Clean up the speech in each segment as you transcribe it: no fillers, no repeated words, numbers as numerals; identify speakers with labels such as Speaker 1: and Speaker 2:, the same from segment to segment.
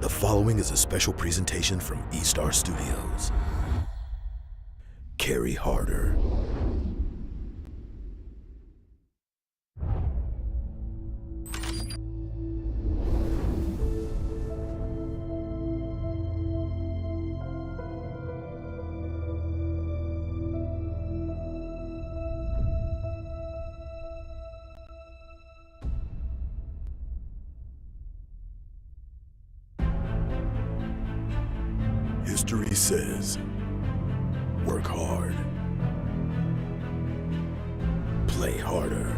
Speaker 1: The following is a special presentation from E-Star Studios. Carry harder. History says, work hard, play harder,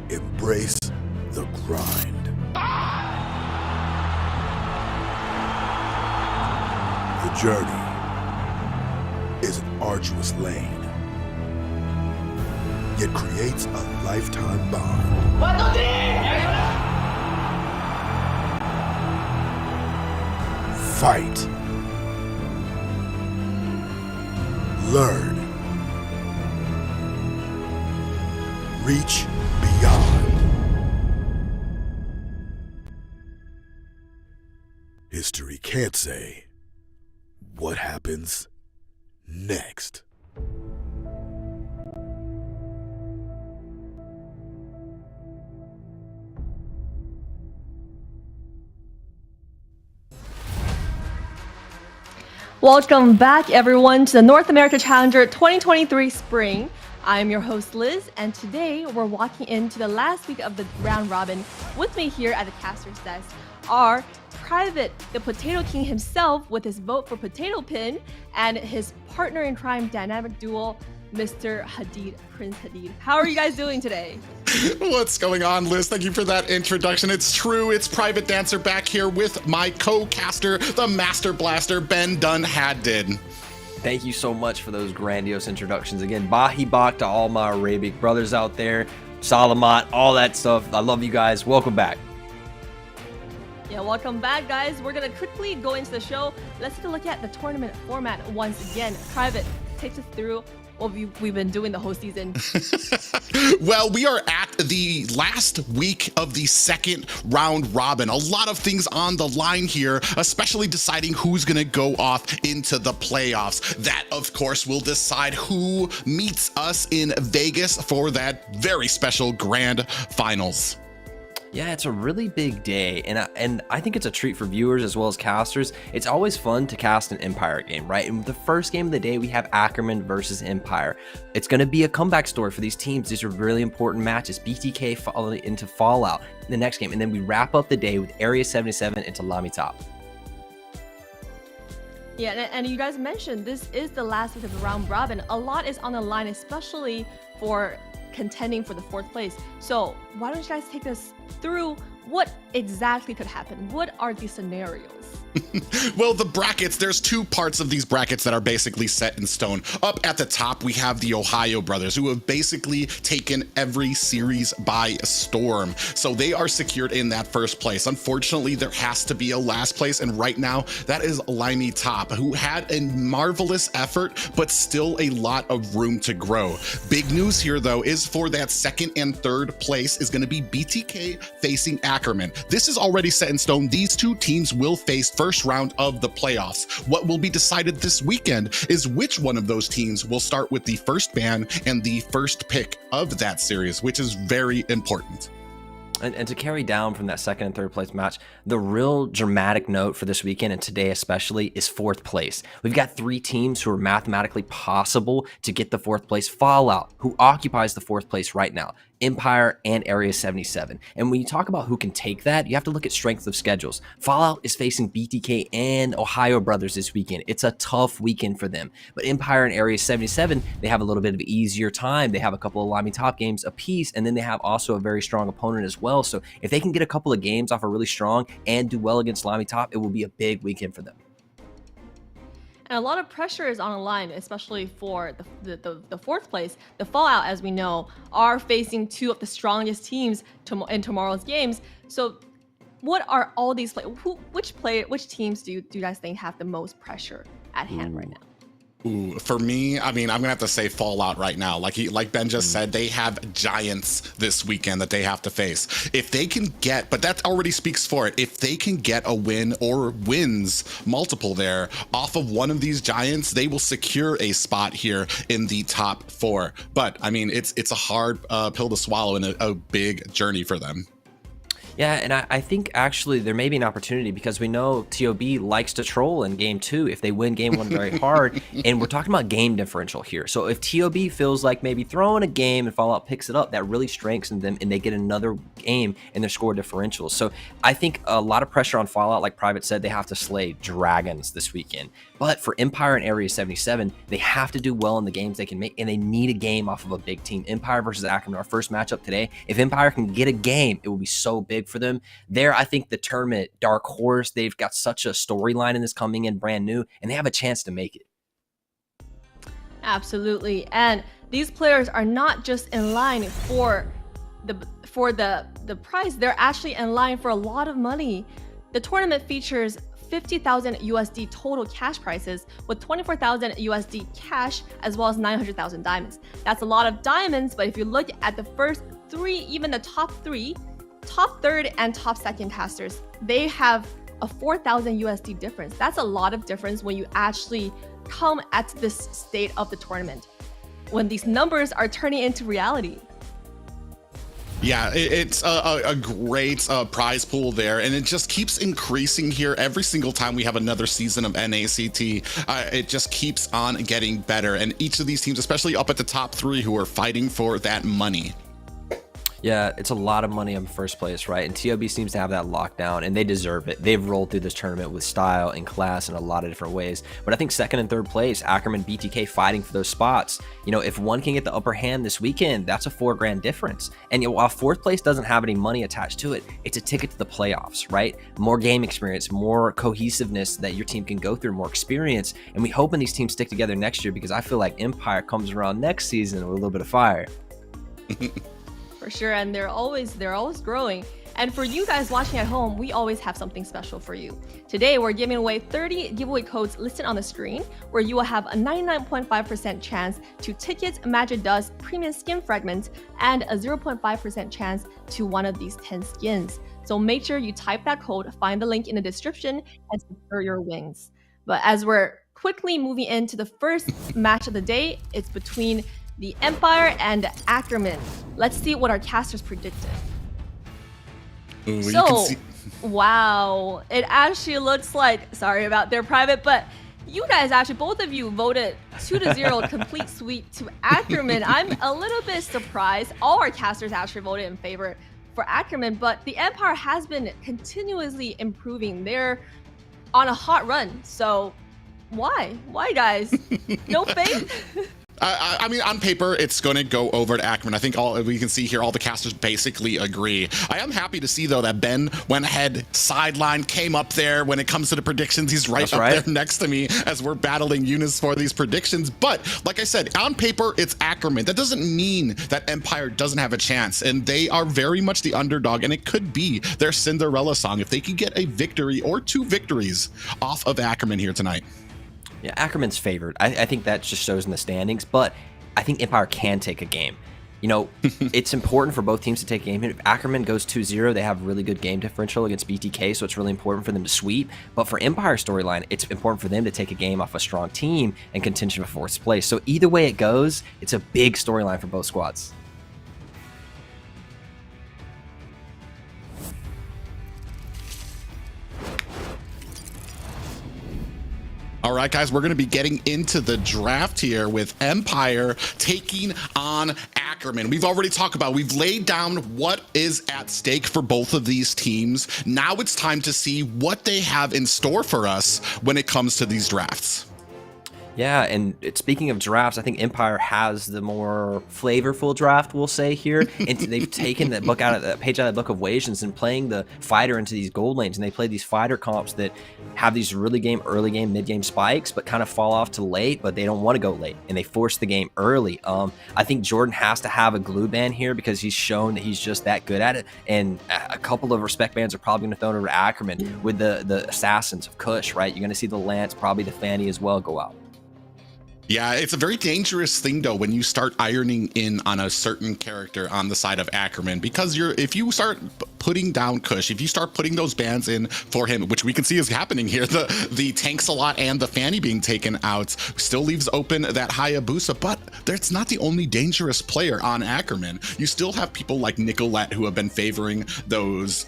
Speaker 1: embrace the grind. The journey is an arduous lane, yet creates a lifetime bond. Fight. Learn. Reach beyond. History can't say what happens next.
Speaker 2: Welcome back, everyone, to the North America Challenger 2023 Spring. I'm your host, Liz, and today we're walking into the last week of the round robin. With me here at the caster's desk are Private, the Potato King himself, with his vote for Potato Pin, and his partner in crime dynamic duo, Mr. Hadid, Prince Hadid. How are you guys doing today?
Speaker 3: What's going on, Liz? Thank you for that introduction. It's true, it's Private Dancer back here with my co-caster, the Master Blaster, BenDoneHadDid.
Speaker 4: Thank you so much for those grandiose introductions. Again, Bahi Bak to all my Arabic brothers out there, Salamat, all that stuff. I love you guys. Welcome back.
Speaker 2: Yeah, welcome back, guys. We're going to quickly go into the show. Let's take a look at the tournament format once again. Private, take us through what we've been doing the whole season.
Speaker 3: Well, we are at the last week of the second round robin. A lot of things on the line here, especially deciding who's going to go off into the playoffs. That, of course, will decide who meets us in Vegas for that very special grand finals.
Speaker 4: Yeah, it's a really big day, and I think it's a treat for viewers as well as casters. It's always fun to cast an Empire game, right? And the first game of the day, we have Ackerman versus Empire. It's going to be a comeback story for these teams. These are really important matches. BTK following into Fallout in the next game, and then we wrap up the day with Area 77 into LaimiTop.
Speaker 2: Yeah, and you guys mentioned this is the last week of the round robin. A lot is on the line, especially for contending for the fourth place. So why don't you guys take us through what exactly could happen? What are the scenarios?
Speaker 3: Well, the brackets, there's two parts of these brackets that are basically set in stone. Up at the top, we have the Ohio brothers, who have basically taken every series by storm. So they are secured in that first place. Unfortunately, there has to be a last place, and right now, that is LaimiTop, who had a marvelous effort, but still a lot of room to grow. Big news here, though, is for that second and third place is going to be BTK facing Ackerman. This is already set in stone. These two teams will face first round of the playoffs. What will be decided this weekend is which one of those teams will start with the first ban and the first pick of that series, which is very important.
Speaker 4: And to carry down from that second and third place match, the real dramatic note for this weekend, and today especially, is fourth place. We've got three teams who are mathematically possible to get the fourth place. Fallout, who occupies the fourth place right now, Empire, and Area 77. And when you talk about who can take that, you have to look at strength of schedules. Fallout is facing BTK and Ohio brothers this weekend. It's a tough weekend for them. But Empire and Area 77, they have a little bit of an easier time. They have a couple of LaimiTop games apiece, and then they have also a very strong opponent as well. So if they can get a couple of games off a really strong and do well against LaimiTop, it will be a big weekend for them.
Speaker 2: And a lot of pressure is on the line, especially for the fourth place. The Fallout, as we know, are facing two of the strongest teams in tomorrow's games. So what are all these which teams do you guys think have the most pressure at hand right now?
Speaker 3: Ooh, for me, I mean, I'm gonna have to say Fallout right now. Like Ben just said, they have giants this weekend that they have to face. If they can get, but that already speaks for it. If they can get a win or wins multiple there off of one of these giants, they will secure a spot here in the top 4. But I mean, it's a hard pill to swallow and a big journey for them.
Speaker 4: Yeah, and I think actually there may be an opportunity because we know TOB likes to troll in game 2 if they win game 1 very hard, and we're talking about game differential here. So if TOB feels like maybe throwing a game and Fallout picks it up, that really strengthens them and they get another game in their score differentials. So I think a lot of pressure on Fallout, like Private said, they have to slay dragons this weekend. But for Empire and Area 77, they have to do well in the games they can make, and they need a game off of a big team. Empire versus Ackerman, our first matchup today. If Empire can get a game, it will be so big for them. There, I think the tournament dark horse, they've got such a storyline in this coming in brand new, and they have a chance to make it.
Speaker 2: Absolutely. And these players are not just in line for the prize, they're actually in line for a lot of money. The tournament features 50,000 USD total cash prizes with 24,000 USD cash as well as 900,000 diamonds. That's a lot of diamonds, but if you look at the first 3, even the top 3, top 3rd and top 2nd casters, they have a 4,000 USD difference. That's a lot of difference when you actually come at this state of the tournament, when these numbers are turning into reality.
Speaker 3: Yeah, it's a great prize pool there, and it just keeps increasing here every single time we have another season of NACT. It just keeps on getting better, and each of these teams, especially up at the top 3 who are fighting for that money.
Speaker 4: Yeah, it's a lot of money in first place, right? And TOB seems to have that locked down, and they deserve it. They've rolled through this tournament with style and class in a lot of different ways. But I think 2nd and 3rd place, Ackerman, BTK fighting for those spots. You know, if one can get the upper hand this weekend, that's a $4,000 difference. And you know, while 4th place doesn't have any money attached to it, it's a ticket to the playoffs, right? More game experience, more cohesiveness that your team can go through, more experience. And we hope when these teams stick together next year, because I feel like Empire comes around next season with a little bit of fire.
Speaker 2: For sure, and they're always growing. And for you guys watching at home, we always have something special for you. Today, we're giving away 30 giveaway codes listed on the screen, where you will have a 99.5% chance to tickets, Magic Dust, premium skin fragments, and a 0.5% chance to one of these 10 skins. So make sure you type that code, find the link in the description, and secure your wings. But as we're quickly moving into the first match of the day, it's between the Empire and Ackerman. Let's see what our casters predicted.
Speaker 3: Ooh,
Speaker 2: So, wow, it actually looks like, sorry about their private, but you guys actually, both of you voted 2-0 complete sweep to Ackerman. I'm a little bit surprised. All our casters actually voted in favor for Ackerman, but the Empire has been continuously improving. They're on a hot run. So why? Why, guys? No faith?
Speaker 3: I mean, on paper, it's going to go over to Ackerman. I think we can see here, all the casters basically agree. I am happy to see, though, that Ben went ahead, sideline, came up there. When it comes to the predictions, he's right there next to me as we're battling Eunice for these predictions. But like I said, on paper, it's Ackerman. That doesn't mean that Empire doesn't have a chance, and they are very much the underdog, and it could be their Cinderella song if they could get a victory or 2 victories off of Ackerman here tonight.
Speaker 4: Yeah, Ackerman's favored. I think that just shows in the standings, but I think Empire can take a game. You know, it's important for both teams to take a game. If Ackerman goes 2-0, they have really good game differential against BTK, so it's really important for them to sweep. But for Empire storyline, it's important for them to take a game off a strong team and contention for 4th place. So either way it goes, it's a big storyline for both squads.
Speaker 3: All right, guys, we're going to be getting into the draft here with Empire taking on Ackerman. We've already talked about, we've laid down what is at stake for both of these teams. Now it's time to see what they have in store for us when it comes to these drafts.
Speaker 4: Yeah, and speaking of drafts, I think Empire has the more flavorful draft, we'll say here. And they've taken that book out of that page out of the book of Wations and playing the fighter into these gold lanes. And they play these fighter comps that have these early game, mid game spikes, but kind of fall off to late, but they don't want to go late. And they force the game early. I think Jordan has to have a glue band here because he's shown that he's just that good at it. And a couple of respect bands are probably going to throw it over to Ackerman with the assassins of Kush, right? You're going to see the Lance, probably the Fanny as well go out.
Speaker 3: Yeah, it's a very dangerous thing though when you start ironing in on a certain character on the side of Ackerman, because if you start putting down Kush, if you start putting those bans in for him, which we can see is happening here, the tanks a lot and the Fanny being taken out still leaves open that Hayabusa, but it's not the only dangerous player on Ackerman. You still have people like Nicolette who have been favoring those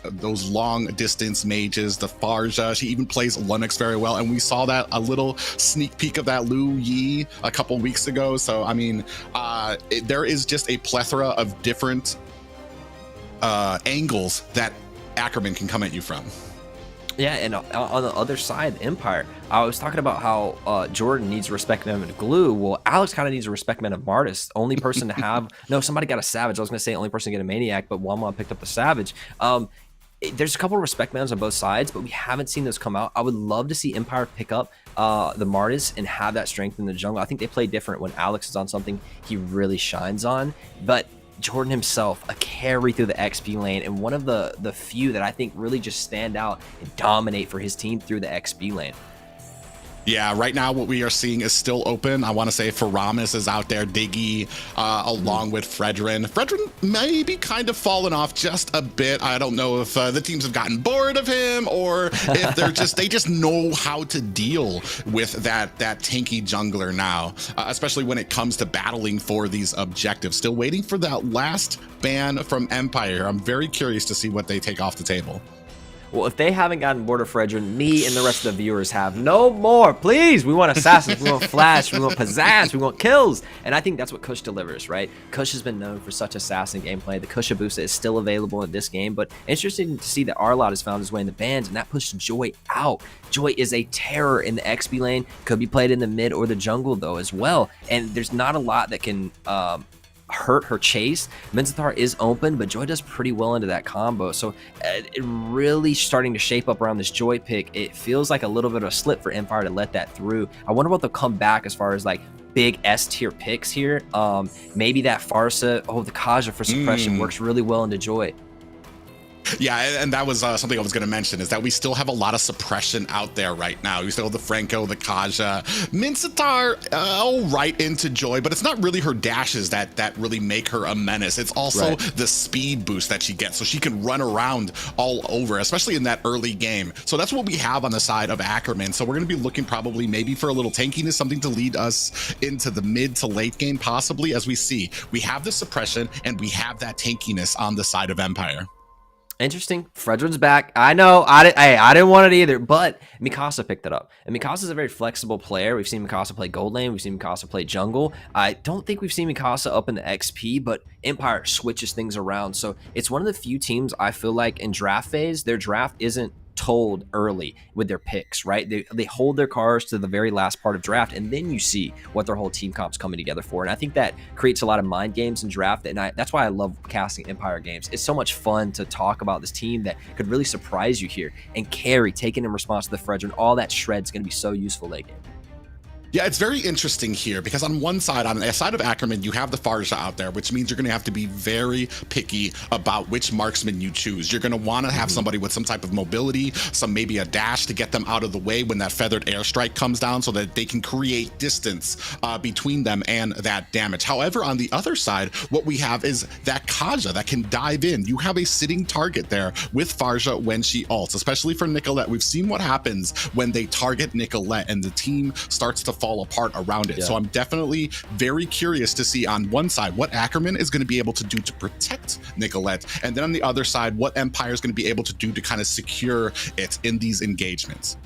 Speaker 3: long distance mages, the Farja. She even plays Lunix very well, and we saw that a little sneak peek of that Lu Yi a couple weeks ago. So I mean, there is just a plethora of different angles that Ackerman can come at you from.
Speaker 4: Yeah, and on the other side, Empire, I was talking about how Jordan needs to respect men of Glue. Well, Alex kind of needs to respect men of Martis. Only person to have no, somebody got a Savage. I was gonna say only person to get a Maniac, but Wama picked up the Savage. There's a couple of respect bans on both sides, but we haven't seen those come out. I would love to see Empire pick up the Martis and have that strength in the jungle. I think they play different when Alex is on something he really shines on. But Jordan himself, a carry through the XP lane, and one of the few that I think really just stand out and dominate for his team through the XP lane.
Speaker 3: Yeah, right now what we are seeing is still open. I want to say Faramis is out there, Diggy, along with Fredrin. Fredrin may be kind of fallen off just a bit. I don't know if the teams have gotten bored of him, or if they just know how to deal with that tanky jungler now, especially when it comes to battling for these objectives. Still waiting for that last ban from Empire. I'm very curious to see what they take off the table.
Speaker 4: Well, if they haven't gotten bored of Fredrin, me and the rest of the viewers have. No more, please. We want assassins, we want flash, we want pizzazz, we want kills. And I think that's what Kush delivers, right? Kush has been known for such assassin gameplay. The Kushabusa is still available in this game, but interesting to see that Arlot has found his way in the bans, and that pushed Joy out. Joy is a terror in the XP lane, could be played in the mid or the jungle though as well. And there's not a lot that can hurt her chase. Menzathar is open, but Joy does pretty well into that combo. So it really starting to shape up around this Joy pick. It feels like a little bit of a slip for Empire to let that through. I wonder what they'll come back as far as like big S tier picks here. Maybe that Farsa, the Kaja for suppression works really well into Joy.
Speaker 3: Yeah, and that was something I was going to mention, is that we still have a lot of suppression out there right now. We still have the Franco, the Kaja, Mincetar, right into Joy, but it's not really her dashes that really make her a menace. It's also the speed boost that she gets, so she can run around all over, especially in that early game. So that's what we have on the side of Ackerman. So we're going to be looking probably maybe for a little tankiness, something to lead us into the mid to late game, possibly, as we see. We have the suppression and we have that tankiness on the side of Empire.
Speaker 4: Interesting. Fredrin's back. I know. I didn't want it either, but Mikasa picked it up. And Mikasa's a very flexible player. We've seen Mikasa play gold lane. We've seen Mikasa play jungle. I don't think we've seen Mikasa up in the XP, but Empire switches things around. So it's one of the few teams I feel like in draft phase, their draft isn't told early with their picks, right? They hold their cards to the very last part of draft, and then you see what their whole team comp's coming together for. And I think that creates a lot of mind games in draft, and that's why I love casting Empire games. It's so much fun to talk about this team that could really surprise you here. And Carry taking in response to the Fredrin, all that shred's going to be so useful late game.
Speaker 3: Yeah, it's very interesting here because on one side, on the side of Ackerman, you have the Farja out there, which means you're going to have to be very picky about which marksman you choose. You're going to want to have somebody with some type of mobility, maybe a dash to get them out of the way when that feathered airstrike comes down so that they can create distance between them and that damage. However, on the other side, what we have is that Kaja that can dive in. You have a sitting target there with Farja when she ults, especially for Nicolette. We've seen what happens when they target Nicolette and the team starts to fall apart around it. So I'm definitely very curious to see on one side what Ackerman is going to be able to do to protect Nicolette, and then on the other side what Empire is going to be able to do to kind of secure it in these engagements.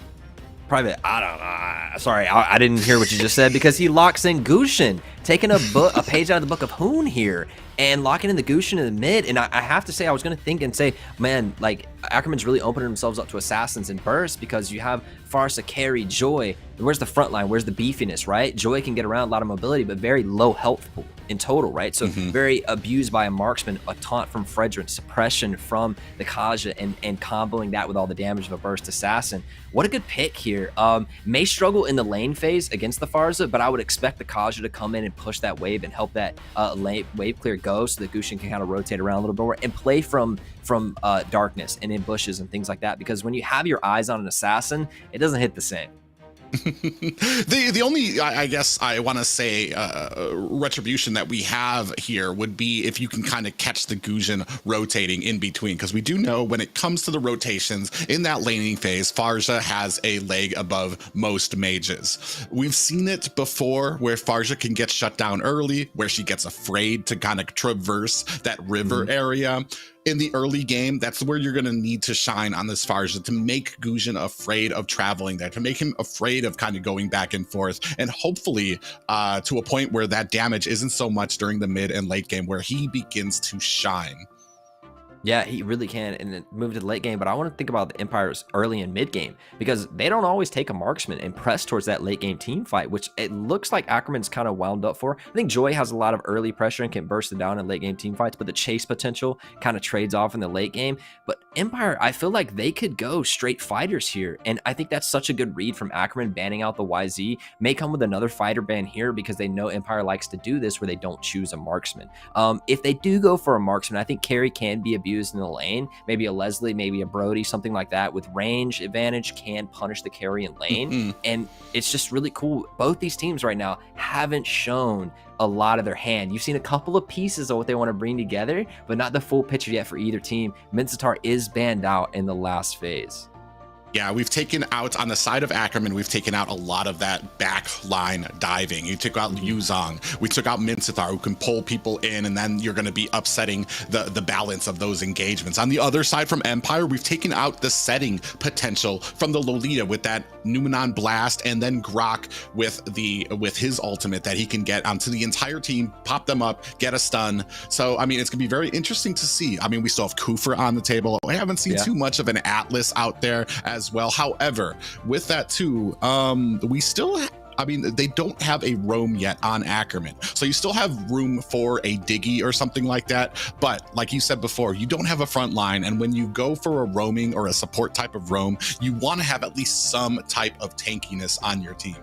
Speaker 4: Private, I don't know. Sorry, I didn't hear what you just said, because he locks in Gushin, taking a page out of the book of Hoon here and locking in the Gushin in the mid. And I have to say, I was going to think and say, man, like Ackerman's really opening themselves up to assassins and bursts, because you have Farsa, Carry, Joy. Where's the front line? Where's the beefiness, right? Joy can get around, a lot of mobility, but very low health pool in total, right? So very abused by a marksman, a taunt from Fredrin, suppression from the Kaja, and comboing that with all the damage of a burst assassin. What a good pick here. May struggle in the lane phase against the Farsa, but I would expect the Kaja to come in and push that wave and help that wave clear go, so that Gushin can kind of rotate around a little bit more and play from darkness and in bushes and things like that, because when you have your eyes on an assassin, it doesn't hit the same.
Speaker 3: The only, I guess I want to say retribution that we have here would be if you can kind of catch the Guzhin rotating in between, because we do know when it comes to the rotations in that laning phase, Farja has a leg above most mages. We've seen it before where Farja can get shut down early, where she gets afraid to kind of traverse that river area. In the early game, that's where you're going to need to shine on this Farja to make Guzhin afraid of traveling there, to make him afraid of kind of going back and forth, and hopefully to a point where that damage isn't so much during the mid and late game where he begins to shine.
Speaker 4: Yeah, he really can, and then move to the late game. But I want to think about the Empire's early and mid game, because they don't always take a marksman and press towards that late game team fight, which it looks like Ackerman's kind of wound up for. I think Joy has a lot of early pressure and can burst it down in late game team fights, but the chase potential kind of trades off in the late game. But Empire, I feel like they could go straight fighters here, and I think that's such a good read from Ackerman banning out the YZ. May come with another fighter ban here because they know Empire likes to do this where they don't choose a marksman. If they do go for a marksman, I think carry can be abused in the lane. Maybe a Leslie, maybe a Brody, something like that with range advantage can punish the carry in lane. And it's just really cool. Both these teams right now haven't shown a lot of their hand. You've seen a couple of pieces of what they want to bring together, but not the full picture yet for either team. Mincetar is banned out in the last phase.
Speaker 3: Yeah, we've taken out, on the side of Ackerman, we've taken out a lot of that back line diving. You took out Yuzong. We took out Mincetar, who can pull people in, and then you're going to be upsetting the balance of those engagements. On the other side from Empire, we've taken out the setting potential from the Lolita with that Numenon Blast, and then Grok with his ultimate that he can get onto the entire team, pop them up, get a stun. So, I mean, it's going to be very interesting to see. I mean, we still have Kufra on the table. We haven't seen too much of an Atlas out there as well. However, with that too, we still I mean, they don't have a roam yet on Ackerman. So you still have room for a Diggy or something like that. But like you said before, you don't have a front line. And when you go for a roaming or a support type of roam, you want to have at least some type of tankiness on your team.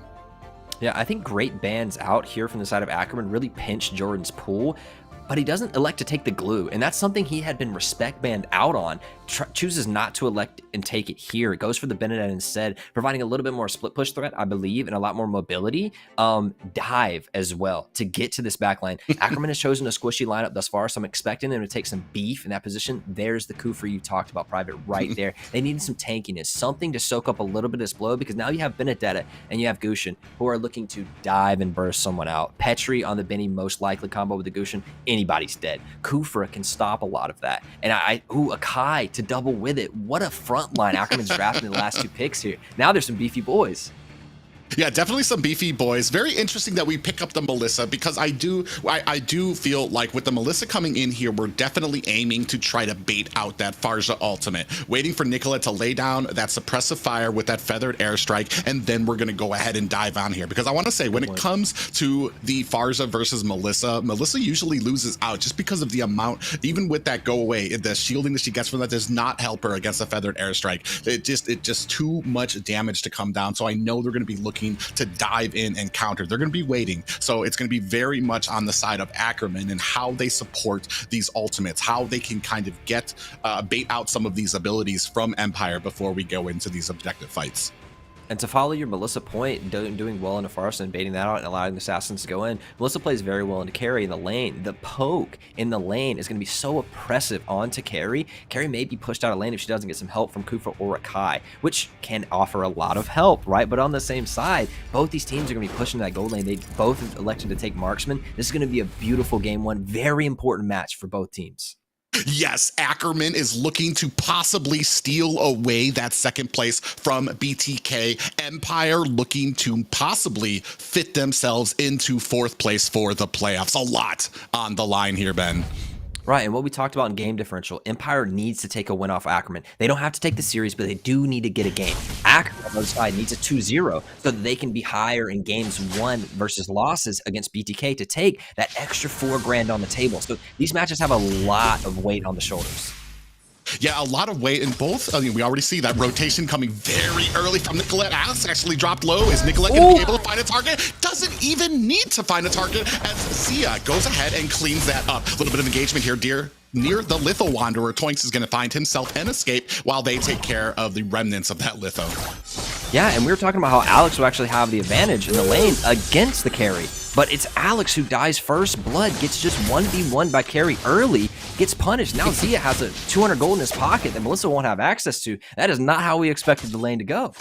Speaker 4: Yeah, I think great bans out here from the side of Ackerman really pinched Jordan's pool, but he doesn't elect to take the glue, and that's something he had been respect banned out on. Chooses not to elect and take it here. It goes for the BenDone instead, providing a little bit more split push threat, I believe, and a lot more mobility. Dive as well to get to this backline. Ackerman has chosen a squishy lineup thus far, so I'm expecting them to take some beef in that position. There's the Kufra you talked about, Private, right there. They needed some tankiness, something to soak up a little bit of this blow, because now you have Benedetta and you have Guzhin, who are looking to dive and burst someone out. Petri on the Benny most likely combo with the Guzhin, anybody's dead. Kufra can stop a lot of that. And Akai to double with it. What a front line Ackerman's drafting the last two picks here. Now there's some beefy boys.
Speaker 3: Yeah, definitely some beefy boys. Very interesting that we pick up the Melissa, because I do feel like with the Melissa coming in here, we're definitely aiming to try to bait out that Farja ultimate, waiting for Nicola to lay down that suppressive fire with that feathered airstrike, and then we're going to go ahead and dive on here. Because I want to say, when it comes to the Farja versus Melissa, Melissa usually loses out just because of the amount, even with that go away, the shielding that she gets from that does not help her against a feathered airstrike. It just too much damage to come down. So I know they're going to be looking to dive in and counter. They're going to be waiting. So it's going to be very much on the side of Ackerman and how they support these ultimates, how they can kind of get bait out some of these abilities from Empire before we go into these objective fights.
Speaker 4: And to follow your Melissa point, doing well in a farce and baiting that out and allowing the assassins to go in, Melissa plays very well into carry in the lane. The poke in the lane is going to be so oppressive onto carry. Carry may be pushed out of lane if she doesn't get some help from Kufra or Akai, which can offer a lot of help, right? But on the same side, both these teams are going to be pushing that gold lane. They both elected to take marksman. This is going to be a beautiful game one. Very important match for both teams.
Speaker 3: Yes, Ackerman is looking to possibly steal away that second place from BTK. Empire looking to possibly fit themselves into fourth place for the playoffs. A lot on the line here, Ben.
Speaker 4: Right, and what we talked about in game differential, Empire needs to take a win off Ackerman. They don't have to take the series, but they do need to get a game. Ackerman on the other side needs a 2-0 so that they can be higher in games won versus losses against BTK to take that extra $4 grand on the table. So these matches have a lot of weight on the shoulders.
Speaker 3: Yeah, a lot of weight in both. I mean, we already see that rotation coming very early from Nicolette. Alex actually dropped low. Is Nicolette going to be able to find a target? Doesn't even need to find a target as Sia goes ahead and cleans that up. A little bit of engagement here, near the Litho Wanderer. Toinks is going to find himself and escape while they take care of the remnants of that Litho.
Speaker 4: Yeah, and we were talking about how Alex will actually have the advantage in the lane against the carry. But it's Alex who dies first. Blood gets just 1v1 by carry early, gets punished. Now Zia has a 200 gold in his pocket that Melissa won't have access to. That is not how we expected the lane to go.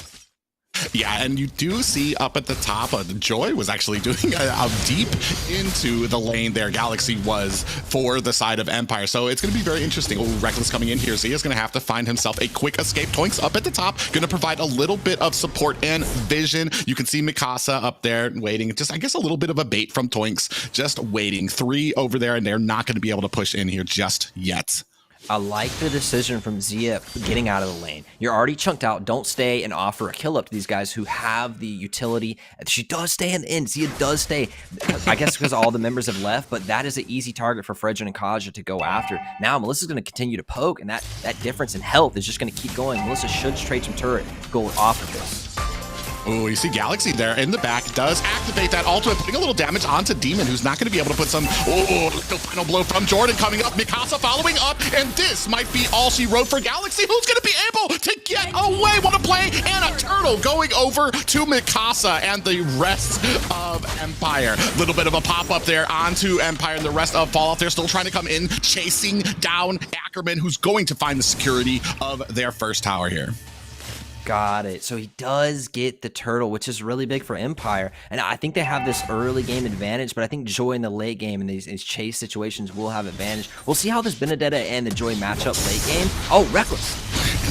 Speaker 3: Yeah, and you do see up at the top, Joy was actually doing a deep into the lane there. Galaxy was for the side of Empire. So it's going to be very interesting. Oh, Reckless coming in here. Zia's going to have to find himself a quick escape. Toinks up at the top, going to provide a little bit of support and vision. You can see Mikasa up there waiting. Just, I guess, a little bit of a bait from Toinks. Just waiting. 3 over there, and they're not going to be able to push in here just yet.
Speaker 4: I like the decision from Zia getting out of the lane. You're already chunked out. Don't stay and offer a kill up to these guys who have the utility. She does stay in the end. Zia does stay. I guess because all the members have left, but that is an easy target for Fredrin and Kaja to go after. Now Melissa's going to continue to poke, and that difference in health is just going to keep going. Melissa should trade some turret, go off of this.
Speaker 3: Oh, you see Galaxy there in the back, does activate that ultimate, putting a little damage onto Demon, who's not going to be able to put some, the final blow from Jordan coming up, Mikasa following up, and this might be all she wrote for Galaxy, who's going to be able to get away, what a play, and a turtle going over to Mikasa and the rest of Empire. Little bit of a pop-up there onto Empire, and the rest of Fallout, they're still trying to come in, chasing down Ackerman, who's going to find the security of their first tower here.
Speaker 4: Got it. So he does get the turtle, which is really big for Empire. And I think they have this early game advantage, but I think Joy in the late game and these chase situations will have advantage. We'll see how this Benedetta and the Joy matchup late game. Oh, Reckless.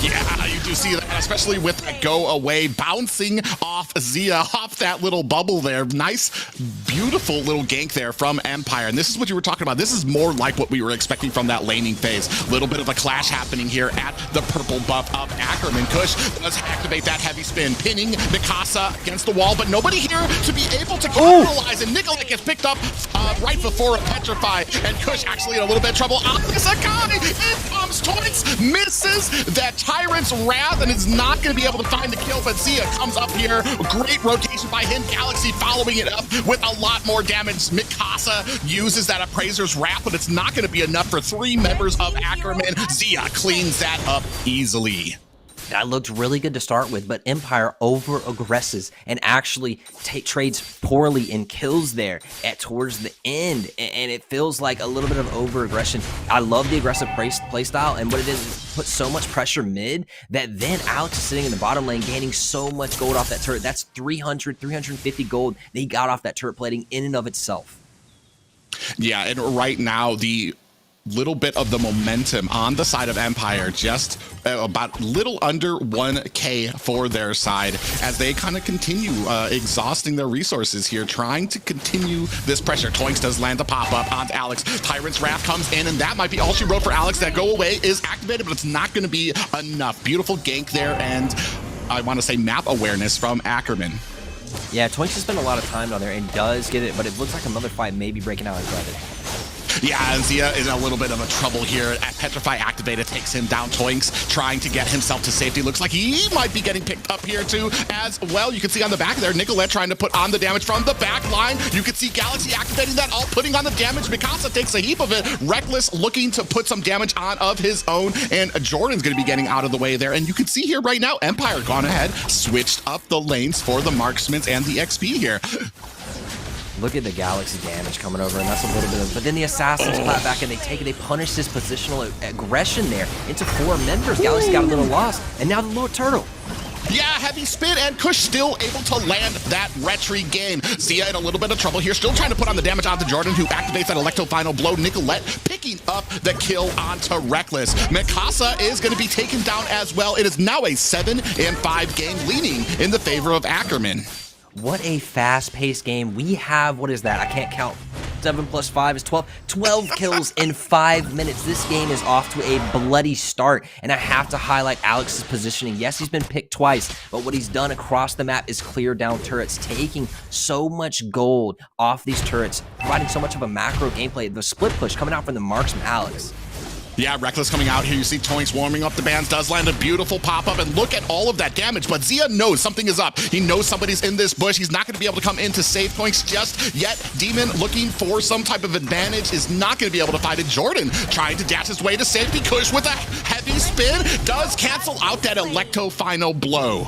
Speaker 3: Yeah, you do see that, especially with that go away, bouncing off Zia, off that little bubble there. Nice, beautiful little gank there from Empire. And this is what you were talking about. This is more like what we were expecting from that laning phase. A little bit of a clash happening here at the purple buff of Ackerman. Kush does activate that heavy spin, pinning Mikasa against the wall, but nobody here to be able to capitalize. And Nicolette gets picked up right before a Petrify, and Kush actually in a little bit of trouble. Akasakani, it comes Toinks, misses that Tyrant's Wrath, and is not going to be able to find the kill, but Zia comes up here. Great rotation by him. Galaxy following it up with a lot more damage. Mikasa uses that Appraiser's Wrath, but it's not going to be enough for 3 members of Ackerman. Zia cleans that up easily.
Speaker 4: That looked really good to start with, but Empire over-aggresses and actually trades poorly and kills there towards the end, and it feels like a little bit of over-aggression. I love the aggressive playstyle, and what it is put so much pressure mid that then Alex is sitting in the bottom lane gaining so much gold off that turret. That's 300, 350 gold they got off that turret plating in and of itself.
Speaker 3: Yeah, and right now, the little bit of the momentum on the side of Empire, just about little under 1K for their side as they kind of continue exhausting their resources here, trying to continue this pressure. Toinks does land the pop-up onto Alex. Tyrant's Wrath comes in, and that might be all she wrote for Alex. That go away is activated, but it's not going to be enough. Beautiful gank there, and I want to say map awareness from Ackerman.
Speaker 4: Yeah, Toinks has spent a lot of time down there and does get it, but it looks like another fight may be breaking out in credit.
Speaker 3: Yeah, Zia is in a little bit of a trouble here. Petrify activated takes him down. Toinks trying to get himself to safety. Looks like he might be getting picked up here too as well. You can see on the back there, Nicolette trying to put on the damage from the back line. You can see Galaxy activating that, all putting on the damage. Mikasa takes a heap of it. Reckless looking to put some damage on of his own, and Jordan's going to be getting out of the way there. And you can see here right now, Empire gone ahead, switched up the lanes for the marksmen and the XP here.
Speaker 4: Look at the Galaxy damage coming over, and that's a little bit of, but then the Assassins clap back and they punish this positional aggression there into 4 members. Galaxy got a little lost, and now the Lord Turtle.
Speaker 3: Yeah, heavy spin, and Kush still able to land that retry game. Zia in a little bit of trouble here, still trying to put on the damage onto Jordan, who activates that Electro Final Blow. Nicolette picking up the kill onto Reckless. Mikasa is going to be taken down as well. It is now a 7-5 game, leaning in the favor of Ackerman.
Speaker 4: What a fast-paced game. We have, what is that? I can't count. 7 plus 5 is 12. 12 kills in 5 minutes. This game is off to a bloody start, and I have to highlight Alex's positioning. Yes, he's been picked twice, but what he's done across the map is clear down turrets, taking so much gold off these turrets, providing so much of a macro gameplay. The split push coming out from the marksman Alex.
Speaker 3: Yeah, Reckless coming out here. You see Toinks warming up the bands, does land a beautiful pop-up, and look at all of that damage. But Zia knows something is up. He knows somebody's in this bush. He's not going to be able to come in to save Toinks just yet. Demon looking for some type of advantage is not going to be able to find it. Jordan trying to dash his way to safety. Kush with a heavy spin does cancel out that Electro Final Blow.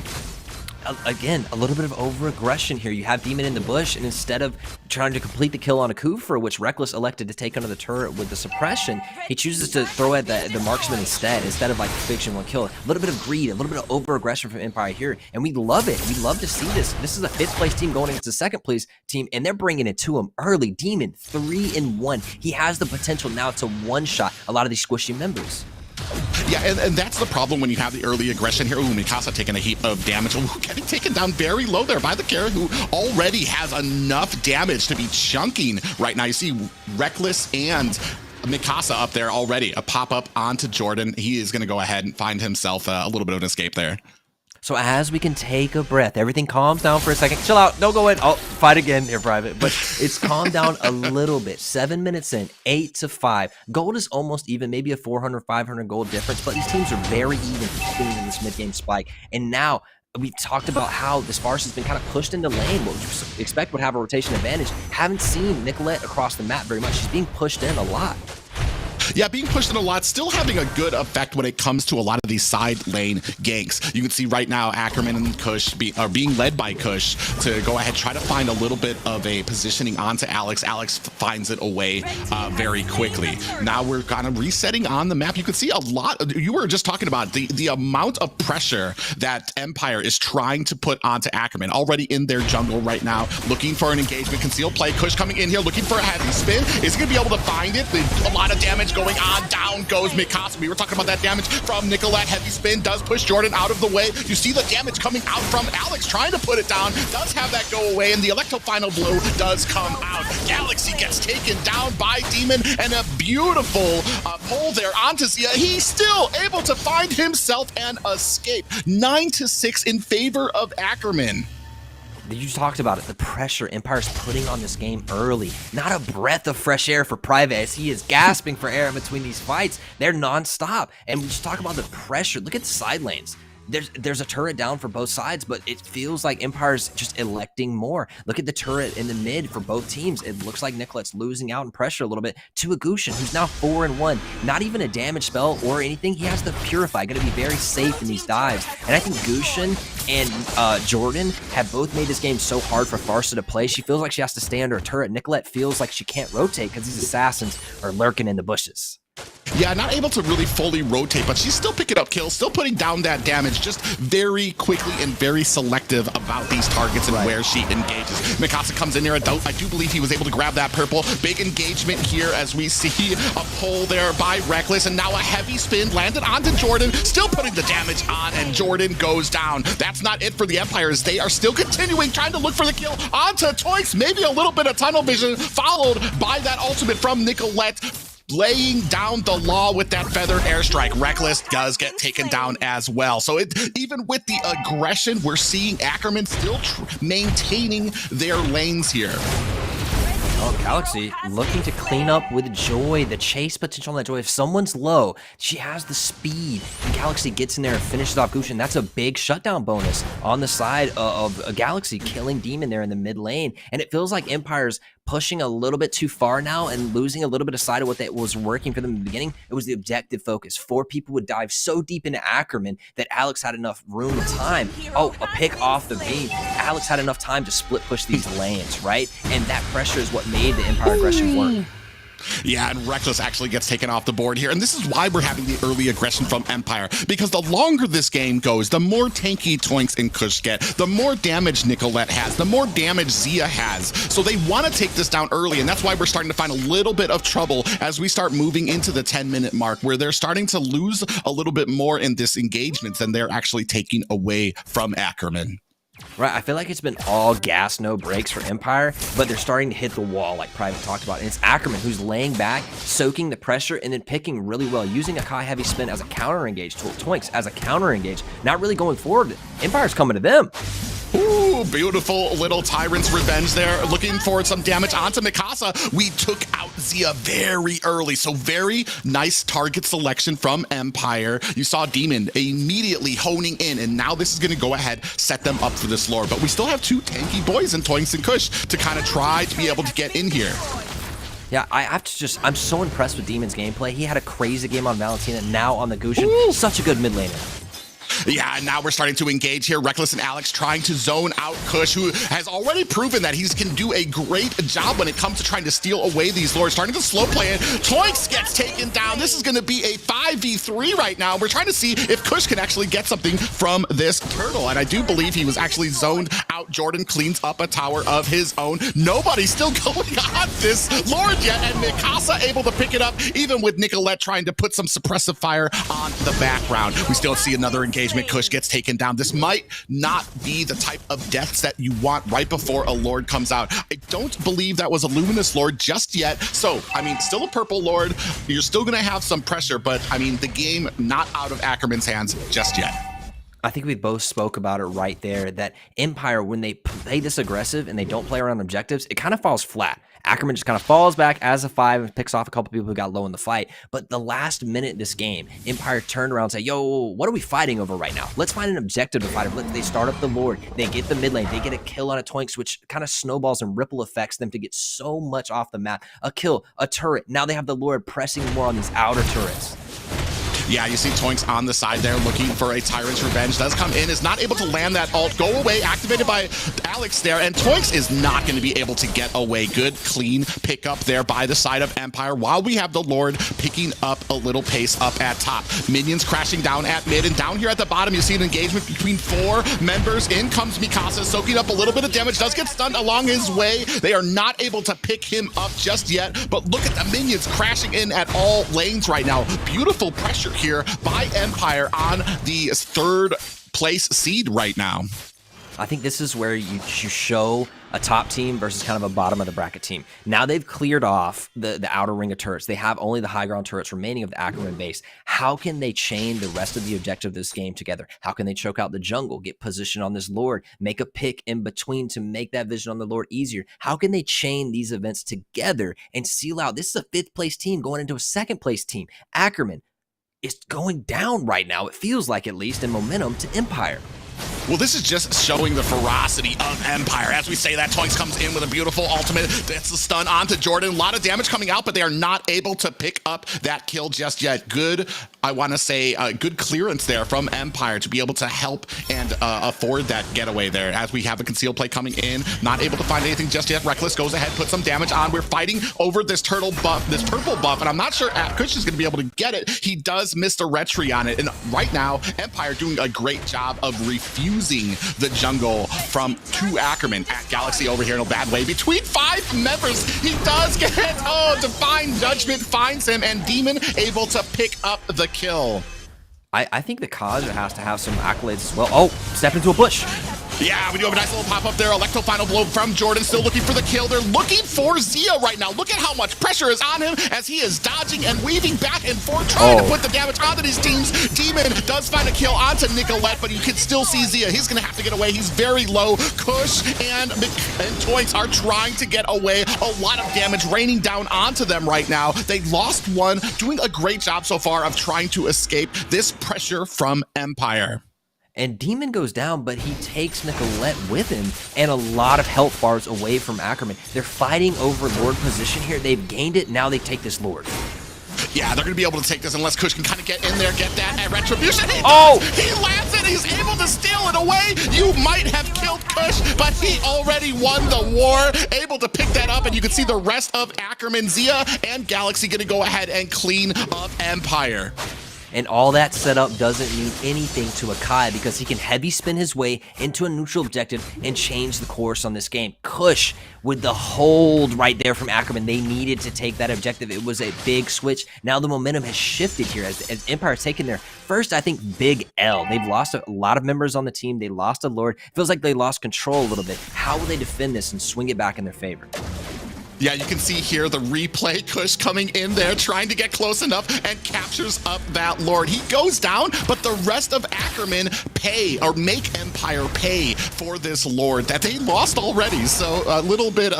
Speaker 4: again, a little bit of over-aggression here. You have Demon in the bush, and instead of trying to complete the kill on a Kufa, which Reckless elected to take under the turret with the suppression, he chooses to throw at the marksman instead of like fiction one kill. A little bit of greed, a little bit of over-aggression from Empire here, and we love it. We love to see this. This is a 5th place team going against the 2nd place team, and they're bringing it to him early. Demon, 3-1. He has the potential now to one-shot a lot of these squishy members.
Speaker 3: Yeah, and that's the problem when you have the early aggression here. Ooh, Mikasa taking a heap of damage. Ooh, getting taken down very low there by the carry, who already has enough damage to be chunking right now. You see Reckless and Mikasa up there already. A pop-up onto Jordan. He is going to go ahead and find himself a little bit of an escape there.
Speaker 4: So as we can take a breath, everything calms down for a second. Chill out. Don't go in. Oh, fight again here, Private. But it's calmed down a little bit. 7 minutes in, 8-5. Gold is almost even, maybe a 400, 500 gold difference. But these teams are very even competing in this mid-game spike. And now we talked about how this Farce has been kind of pushed into lane. What you expect would have a rotation advantage. Haven't seen Nicolette across the map very much. She's being pushed in a lot.
Speaker 3: Yeah, being pushed in a lot, still having a good effect when it comes to a lot of these side lane ganks. You can see right now Ackerman and Kush are being led by Kush to go ahead, try to find a little bit of a positioning onto Alex. Alex finds it away very quickly. Now we're kind of resetting on the map. You can see a lot. You were just talking about the amount of pressure that Empire is trying to put onto Ackerman. Already in their jungle right now, looking for an engagement. Concealed play. Kush coming in here, looking for a heavy spin. Is he going to be able to find it? A lot of damage going on. Down goes Mikasa. We were talking about that damage from Nicolette. Heavy spin does push Jordan out of the way. You see the damage coming out from Alex trying to put it down. Does have that go away, and the Electro Final Blow does come out. Galaxy gets taken down by Demon, and a beautiful pull there onto Zia. He's still able to find himself an escape. 9-6 in favor of Ackerman.
Speaker 4: You talked about it, the pressure Empire's putting on this game early. Not a breath of fresh air for Private as he is gasping for air in between these fights. They're non-stop. And we just talk about the pressure. Look at the side lanes. There's a turret down for both sides, but it feels like Empire's just electing more. Look at the turret in the mid for both teams. It looks like Nicolette's losing out in pressure a little bit to Agushin, who's now 4-1. Not even a damage spell or anything. He has the Purify, going to be very safe in these dives. And I think Gushin and Jordan have both made this game so hard for Farsa to play. She feels like she has to stay under a turret. Nicolette feels like she can't rotate because these assassins are lurking in the bushes.
Speaker 3: Yeah, not able to really fully rotate, but she's still picking up kills, still putting down that damage, just very quickly and very selective about these targets and where she engages. Mikasa comes in there. I do believe he was able to grab that purple. Big engagement here as we see a pull there by Reckless, and now a heavy spin landed onto Jordan, still putting the damage on, and Jordan goes down. That's not it for the Empires. They are still continuing, trying to look for the kill onto Toinks. Maybe a little bit of tunnel vision, followed by that ultimate from Nicolette, laying down the law with that feathered airstrike. Reckless does get taken down as well. So even with the aggression, we're seeing Ackerman still maintaining their lanes here.
Speaker 4: Oh, Galaxy looking to clean up with Joy, the chase potential on that Joy. If someone's low, she has the speed, and Galaxy gets in there and finishes off Gushin. That's a big shutdown bonus on the side of a Galaxy, killing Demon there in the mid lane. And it feels like Empire's pushing a little bit too far now and losing a little bit of sight of what that was working for them in the beginning. It was the objective focus. 4 people would dive so deep into Ackerman that Alex had enough room and time. Oh, a pick off the beam. Alex had enough time to split push these lanes, right? And that pressure is what made the Empire aggression work.
Speaker 3: Yeah, and Reckless actually gets taken off the board here. And this is why we're having the early aggression from Empire. Because the longer this game goes, the more tanky Toinks and Kush get, the more damage Nicolette has, the more damage Zia has. So they want to take this down early, and that's why we're starting to find a little bit of trouble as we start moving into the 10-minute mark, where they're starting to lose a little bit more in this engagement than they're actually taking away from Ackerman.
Speaker 4: Right, I feel like it's been all gas, no brakes for Empire, but they're starting to hit the wall like Private talked about. And it's Ackerman who's laying back, soaking the pressure, and then picking really well, using a Kai Heavy Spin as a counter engage tool. Toinks as a counter engage, not really going forward. Empire's coming to them.
Speaker 3: Ooh, beautiful little Tyrant's Revenge there, looking for some damage onto Mikasa. We took out Zia very early, so very nice target selection from Empire. You saw Demon immediately honing in, and now this is going to go ahead, set them up for this lore. But we still have 2 tanky boys in Toinks and Kush to kind of try to be able to get in here.
Speaker 4: Yeah, I have to just, I'm so impressed with Demon's gameplay. He had a crazy game on Valentina, now on the Gushin. Such a good mid laner.
Speaker 3: Yeah, and now we're starting to engage here. Reckless and Alex trying to zone out Kush, who has already proven that he can do a great job when it comes to trying to steal away these lords. Starting to slow play it. Toinks gets taken down. This is going to be a 5v3 right now. We're trying to see if Kush can actually get something from this turtle, and I do believe he was actually zoned out. Jordan cleans up a tower of his own. Nobody's still going on this lord yet, and Mikasa able to pick it up, even with Nicolette trying to put some suppressive fire on the background. We still see another engagement. Kush gets taken down. This might not be the type of deaths that you want right before a lord comes out. I don't believe that was a luminous lord just yet. So, I mean, still a purple lord. You're still going to have some pressure, but I mean, the game not out of Ackerman's hands just yet.
Speaker 4: I think we both spoke about it right there, that Empire, when they play this aggressive and they don't play around objectives, it kind of falls flat. Ackerman just kind of falls back as a 5 and picks off a couple people who got low in the fight. But the last minute of this game, Empire turned around and said, yo, what are we fighting over right now? Let's find an objective to fight over. They start up the Lord. They get the mid lane. They get a kill on a Toinks, which kind of snowballs and ripple effects them to get so much off the map. A kill, a turret. Now they have the Lord pressing more on these outer turrets.
Speaker 3: Yeah, you see Toinks on the side there looking for a Tyrant's Revenge. Does come in, is not able to land that ult. Go away, activated by Alex there, and Toinks is not going to be able to get away. Good, clean pickup there by the side of Empire, while we have the Lord picking up a little pace up at top. Minions crashing down at mid, and down here at the bottom, you see an engagement between 4 members. In comes Mikasa, soaking up a little bit of damage, does get stunned along his way. They are not able to pick him up just yet, but look at the minions crashing in at all lanes right now. Beautiful pressure here by Empire on the 3rd place seed right now.
Speaker 4: I think this is where you show a top team versus kind of a bottom of the bracket team. Now they've cleared off the outer ring of turrets. They have only the high ground turrets remaining of the Ackerman base. How can they chain the rest of the objective of this game together? How can they choke out the jungle, get position on this Lord, make a pick in between to make that vision on the Lord easier? How can they chain these events together and seal out? This is a 5th place team going into a 2nd place team. Ackerman is going down right now, it feels like, at least, in momentum to Empire.
Speaker 3: Well, this is just showing the ferocity of Empire. As we say that, Toinks comes in with a beautiful ultimate. That's the stun onto Jordan. A lot of damage coming out, but they are not able to pick up that kill just yet. Good, I want to say, good clearance there from Empire to be able to help and afford that getaway there. As we have a concealed play coming in, not able to find anything just yet. Reckless goes ahead, puts some damage on. We're fighting over this turtle buff, this purple buff, and I'm not sure Kush is going to be able to get it. He does miss the retry on it, and right now, Empire doing a great job of refusing the jungle from 2 Ackerman at Galaxy over here in a bad way. Between 5 members, he does get it. Oh, Divine Judgment finds him, and Demon able to pick up the kill.
Speaker 4: I think the Kaja has to have some accolades as well. Oh, step into a bush.
Speaker 3: Yeah, we do have a nice little pop-up there. Electro final blow from Jordan, still looking for the kill. They're looking for Zia right now. Look at how much pressure is on him as he is dodging and weaving back and forth, trying to put the damage onto these teams. Demon does find a kill onto Nicolette, but you can still see Zia. He's going to have to get away. He's very low. Kush and Toinks are trying to get away. A lot of damage raining down onto them right now. They lost one, doing a great job so far of trying to escape this pressure from Empire.
Speaker 4: And Demon goes down, but he takes Nicolette with him and a lot of health bars away from Ackerman. They're fighting over Lord position here. They've gained it. Now they take this Lord.
Speaker 3: Yeah, they're going to be able to take this unless Kush can kind of get in there, get that retribution. He lands it. He's able to steal it away. You might have killed Kush, but he already won the war. Able to pick that up, and you can see the rest of Ackerman, Zia, and Galaxy going to go ahead and clean up Empire.
Speaker 4: And all that setup doesn't mean anything to Akai because he can heavy spin his way into a neutral objective and change the course on this game. Kush with the hold right there from Ackerman. They needed to take that objective. It was a big switch. Now the momentum has shifted here as Empire has taken their first, I think, big L. They've lost a lot of members on the team. They lost a Lord. It feels like they lost control a little bit. How will they defend this and swing it back in their favor?
Speaker 3: Yeah, you can see here the replay. Kush coming in there, trying to get close enough and captures up that Lord. He goes down, but the rest of Ackerman make Empire pay for this Lord that they lost already. So a little bit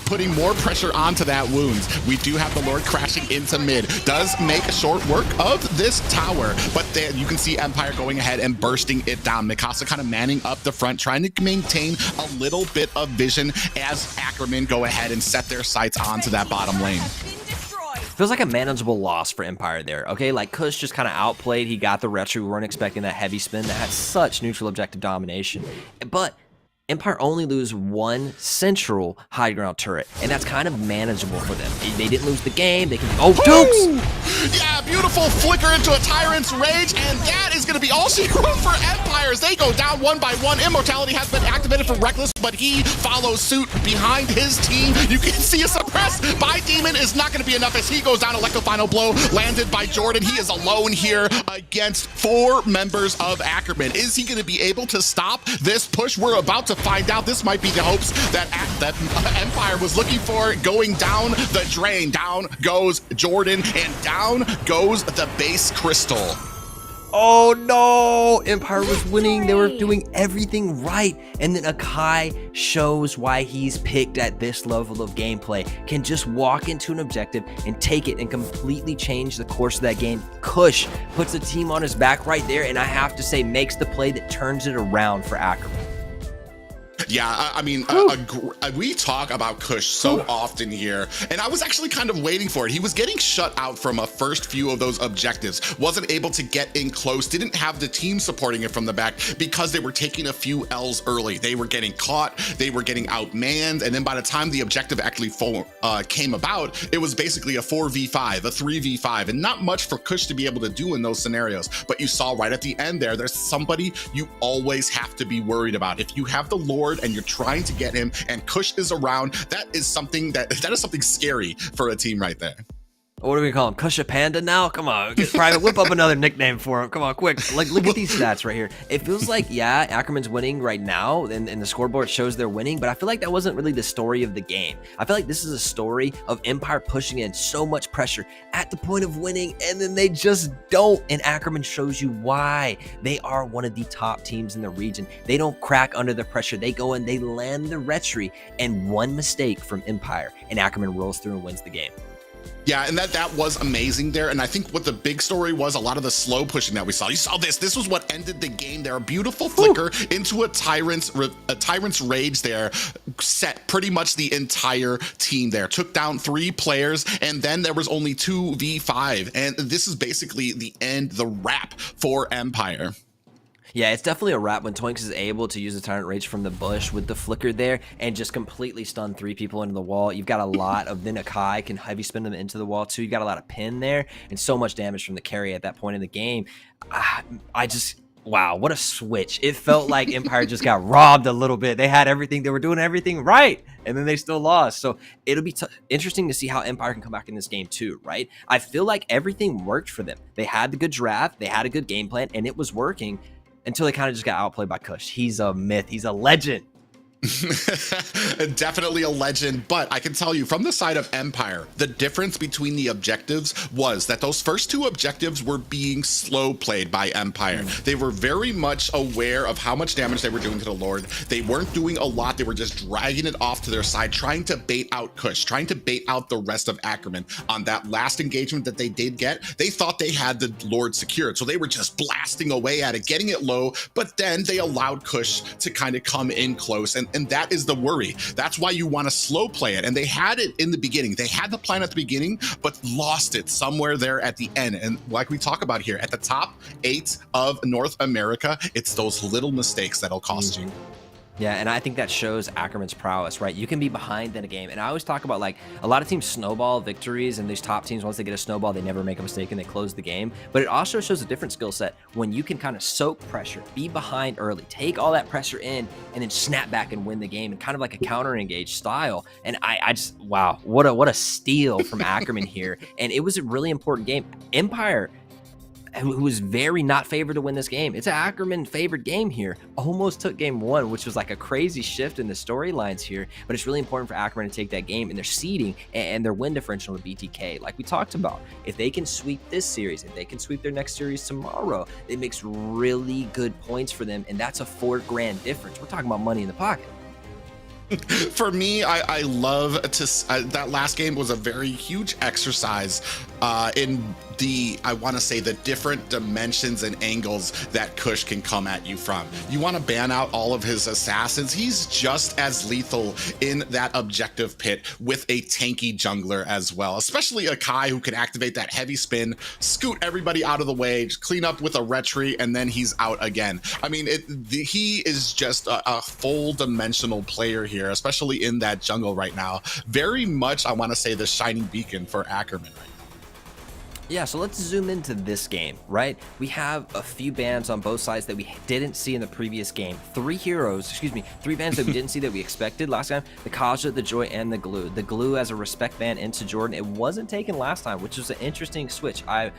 Speaker 3: putting more pressure onto that wound. We do have the Lord crashing into mid. Does make short work of this tower, but then you can see Empire going ahead and bursting it down. Mikasa kind of manning up the front, trying to maintain a little bit of vision as Ackerman go ahead and set their sights onto that bottom lane.
Speaker 4: Feels like a manageable loss for Empire there, okay? Like, Kush just kind of outplayed. He got the retro. We weren't expecting that heavy spin that had such neutral objective domination. But Empire only lose one central high ground turret, and that's kind of manageable for them. They didn't lose the game. They can, oh, Dukes!
Speaker 3: Yeah, beautiful flicker into a Tyrant's Rage, and that is going to be all she wrote for Empires. They go down one by one. Immortality has been activated for Reckless, but he follows suit behind his team. You can see a suppress by Demon is not going to be enough as he goes down. Electro Final Blow landed by Jordan. He is alone here against 4 members of Ackerman. Is he going to be able to stop this push? We're about to find out. This might be the hopes that Empire was looking for. Going down the drain. Down goes Jordan, and down goes the base crystal.
Speaker 4: Oh no! Empire was winning. They were doing everything right. And then Akai shows why he's picked at this level of gameplay. Can just walk into an objective and take it and completely change the course of that game. Kush puts the team on his back right there, and I have to say, makes the play that turns it around for Ackerman.
Speaker 3: Yeah, I mean, we talk about Kush so often here, and I was actually kind of waiting for it. He was getting shut out from a first few of those objectives, wasn't able to get in close, didn't have the team supporting it from the back because they were taking a few L's early. They were getting caught, they were getting outmanned, and then by the time the objective actually came about, it was basically a 4v5, a 3v5, and not much for Kush to be able to do in those scenarios. But you saw right at the end there's somebody you always have to be worried about. If you have the Lord and you're trying to get him and Kush is around, that is something scary for a team right there.
Speaker 4: What do we call him? Kusha Panda now? Come on, Private, whip up another nickname for him. Come on, quick. Like, look at these stats right here. It feels like, yeah, Ackerman's winning right now, and the scoreboard shows they're winning, but I feel like that wasn't really the story of the game. I feel like this is a story of Empire pushing in so much pressure at the point of winning, and then they just don't, and Ackerman shows you why. They are one of the top teams in the region. They don't crack under the pressure. They go in, they land the retry, and one mistake from Empire, and Ackerman rolls through and wins the game.
Speaker 3: Yeah, and that was amazing there. And I think what the big story was, a lot of the slow pushing that we saw. You saw this was what ended the game there. A beautiful flicker into a Tyrant's Rage there, set pretty much the entire team there. Took down 3 players, and then there was only 2v5. And this is basically the end, the wrap for Empire.
Speaker 4: Yeah, it's definitely a wrap when Twinks is able to use the Tyrant Rage from the bush with the flicker there and just completely stun 3 people into the wall. You've got a lot of, then Akai can heavy spin them into the wall too. You've got a lot of pin there and so much damage from the carry at that point in the game. Wow, what a switch. It felt like Empire just got robbed a little bit. They had everything. They were doing everything right, and then they still lost. So it'll be interesting to see how Empire can come back in this game too, right? I feel like everything worked for them. They had the good draft. They had a good game plan, and it was working until they kind of just got outplayed by Kush. He's a myth. He's a legend.
Speaker 3: Definitely a legend, but I can tell you from the side of Empire, the difference between the objectives was that those first 2 objectives were being slow played by Empire. They were very much aware of how much damage they were doing to the Lord. They weren't doing a lot. They were just dragging it off to their side, trying to bait out Kush, trying to bait out the rest of Ackerman. On that last engagement that they did get, they thought they had the Lord secured, so they were just blasting away at it, getting it low, but then they allowed Kush to kind of come in close, and that is the worry. That's why you want to slow play it. And they had it in the beginning. They had the plan at the beginning, but lost it somewhere there at the end. And like we talk about here, at the top 8 of North America, it's those little mistakes that'll cost you.
Speaker 4: Yeah, and I think that shows Ackerman's prowess, right? You can be behind in a game. And I always talk about, like, a lot of teams snowball victories, and these top teams, once they get a snowball, they never make a mistake and they close the game. But it also shows a different skill set when you can kind of soak pressure, be behind early, take all that pressure in, and then snap back and win the game, and kind of like a counter-engage style. And I just, wow, what a steal from Ackerman here. And it was a really important game. Empire, who was very not favored to win this game. It's an Ackerman favored game here. Almost took game 1, which was like a crazy shift in the storylines here, but it's really important for Ackerman to take that game, and their seeding and their win differential to BTK. Like we talked about, if they can sweep this series, if they can sweep their next series tomorrow, it makes really good points for them, and that's a $4 grand difference. We're talking about money in the pocket.
Speaker 3: For me, I love to, that last game was a very huge exercise in the, I want to say, the different dimensions and angles that Kush can come at you from. You want to ban out all of his assassins. He's just as lethal in that objective pit with a tanky jungler as well, especially a Kai who can activate that heavy spin, scoot everybody out of the way, just clean up with a retreat, and then he's out again. I mean, he is just a full dimensional player here, especially in that jungle right now. Very much, I want to say, the shining beacon for Ackerman right now.
Speaker 4: Yeah, so let's zoom into this game, right? We have a few bans on both sides that we didn't see in the previous game. Three bans that we didn't see that we expected last time. The Kaja, the Joy, and the Glue. The Glue as a respect ban into Jordan. It wasn't taken last time, which was an interesting switch. I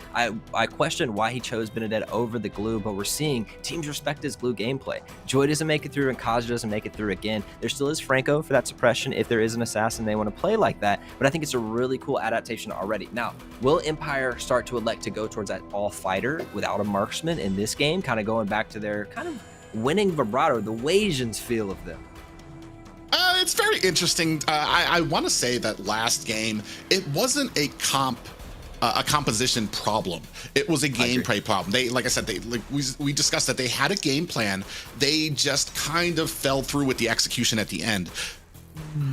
Speaker 4: questioned why he chose BenDoneHadDid over the Glue, but we're seeing teams respect his Glue gameplay. Joy doesn't make it through, and Kaja doesn't make it through again. There still is Franco for that suppression if there is an assassin they want to play like that, but I think it's a really cool adaptation already. Now, will Empire start to elect to go towards that all fighter without a marksman in this game, kind of going back to their kind of winning vibrato, the Wasians feel of them?
Speaker 3: It's very interesting. I want to say that last game, it wasn't a composition problem. It was a gameplay problem. They, like I said, we discussed that they had a game plan. They just kind of fell through with the execution at the end.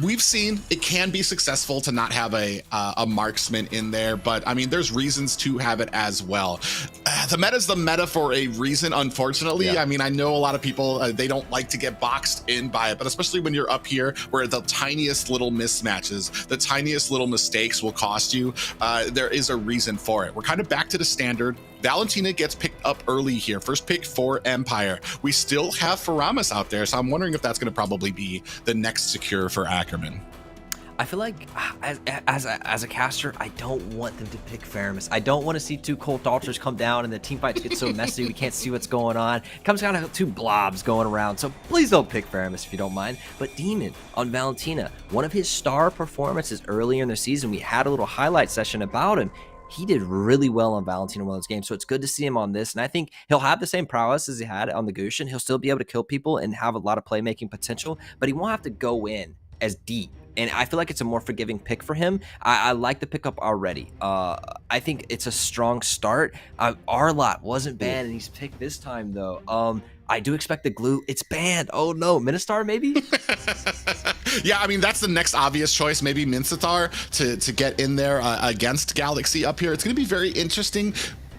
Speaker 3: We've seen it can be successful to not have a marksman in there, but I mean, there's reasons to have it as well. The meta's the meta for a reason, unfortunately. Yeah. I mean, I know a lot of people, they don't like to get boxed in by it, but especially when you're up here where the tiniest little mismatches, the tiniest little mistakes will cost you, there is a reason for it. We're kind of back to the standard. Valentina gets picked up early here. First pick for Empire. We still have Faramis out there, so I'm wondering if that's going to probably be the next secure for Ackerman.
Speaker 4: I feel like as a caster, I don't want them to pick Faramis. I don't want to see two Cult Altars come down and the team fights get so messy we can't see what's going on. It comes down to two blobs going around, so please don't pick Faramis if you don't mind. But Demon on Valentina, one of his star performances earlier in the season, we had a little highlight session about him. He did really well on Valentina in one of those games, so it's good to see him on this. And I think he'll have the same prowess as he had on the Gushin. He'll still be able to kill people and have a lot of playmaking potential, but he won't have to go in as deep. And I feel like it's a more forgiving pick for him. I like the pickup already. I think it's a strong start. Arlott wasn't banned, and he's picked this time, though. I do expect the Glue. It's banned. Oh, no. Ministar, maybe?
Speaker 3: Yeah, I mean, that's the next obvious choice. Maybe Mincetar to get in there against Galaxy up here. It's going to be very interesting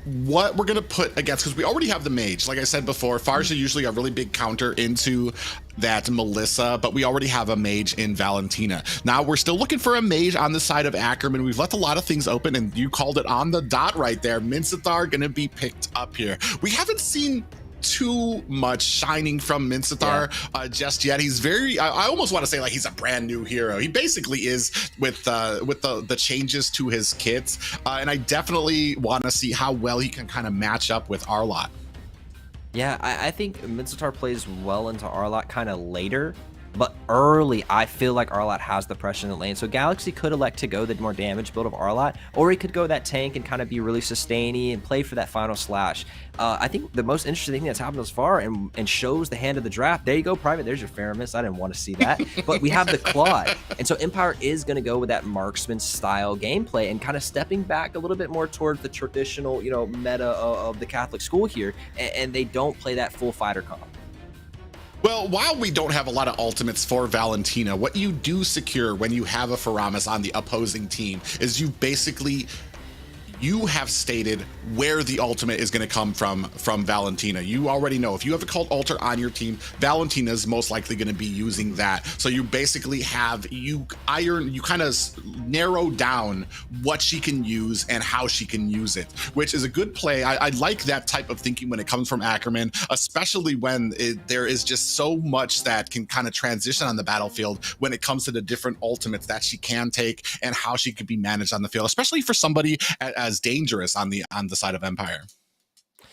Speaker 3: what we're going to put against, because we already have the Mage. Like I said before, Farsia usually a really big counter into that Melissa, but we already have a Mage in Valentina. Now we're still looking for a Mage on the side of Ackerman. We've left a lot of things open, and you called it on the dot right there. Mincetar going to be picked up here. We haven't seen too much shining from Mincetar just yet. He's very, I almost want to say like he's a brand new hero. He basically is with the changes to his kits, and I definitely want to see how well he can kind of match up with Arlott.
Speaker 4: Yeah, I think Mincetar plays well into Arlott kind of later, but early, I feel like Arlott has the pressure in the lane. So Galaxy could elect to go the more damage build of Arlott, or he could go that tank and kind of be really sustainy and play for that final slash. I think the most interesting thing that's happened thus far and shows the hand of the draft. There you go, Private. There's your Faramis. I didn't want to see that. But we have the Claude. And so Empire is going to go with that marksman style gameplay and kind of stepping back a little bit more towards the traditional, meta of the Catholic school here. And they don't play that full fighter comp.
Speaker 3: Well, while we don't have a lot of ultimates for Valentina, what you do secure when you have a Faramis on the opposing team is you have stated where the ultimate is going to come from Valentina. You already know if you have a Cult Altar on your team, Valentina is most likely going to be using that. So you basically have, you kind of narrow down what she can use and how she can use it, which is a good play. I like that type of thinking when it comes from Ackerman, especially when there is just so much that can kind of transition on the battlefield when it comes to the different ultimates that she can take and how she could be managed on the field, especially for somebody as dangerous on the side of Empire.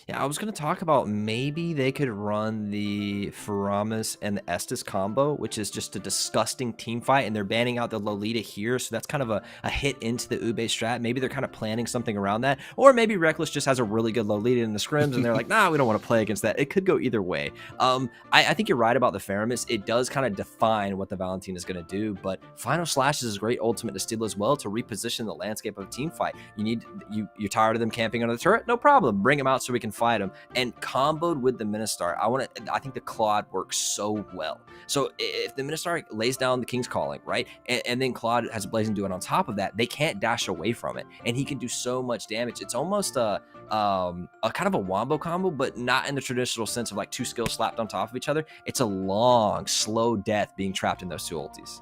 Speaker 4: Yeah, I was going to talk about maybe they could run the Faramis and the Estes combo, which is just a disgusting team fight, and they're banning out the Lolita here, so that's kind of a hit into the Ube strat. Maybe they're kind of planning something around that, or maybe Reckless just has a really good Lolita in the scrims, and they're like, nah, we don't want to play against that. It could go either way. I think you're right about the Faramis. It does kind of define what the Valentine is going to do, but Final Slash is a great ultimate to steal as well to reposition the landscape of a team fight. You're tired of them camping under the turret? No problem. Bring them out so we can fight them. And comboed with the Ministar, I think the Claude works so well. So if the Ministar lays down the King's Calling, right, and then Claude has a Blazing Duet on top of that, they can't dash away from it, and he can do so much damage. It's almost a kind of a wombo combo, but not in the traditional sense of like two skills slapped on top of each other. It's a long, slow death being trapped in those two ultis.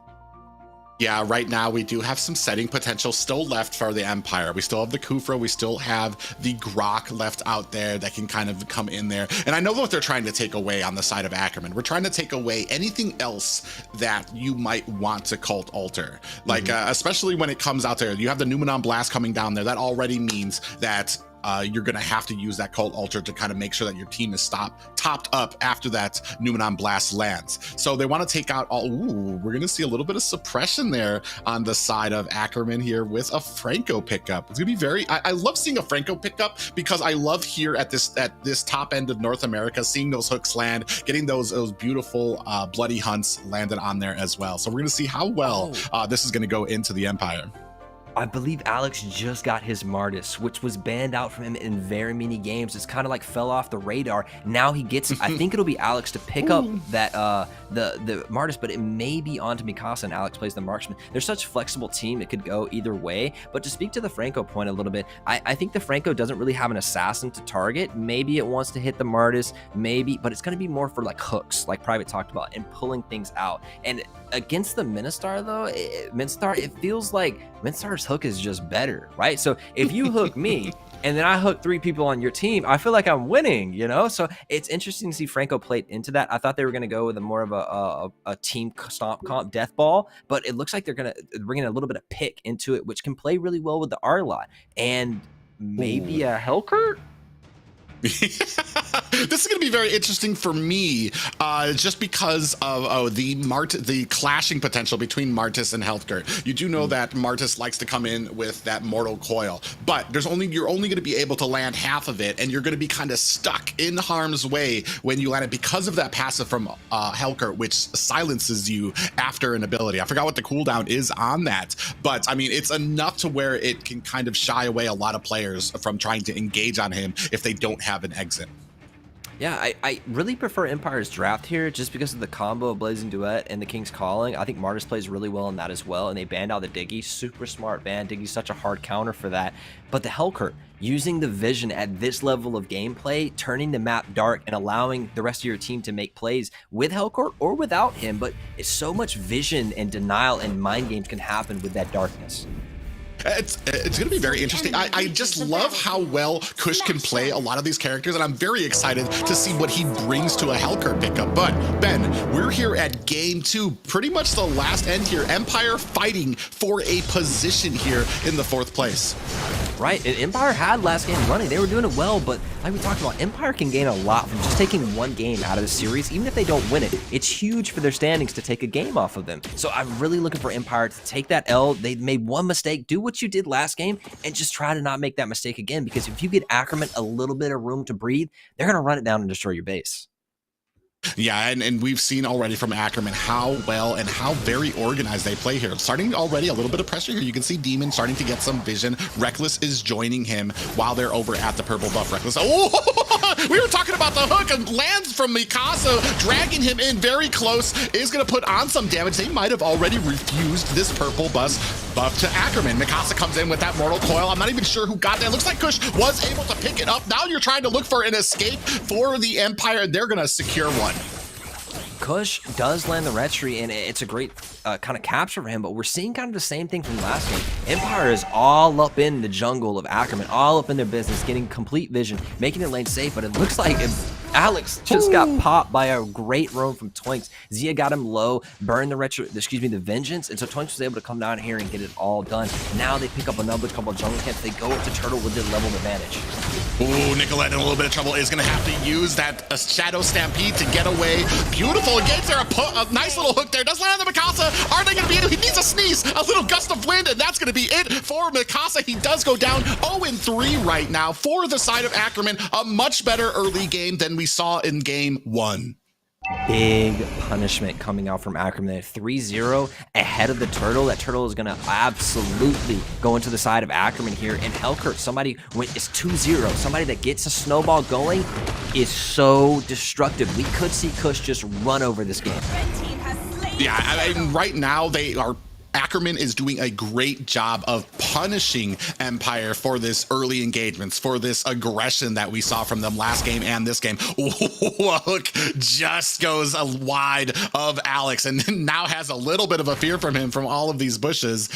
Speaker 3: Yeah, right now we do have some setting potential still left for the Empire. We still have the Kufra, we still have the Grok left out there that can kind of come in there. And I know what they're trying to take away on the side of Ackerman. We're trying to take away anything else that you might want to cult alter. Like, especially when it comes out there, you have the Numenon Blast coming down there. That already means that you're going to have to use that cult altar to kind of make sure that your team is topped up after that Numenon Blast lands. So they want to take out all. Ooh, we're going to see a little bit of suppression there on the side of Ackerman here with a Franco pickup. It's going to be very. I love seeing a Franco pickup because I love here at this top end of North America, seeing those hooks land, getting those beautiful bloody hunts landed on there as well. So we're going to see how well this is going to go into the Empire.
Speaker 4: I believe Alex just got his Martis, which was banned out from him in very many games. It's kind of like fell off the radar. Now he gets, I think it'll be Alex to pick up that the Martis, but it may be onto Mikasa and Alex plays the Marksman. They're such a flexible team, it could go either way. But to speak to the Franco point a little bit, I think the Franco doesn't really have an assassin to target. Maybe it wants to hit the Martis, maybe, but it's going to be more for like hooks, like Private talked about, and pulling things out. And against the Ministar though, it feels like Ministar's hook is just better, right? So if you hook me and then I hook 3 people on your team, I feel like I'm winning, you know? So it's interesting to see Franco played into that. I thought they were going to go with more of a team stomp comp death ball, but it looks like they're going to bring in a little bit of pick into it, which can play really well with the Arlot and maybe a Hellcurt.
Speaker 3: This is going to be very interesting for me, just because of the clashing potential between Martis and Hellcurt. You do know that Martis likes to come in with that Mortal Coil, but you're only going to be able to land half of it, and you're going to be kind of stuck in harm's way when you land it because of that passive from Hellcurt, which silences you after an ability. I forgot what the cooldown is on that, but I mean, it's enough to where it can kind of shy away a lot of players from trying to engage on him if they don't have an exit.
Speaker 4: Yeah, I really prefer Empire's draft here just because of the combo of Blazing Duet and the King's Calling. I think Martis plays really well in that as well, and they banned out the Diggy. Super smart ban. Diggy's such a hard counter for that. But the Hellcurt, using the vision at this level of gameplay, turning the map dark and allowing the rest of your team to make plays with Hellcurt or without him, but it's so much vision and denial and mind games can happen with that darkness.
Speaker 3: It's going to be very interesting. I just love how well Kush can play a lot of these characters, and I'm very excited to see what he brings to a Hellcurt pickup. But Ben, we're here at game 2, pretty much the last end here. Empire fighting for a position here in the 4th place.
Speaker 4: Right, and Empire had last game running. They were doing it well, but like we talked about, Empire can gain a lot from just taking one game out of the series. Even if they don't win it, it's huge for their standings to take a game off of them. So I'm really looking for Empire to take that L. They made one mistake. Do what you did last game and just try to not make that mistake again, because if you get Ackerman a little bit of room to breathe, they're going to run it down and destroy your base.
Speaker 3: Yeah, and we've seen already from Ackerman how well and how very organized they play here. Starting already a little bit of pressure here. You can see Demon starting to get some vision. Reckless is joining him while they're over at the purple buff. Reckless, oh, we were talking about the hook, and lands from Mikasa, dragging him in very close, is going to put on some damage. They might have already refused this purple buff to Ackerman. Mikasa comes in with that Mortal Coil. I'm not even sure who got that. Looks like Kush was able to pick it up. Now you're trying to look for an escape for the Empire, and they're going to secure one.
Speaker 4: Kush does land the red tree, and it's a great kind of capture for him, but we're seeing kind of the same thing from last game. Empire is all up in the jungle of Ackerman, all up in their business, getting complete vision, making their lane safe, but it looks like Alex just got popped by a great roam from Toinks. Zia got him low, burned the Vengeance, and so Toinks was able to come down here and get it all done. Now they pick up another couple of jungle camps. They go up to Turtle with the level advantage.
Speaker 3: Ooh, Nicolette in a little bit of trouble is going to have to use that Shadow Stampede to get away. Beautiful engage there, a nice little hook there. Does land on the Mikasa. Are they going to be able? He needs a sneeze, a little gust of wind, and that's going to be it for Mikasa. He does go down 0-3 right now for the side of Ackerman. A much better early game than we saw in game 1.
Speaker 4: Big punishment coming out from Ackerman. 3-0 ahead of the Turtle. That Turtle is going to absolutely go into the side of Ackerman here. And Hellkurt, somebody when it's 2-0, somebody that gets a snowball going is so destructive. We could see Kush just run over this game.
Speaker 3: Yeah, I mean, right now Ackerman is doing a great job of punishing Empire for this early engagements, for this aggression that we saw from them last game and this game. Ooh, a hook just goes wide of Alex and now has a little bit of a fear from him from all of these bushes.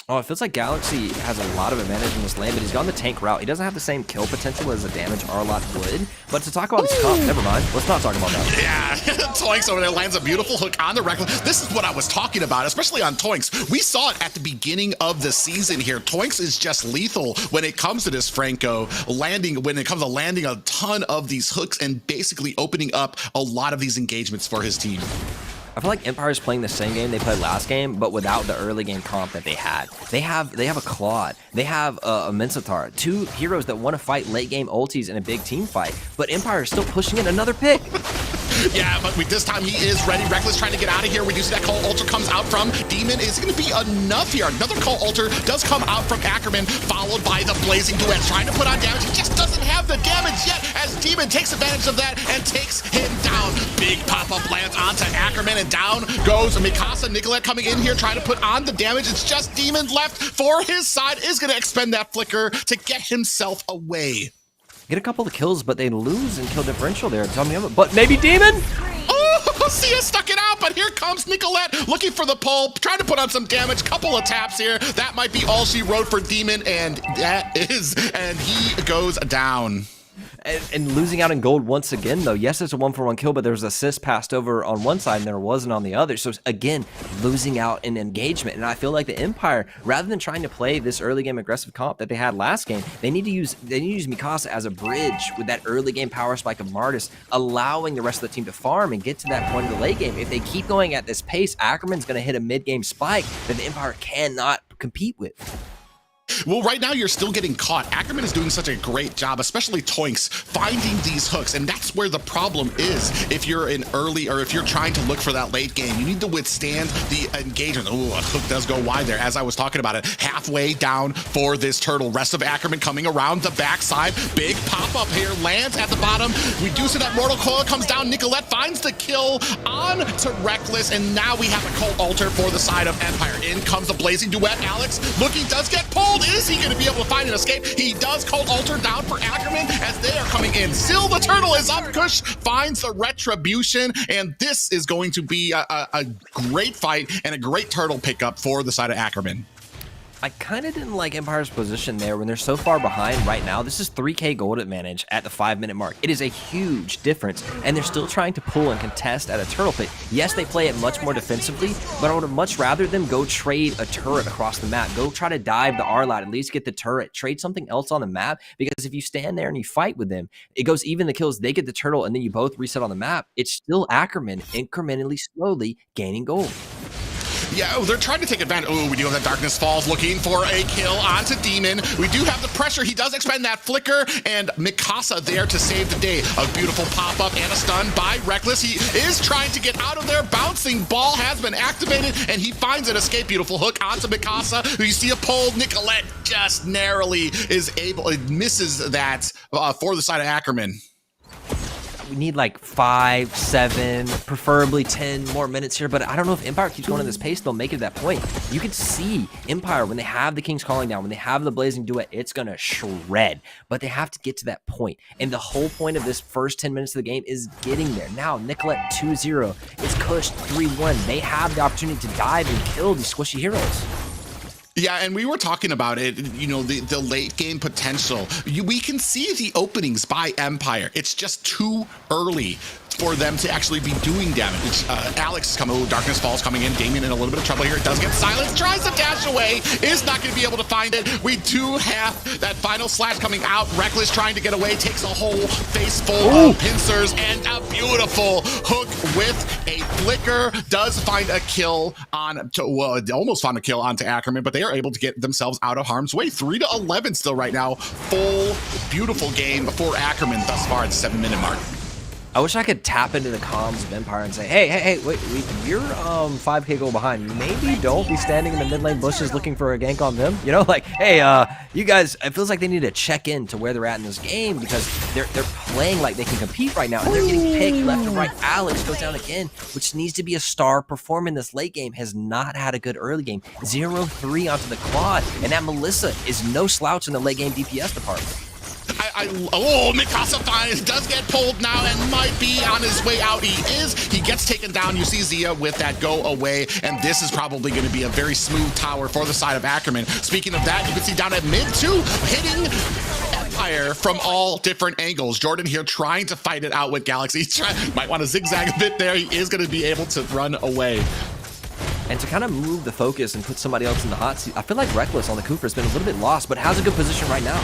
Speaker 4: Oh, it feels like Galaxy has a lot of advantage in this lane, but he's gone the tank route. He doesn't have the same kill potential as a damage Arlot would. But to talk about his comp, never mind. Let's not talk about that.
Speaker 3: Yeah, Toinks over there lands a beautiful hook on the Reckless. This is what I was talking about, especially on Toinks. We saw it at the beginning of the season here. Toinks is just lethal when it comes to this Franco landing, when it comes to landing a ton of these hooks and basically opening up a lot of these engagements for his team.
Speaker 4: I feel like Empire is playing the same game they played last game, but without the early game comp that they had. They have a Claude, they have a Mensatar, two heroes that want to fight late game ultis in a big team fight, but Empire is still pushing in another pick.
Speaker 3: Yeah, but this time he is ready. Reckless trying to get out of here. We do see that Call Ultra comes out from Demon. Is going to be enough here. Another Call Ultra does come out from Ackerman, followed by the Blazing Duet, trying to put on damage. He just doesn't have the damage yet as Demon takes advantage of that and takes him down. Big pop-up lands onto Ackerman, and down goes Mikasa. Nicolette coming in here, trying to put on the damage. It's just Demon left for his side. Is going to expend that flicker to get himself away.
Speaker 4: Get a couple of kills, but they lose in kill differential there. Tell me, but maybe Demon?
Speaker 3: Oh, Sia stuck it out, but here comes Nicolette looking for the pull, trying to put on some damage. Couple of taps here. That might be all she wrote for Demon, and he goes down.
Speaker 4: And losing out in gold once again, though. Yes, it's a 1-for-1 kill, but there was assist passed over on one side and there wasn't on the other. So again, losing out in engagement. And I feel like the Empire, rather than trying to play this early game aggressive comp that they had last game, they need to use Mikasa as a bridge with that early game power spike of Martis, allowing the rest of the team to farm and get to that point of the late game. If they keep going at this pace, Ackerman's going to hit a mid game spike that the Empire cannot compete with.
Speaker 3: Well, right now you're still getting caught. Ackerman is doing such a great job, especially Toinks, finding these hooks, and that's where the problem is. If you're in early, or if you're trying to look for that late game, you need to withstand the engagement. Ooh, a hook does go wide there, as I was talking about it. Halfway down for this Turtle. Rest of Ackerman coming around the backside. Big pop-up here, lands at the bottom. We do see that Mortal Coil comes down. Nicolette finds the kill on to Reckless, and now we have a Cult Altar for the side of Empire. In comes the Blazing Duet. Alex looking, does get pulled. Is he going to be able to find an escape? He does. Cult Altar down for Ackerman as they are coming in. Still the Turtle is up. Kush finds the Retribution, and this is going to be a great fight and a great Turtle pickup for the side of Ackerman.
Speaker 4: I kind of didn't like Empire's position there when they're so far behind right now. This is 3K gold advantage at the 5-minute mark. It is a huge difference, and they're still trying to pull and contest at a turtle pit. Yes, they play it much more defensively, but I would have much rather them go trade a turret across the map. Go try to dive the R-Lot, at least get the turret. Trade something else on the map, because if you stand there and you fight with them, it goes even the kills, they get the turtle, and then you both reset on the map. It's still Ackerman incrementally, slowly gaining gold.
Speaker 3: Yeah, they're trying to take advantage. Oh, we do have that Darkness Falls looking for a kill onto Demon. We do have the pressure. He does expend that flicker, and Mikasa there to save the day. A beautiful pop-up and a stun by Reckless. He is trying to get out of there. Bouncing ball has been activated, and he finds an escape. Beautiful hook onto Mikasa. You see a pull. Nicolette just narrowly is able, it misses that for the side of Ackerman.
Speaker 4: We need like 5, 7, preferably 10 more minutes here, but I don't know if Empire keeps going at this pace, they'll make it to that point. You could see Empire, when they have the Kings calling down, when they have the Blazing Duet, it's going to shred, but they have to get to that point. And the whole point of this first 10 minutes of the game is getting there. Now, Nicolette 2-0, it's Kush 3-1. They have the opportunity to dive and kill these squishy heroes.
Speaker 3: Yeah, and we were talking about it, you know, the late game potential. We can see the openings by Empire. It's just too early for them to actually be doing damage. Alex is coming, Darkness Falls coming in, Damien in a little bit of trouble here. It does get silenced, tries to dash away, is not gonna be able to find it. We do have that final slash coming out. Reckless trying to get away, takes a whole face full of pincers, and a beautiful hook with a flicker. Does find a kill on, well, almost found a kill onto Ackerman, but they are able to get themselves out of harm's way. 3-11 still right now. Full, beautiful game for Ackerman thus far at the 7-minute mark.
Speaker 4: I wish I could tap into the comms of Empire and say, hey, wait, you're 5k goal behind. Maybe don't be standing in the mid lane bushes looking for a gank on them. You know, like, hey, you guys, it feels like they need to check in to where they're at in this game because they're playing like they can compete right now and they're getting picked left and right. Alex goes down again, which needs to be a star performer in this late game. Has not had a good early game. 0-3 onto the quad, and that Melissa is no slouch in the late game DPS department.
Speaker 3: Oh, Mikasa does get pulled now and might be on his way out. He gets taken down. You see Zia with that go away, and this is probably going to be a very smooth tower for the side of Ackerman. Speaking of that, you can see down at mid too, hitting Empire from all different angles. Jordan here trying to fight it out with Galaxy. Might want to zigzag a bit there. He is going to be able to run away.
Speaker 4: And to kind of move the focus and put somebody else in the hot seat, I feel like Reckless on the Cooper has been a little bit lost, but has a good position right now.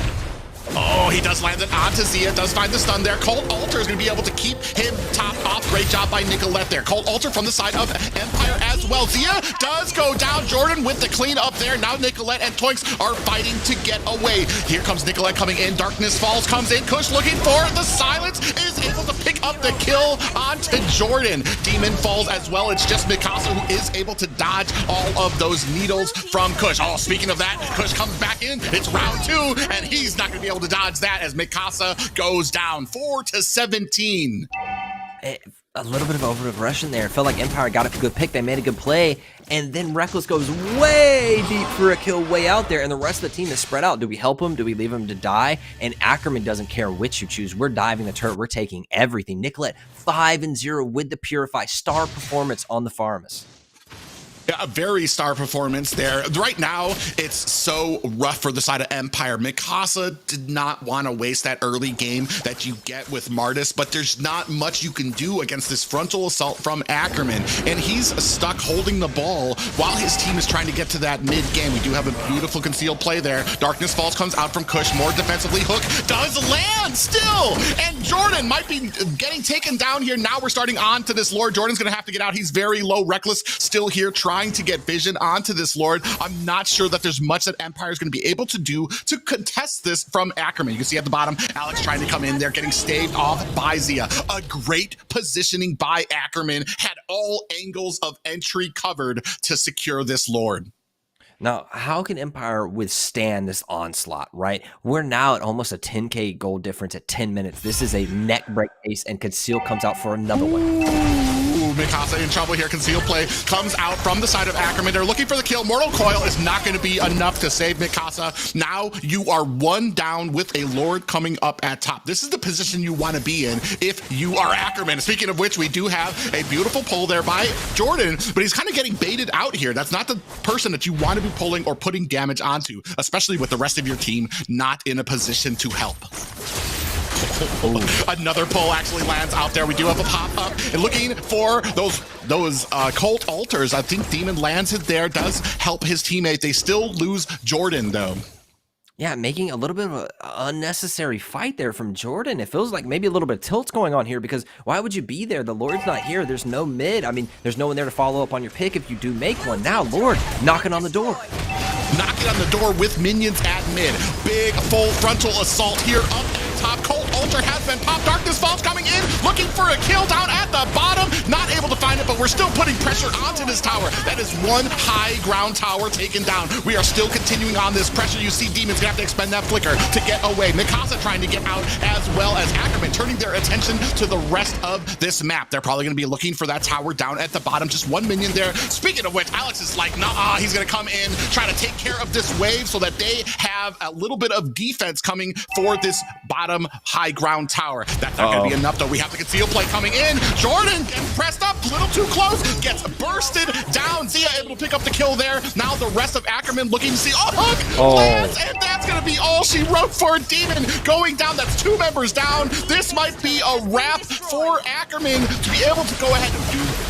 Speaker 3: Oh, he does land it onto Zia, does find the stun there. Cold Alter is going to be able to keep him top off. Great job by Nicolette there. Cold Alter from the side of Empire as well. Zia does go down. Jordan with the clean up there. Now Nicolette and Toinks are fighting to get away. Here comes Nicolette coming in. Darkness Falls comes in. Kush looking for the silence, is able to pick up the kill onto Jordan. Demon falls as well. It's just Mikasa who is able to dodge all of those needles from Kush. Oh, speaking of that, Kush comes back in. It's round 2, and he's not going to be able to dodge that as Mikasa goes down 4-17.
Speaker 4: A little bit of over-aggression there. It felt like Empire got a good pick. They made a good play. And then Reckless goes way deep for a kill way out there. And the rest of the team is spread out. Do we help him? Do we leave him to die? And Ackerman doesn't care which you choose. We're diving the turret. We're taking everything. Nicolette 5-0 with the Purify. Star performance on the Pharmas.
Speaker 3: A very star performance there. Right now, it's so rough for the side of Empire. Mikasa did not want to waste that early game that you get with Martis, but there's not much you can do against this frontal assault from Ackerman, and he's stuck holding the ball while his team is trying to get to that mid game. We do have a beautiful concealed play there. Darkness Falls comes out from Kush, more defensively. Hook does land still, and Jordan might be getting taken down here. Now we're starting on to this Lord. Jordan's gonna have to get out. He's very low. Reckless still here trying to get vision onto this Lord. I'm not sure that there's much that Empire is going to be able to do to contest this from Ackerman. You can see at the bottom, Alex trying to come in there, getting staved off by Zia. A great positioning by Ackerman, had all angles of entry covered to secure this Lord.
Speaker 4: Now, how can Empire withstand this onslaught, right? We're now at almost a 10k gold difference at 10 minutes. This is a neck break pace, and Conceal comes out for another one.
Speaker 3: Mikasa in trouble here. Concealed play comes out from the side of Ackerman. They're looking for the kill. Mortal Coil is not going to be enough to save Mikasa. Now you are 1 down with a Lord coming up at top. This is the position you want to be in if you are Ackerman. Speaking of which, we do have a beautiful pull there by Jordan, but he's kind of getting baited out here. That's not the person that you want to be pulling or putting damage onto, especially with the rest of your team not in a position to help. Another pull actually lands out there. We do have a pop-up and looking for those Cult Altars. I think Demon lands it there, does help his teammate. They still lose Jordan though.
Speaker 4: Yeah, making a little bit of an unnecessary fight there from Jordan. It feels like maybe a little bit of tilt's going on here because why would you be there? The Lord's not here. There's no mid. I mean, there's no one there to follow up on your pick if you do make one. Now, Lord knocking on the door.
Speaker 3: Knocking on the door with minions at mid. Big full frontal assault here up top. Cold Ultra has been popped. Darkness Falls coming in, looking for a kill down at the bottom. Not able to find it, but we're still putting pressure onto this tower. That is one high ground tower taken down. We are still continuing on this pressure. You see Demon's gonna have to expend that flicker to get away. Mikasa trying to get out as well as Ackerman turning their attention to the rest of this map. They're probably gonna be looking for that tower down at the bottom. Just one minion there. Speaking of which, Alex is like, nah, he's gonna come in, try to take care of this wave so that they have a little bit of defense coming for this bottom high ground tower. That's not gonna be enough though. We have the conceal play coming in. Jordan getting pressed up a little too close. close, gets bursted down. Zia able to pick up the kill there. Now the rest of Ackerman looking to see, hook lands, and that's gonna be all she wrote for Demon. Going down, that's 2 members down. This might be a wrap for Ackerman to be able to go ahead.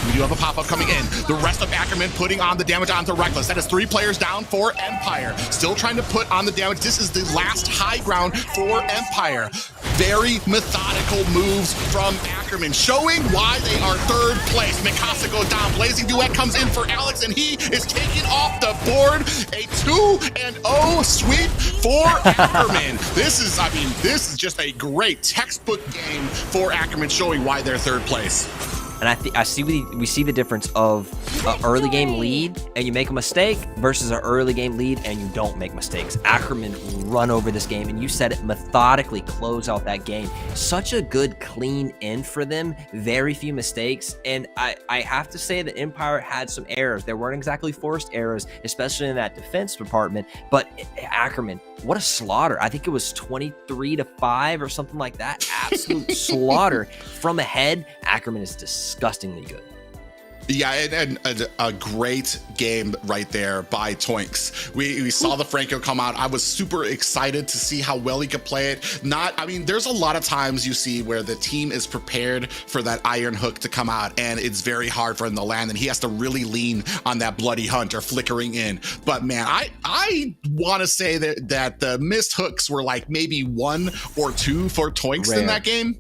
Speaker 3: We do have a pop-up coming in. The rest of Ackerman putting on the damage onto Reckless. That is 3 players down for Empire. Still trying to put on the damage. This is the last high ground for Empire. Very methodical moves from Ackerman, showing why they are 3rd place. Mikasa goes down. Blazing Duet comes in for Alex, and he is taking off the board. A 2-0 sweep for Ackerman. This is just a great textbook game for Ackerman, showing why they're 3rd place.
Speaker 4: And we see the difference of an early game lead and you make a mistake versus an early game lead and you don't make mistakes. Ackerman run over this game, and you said it, methodically close out that game. Such a good clean end for them. Very few mistakes. And I have to say that Empire had some errors. There weren't exactly forced errors, especially in that defense department. But Ackerman, what a slaughter. I think it was 23-5 or something like that. Absolute slaughter from ahead. Ackerman is disgustingly good.
Speaker 3: Yeah, and a great game right there by Toinks. We saw the Franco come out. I was super excited to see how well he could play it. There's a lot of times you see where the team is prepared for that iron hook to come out, and it's very hard for him to land, and he has to really lean on that bloody hunt or flickering in. But man, I want to say that the missed hooks were like maybe 1 or 2 for Toinks
Speaker 4: Rare.
Speaker 3: in that game.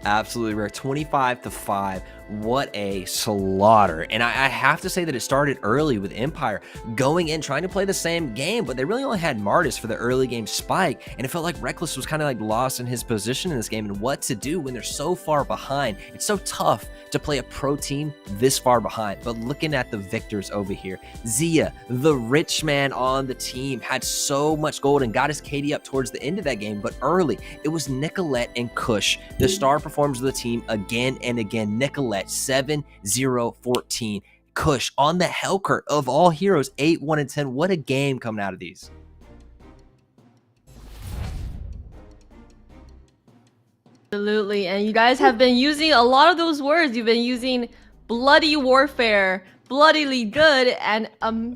Speaker 4: Absolutely rare. 25-5. What a slaughter. And I have to say that it started early with Empire going in, trying to play the same game, but they really only had Martis for the early game spike. And it felt like Reckless was kind of like lost in his position in this game and what to do when they're so far behind. It's so tough to play a pro team this far behind. But looking at the victors over here, Zia, the rich man on the team, had so much gold and got his KD up towards the end of that game. But early, it was Nicolette and Kush, the star performers of the team, again and again. Nicolette 7-0-14. Kush on the Hellcurt of all heroes, 8-1-10. What a game coming out of these.
Speaker 2: Absolutely. And you guys have been using a lot of those words. You've been using bloody warfare, bloodily good, and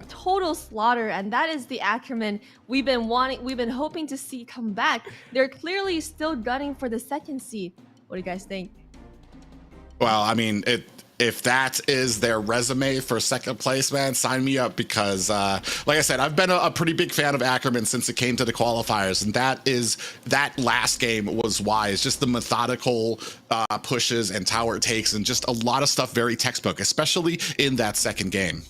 Speaker 2: total slaughter. And that is the Ackerman we've been hoping to see come back. They're clearly still gunning for the 2nd seed. What do you guys think?
Speaker 3: Well, I mean, if that is their resume for 2nd place, man, sign me up, because like I said, I've been a pretty big fan of Ackerman since it came to the qualifiers, and that last game was wise. Just the methodical pushes and tower takes, and just a lot of stuff very textbook, especially in that 2nd game.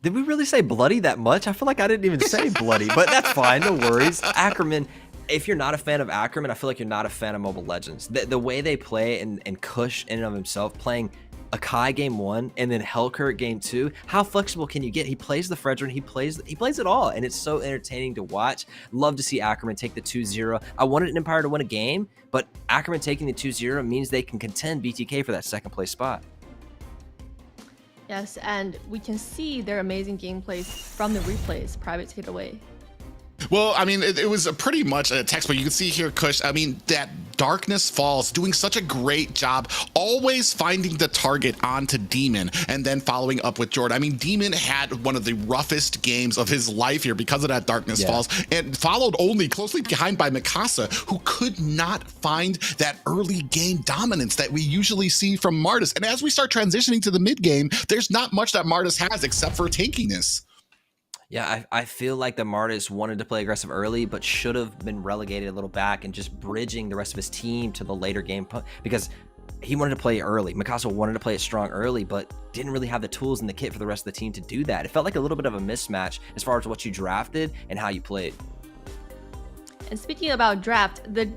Speaker 4: Did we really say bloody that much? I feel like I didn't even say bloody, but that's fine. No worries. Ackerman. If you're not a fan of Ackerman, I feel like you're not a fan of Mobile Legends. The way they play, and Kush in and of himself playing Akai game 1 and then Hellcurt game 2, how flexible can you get? He plays the Fredrin, he plays it all, and it's so entertaining to watch. Love to see Ackerman take the 2-0. I wanted Empire to win a game, but Ackerman taking the 2-0 means they can contend BTK for that 2nd place spot.
Speaker 2: Yes, and we can see their amazing gameplays from the replays. Private, take it away.
Speaker 3: Well, I mean, it was pretty much a textbook. You can see here, Kush, I mean, that Darkness Falls doing such a great job, always finding the target onto Demon and then following up with Jordan. I mean, Demon had one of the roughest games of his life here because of that Darkness Falls, and followed only closely behind by Mikasa, who could not find that early game dominance that we usually see from Martis. And as we start transitioning to the mid game, there's not much that Martis has except for tankiness.
Speaker 4: Yeah, I feel like the Martis wanted to play aggressive early, but should have been relegated a little back and just bridging the rest of his team to the later game, because he wanted to play early. Mikasa wanted to play it strong early, but didn't really have the tools and the kit for the rest of the team to do that. It felt like a little bit of a mismatch as far as what you drafted and how you played.
Speaker 2: And speaking about draft, the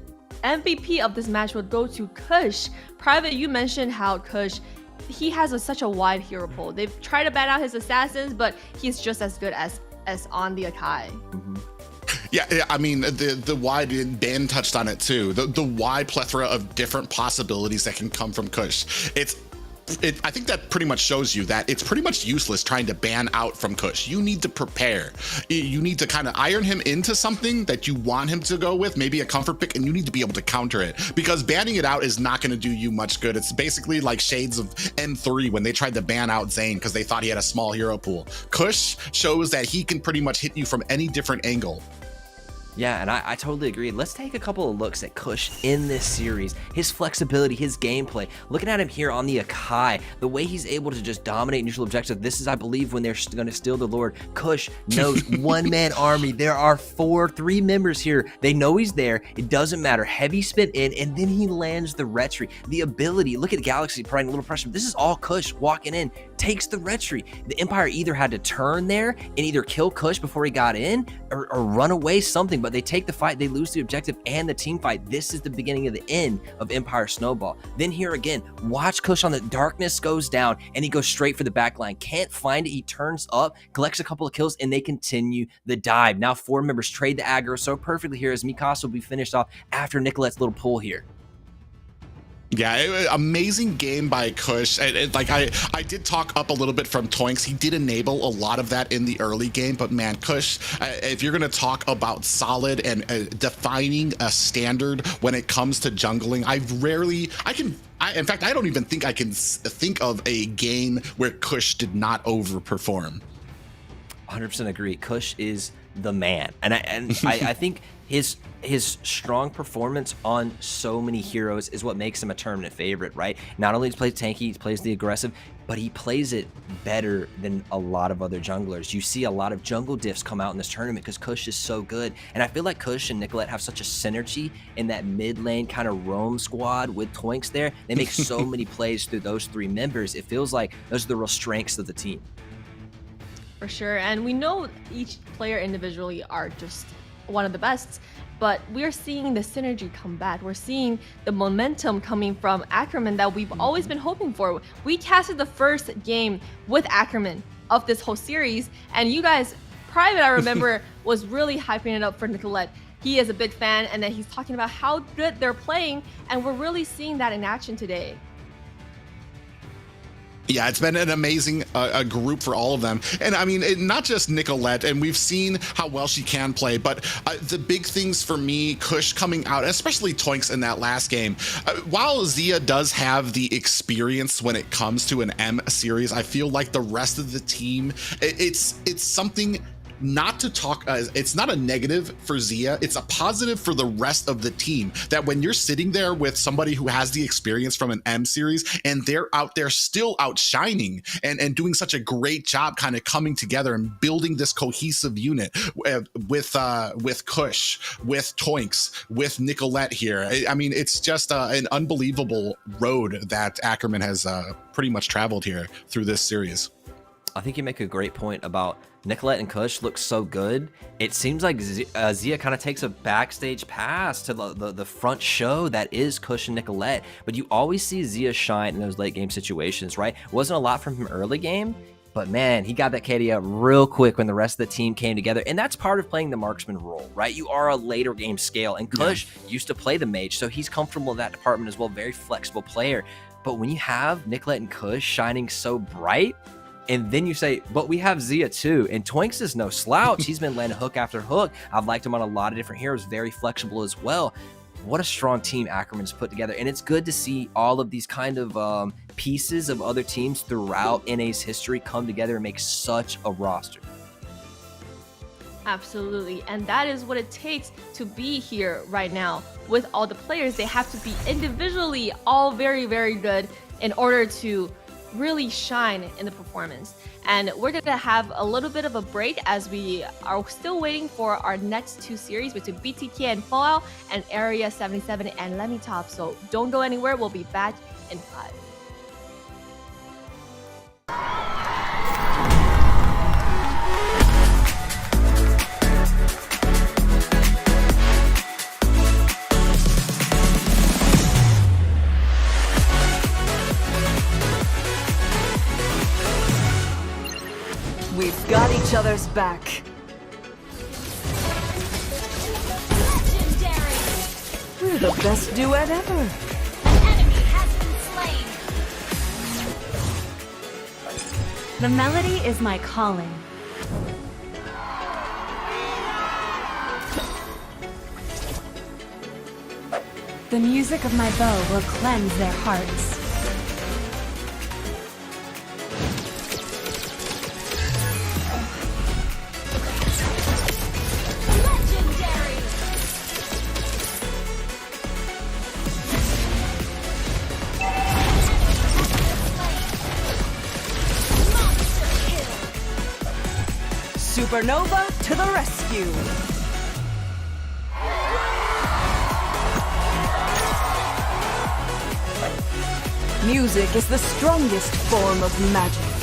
Speaker 2: MVP of this match would go to Kush. Private, you mentioned how Kush, he has such a wide hero pool. They've tried to ban out his assassins, but he's just as good as on the Akai.
Speaker 4: Mm-hmm.
Speaker 3: Yeah, I mean, the wide, Ben touched on it too, the wide plethora of different possibilities that can come from Kush. It's I think that pretty much shows you that it's pretty much useless trying to ban out from Kush. You need to prepare. You need to kind of iron him into something that you want him to go with, maybe a comfort pick, and you need to be able to counter it, because banning it out is not going to do you much good. It's basically like shades of M3 when they tried to ban out Zane because they thought he had a small hero pool. Kush shows that he can pretty much hit you from any different angle.
Speaker 4: Yeah, and I totally agree. Let's take a couple of looks at Kush in this series. His flexibility, his gameplay. Looking at him here on the Akai, the way he's able to just dominate neutral objective. This is, I believe, when they're going to steal the Lord. Kush knows one-man army. There are three members here. They know he's there. It doesn't matter. Heavy spin in, and then he lands the retry. The ability, look at Galaxy providing a little pressure. This is all Kush walking in, takes the retry. The Empire either had to turn there and either kill Kush before he got in or run away something, but they take the fight, they lose the objective and the team fight. This is the beginning of the end of Empire Snowball. Then here again, watch Kush on the darkness goes down and he goes straight for the back line. Can't find it. He turns up, collects a couple of kills, and they continue the dive. Now 4 members trade the aggro so perfectly here as Mikasa will be finished off after Nicolette's little pull here.
Speaker 3: Yeah, amazing game by Kush. Like I did talk up a little bit from Toinks. He did enable a lot of that in the early game, but man, Kush, if you're gonna talk about solid and defining a standard when it comes to jungling, in fact, I don't even think I can think of a game where Kush did not overperform.
Speaker 4: 100% agree. Kush is the man, and I think his strong performance on so many heroes is what makes him a tournament favorite, right? Not only does he play tanky, he plays the aggressive, but he plays it better than a lot of other junglers. You see a lot of jungle diffs come out in this tournament because Kush is so good, and I feel like Kush and Nicolette have such a synergy in that mid lane kind of roam squad with Toinks there. They make so many plays through those 3 members. It feels like those are the real strengths of the team.
Speaker 2: For sure, and we know each player individually are just one of the best, but we're seeing the synergy come back. We're seeing the momentum coming from Ackerman that we've always been hoping for. We casted the first game with Ackerman of this whole series, and you guys, Private, I remember, was really hyping it up for Nicolette. He is a big fan, and then he's talking about how good they're playing, and we're really seeing that in action today.
Speaker 3: Yeah, it's been an amazing group for all of them. And I mean, not just Nicolette, and we've seen how well she can play, but the big things for me, Kush coming out, especially Toinks in that last game. While Zia does have the experience when it comes to an M series, I feel like the rest of the team, it's something not to talk, it's not a negative for Zia, it's a positive for the rest of the team, that when you're sitting there with somebody who has the experience from an M series and they're out there still outshining and doing such a great job kind of coming together and building this cohesive unit with Kush, with Toinks, with Nicolette here. I mean, it's just an unbelievable road that Ackerman has pretty much traveled here through this series.
Speaker 4: I think you make a great point about Nicolette and Kush look so good. It seems like Zia kind of takes a backstage pass to the front show that is Kush and Nicolette, but you always see Zia shine in those late game situations, right? Wasn't a lot from him early game, but man, he got that KD out real quick when the rest of the team came together, and that's part of playing the marksman role, right? You are a later game scale, and Kush used to play the mage, so he's comfortable in that department as well, very flexible player. But when you have Nicolette and Kush shining so bright, and then you say, but we have Zia too. And Toinks is no slouch. He's been landing hook after hook. I've liked him on a lot of different heroes, very flexible as well. What a strong team Ackerman's put together. And it's good to see all of these kind of pieces of other teams throughout NA's history come together and make such a roster.
Speaker 2: Absolutely, and that is what it takes to be here right now. With all the players, they have to be individually all very, very good in order to really shine in the performance. And we're gonna have a little bit of a break as we are still waiting for our next 2 series between BTK and Fallout and Area 77 and LaimiTop. So don't go anywhere, we'll be back in 5.
Speaker 5: We've got each other's back. We're the best duet ever.
Speaker 6: An enemy has been slain.
Speaker 5: The melody is my calling. The music of my bow will cleanse their hearts. Supernova to the rescue! Music is the strongest form of magic.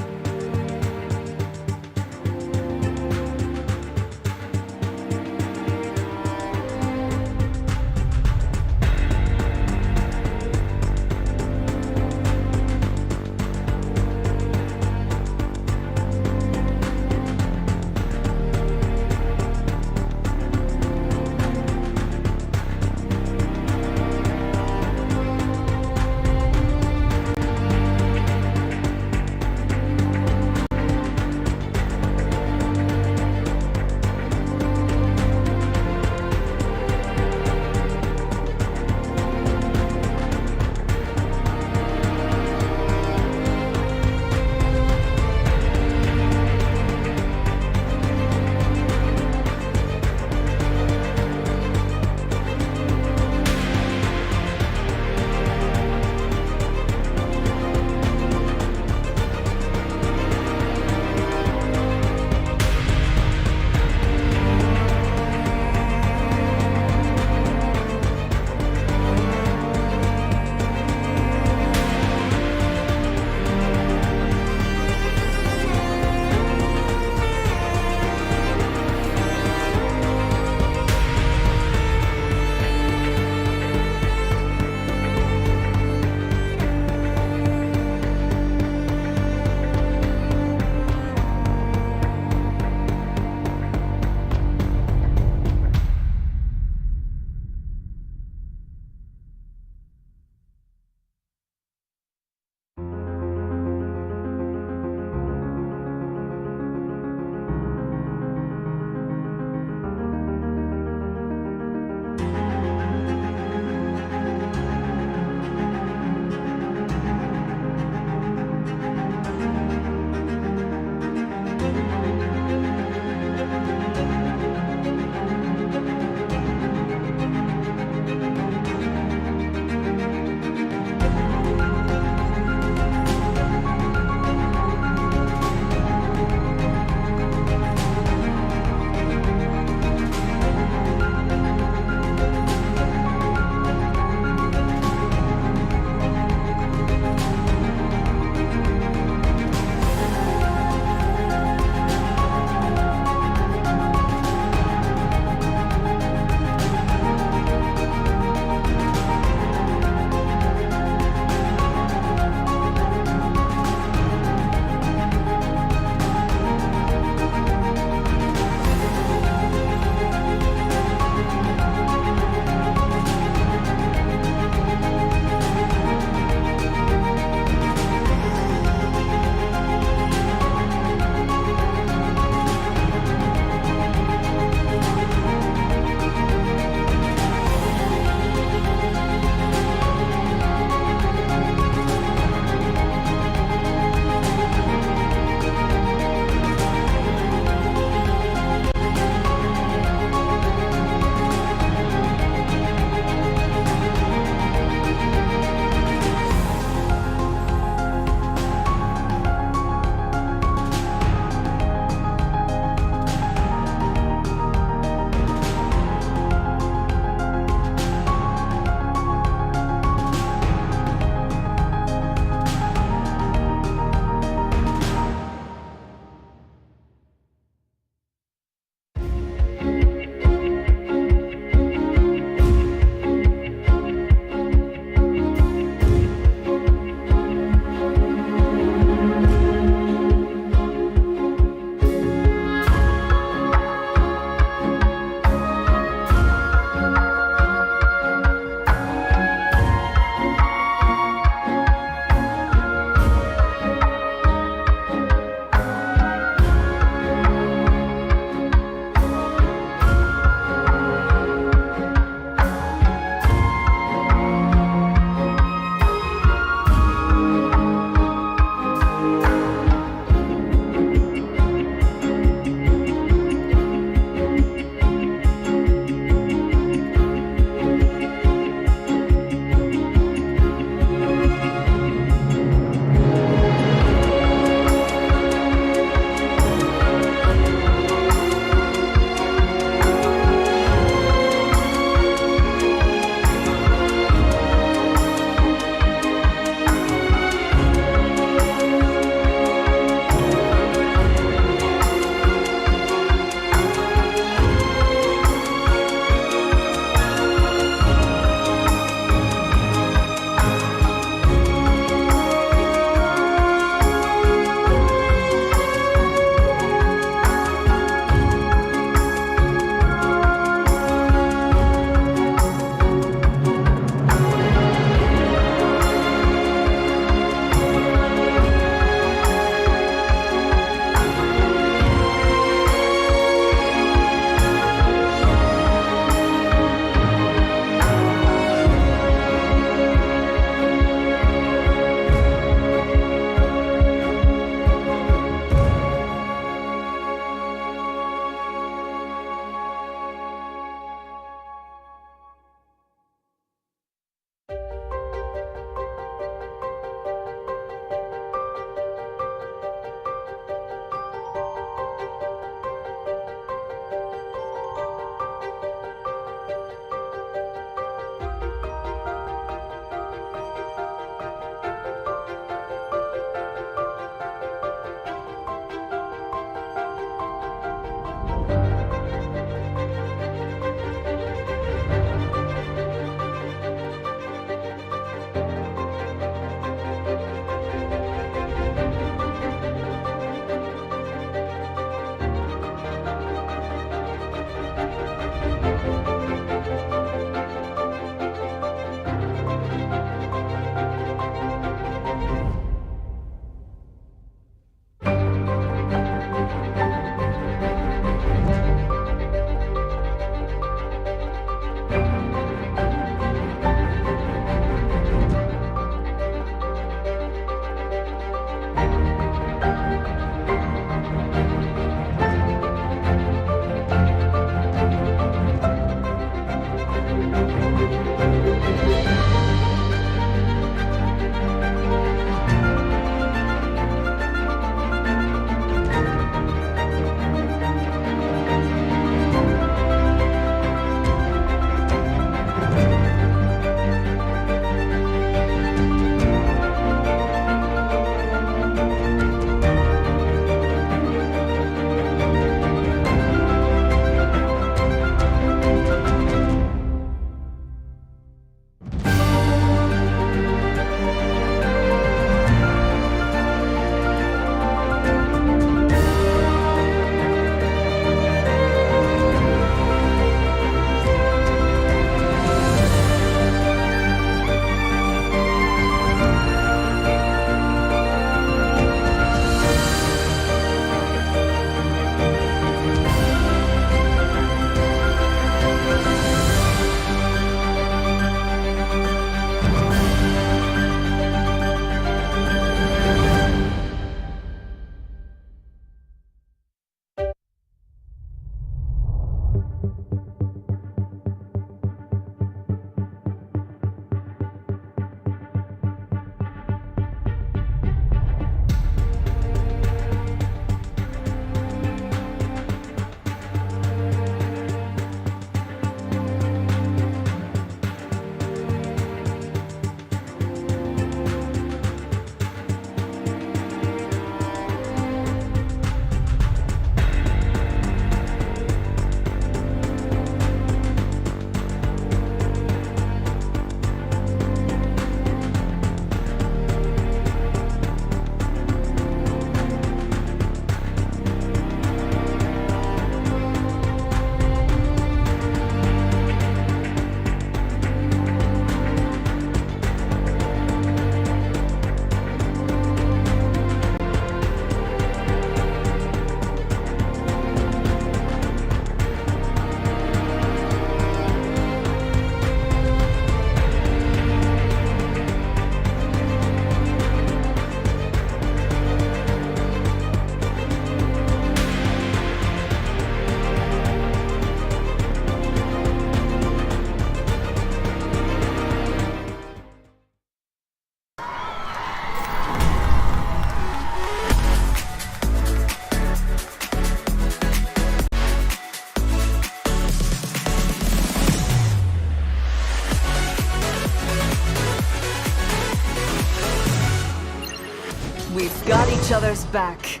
Speaker 5: other's back.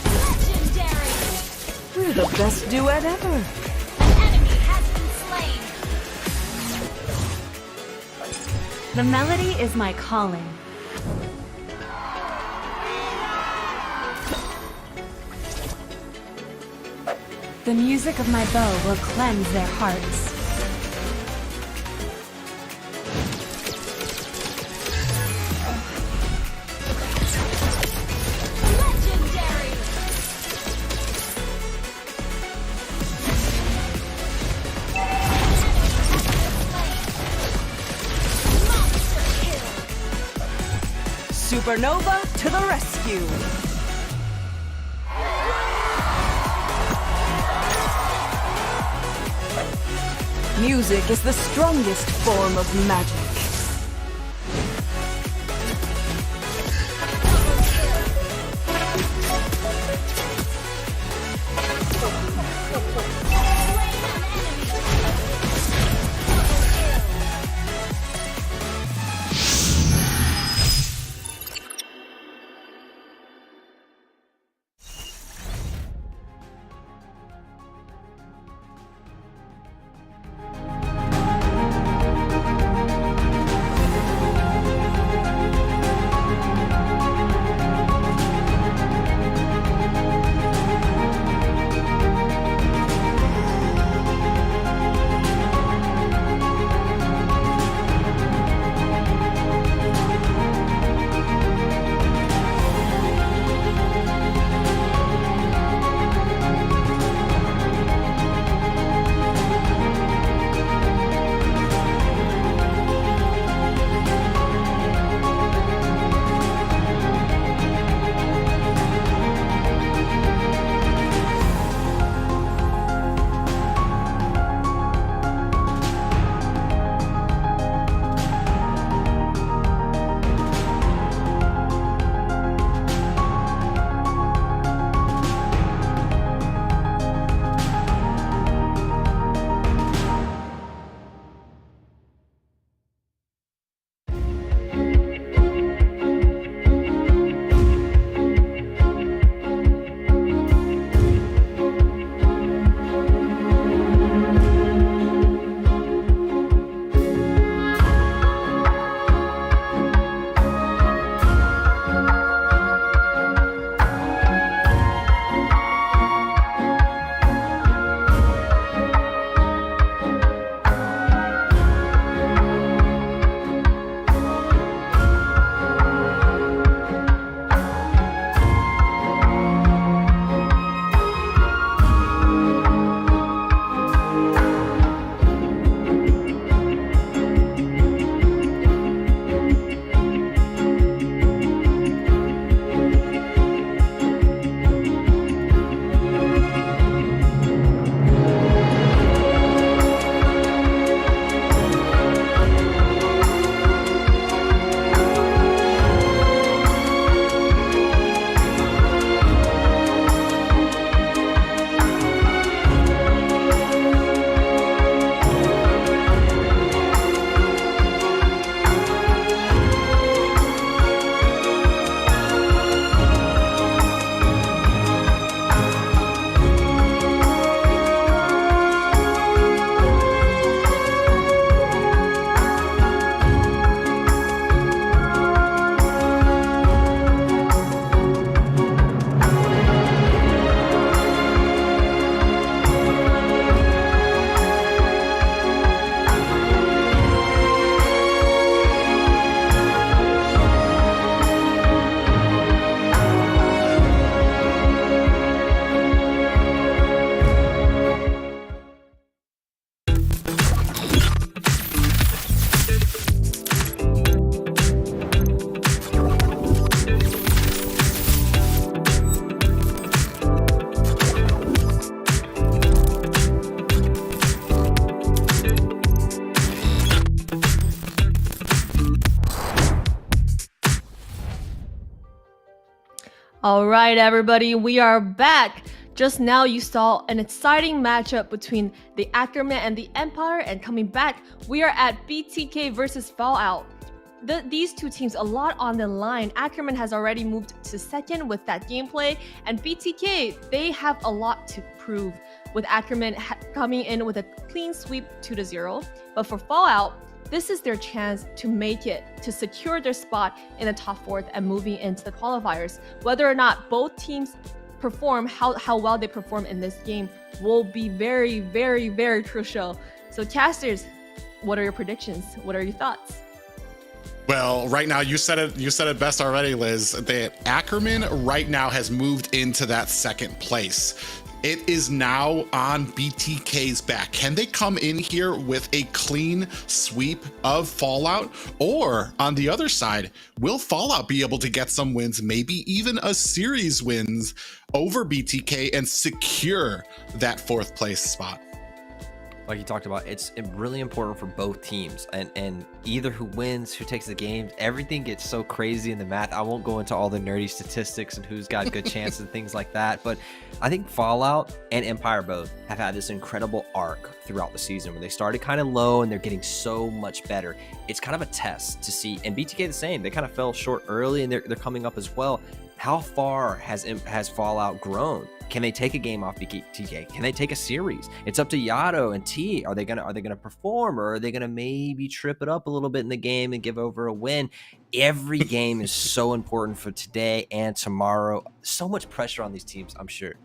Speaker 6: Legendary!
Speaker 5: We're the best duet ever.
Speaker 6: An enemy has been slain.
Speaker 7: The melody is my calling. The music of my bow will cleanse their hearts.
Speaker 6: Legendary! Monster kill!
Speaker 5: Supernova to the rescue. Music is the strongest form of magic.
Speaker 2: All right, everybody, we are back. Just now you saw an exciting matchup between the Ackerman and the Empire, and coming back, we are at BTK versus Fallout. these two teams a lot on the line. Ackerman has already moved to second with that gameplay, and BTK, they have a lot to prove with Ackerman coming in with a clean sweep 2-0. But for Fallout, this is their chance to make it, to secure their spot in the top fourth and moving into the qualifiers. Whether or not both teams perform, how well they perform in this game will be very, very, very crucial. So casters, what are your predictions? What are your thoughts?
Speaker 3: Well, right now you said it best already, Liz. That Ackerman right now has moved into that second place. It is now on BTK's back. Can they come in here with a clean sweep of Fallout? Or on the other side, will Fallout be able to get some wins, maybe even a series wins over BTK and secure that fourth place spot?
Speaker 4: Like you talked about, it's really important for both teams, and either who wins, who takes the game, everything gets so crazy in the math. I won't go into all the nerdy statistics and who's got good chances and things like that, but I think Fallout and Empire both have had this incredible arc throughout the season where they started kind of low and they're getting so much better. It's kind of a test to see, and BTK the same. They kind of fell short early and they're coming up as well. How far has Fallout grown? Can they take a game off BTK? Can they take a series? It's up to Yato and T. Are they gonna perform, or are they gonna maybe trip it up a little bit in the game and give over a win? Every game is so important for today and tomorrow. So much pressure on these teams, I'm sure.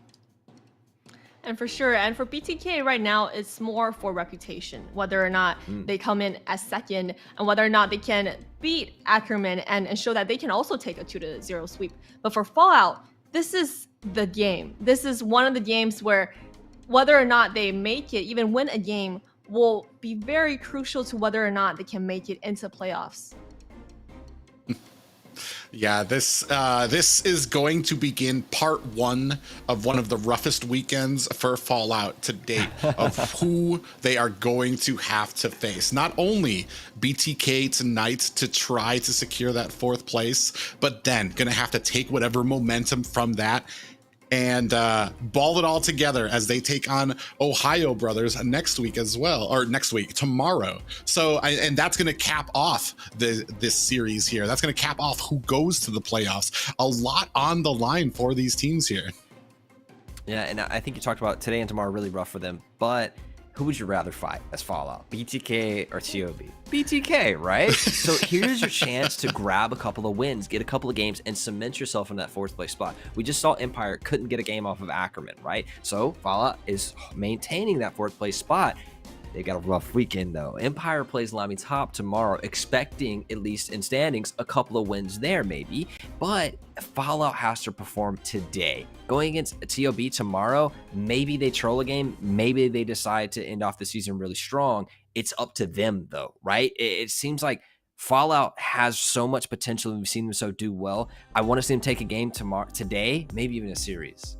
Speaker 2: And for sure, and for BTK right now, it's more for reputation, whether or not they come in as second and whether or not they can beat Ackerman and show that they can also take a 2-0 sweep. But for Fallout, this is the game. This is one of the games where whether or not they make it, even win a game, will be very crucial to whether or not they can make it into playoffs.
Speaker 3: Yeah, this is going to begin part one of one of the roughest weekends for Fallout to date of who they are going to have to face. Not only BTK tonight to try to secure that fourth place, but then gonna have to take whatever momentum from that and ball it all together as they take on Ohio Brothers next week as well, or tomorrow. So, and that's going to cap off this series here. That's going to cap off who goes to the playoffs. A lot on the line for these teams here.
Speaker 4: Yeah, and I think you talked about today and tomorrow really rough for them, but who would you rather fight as Fallout, BTK or TOB? BTK, right? So here's your chance to grab a couple of wins, get a couple of games, and cement yourself in that fourth place spot. We just saw Empire couldn't get a game off of Ackerman, right? So Fallout is maintaining that fourth place spot. They got a rough weekend though. Empire plays LaimiTop tomorrow, expecting, at least in standings, a couple of wins there maybe. But Fallout has to perform today. Going against TOB tomorrow, maybe they troll a game, maybe they decide to end off the season really strong. It's up to them though, right? It seems like Fallout has so much potential and we've seen them do well. I want to see them take a game today, maybe even a series.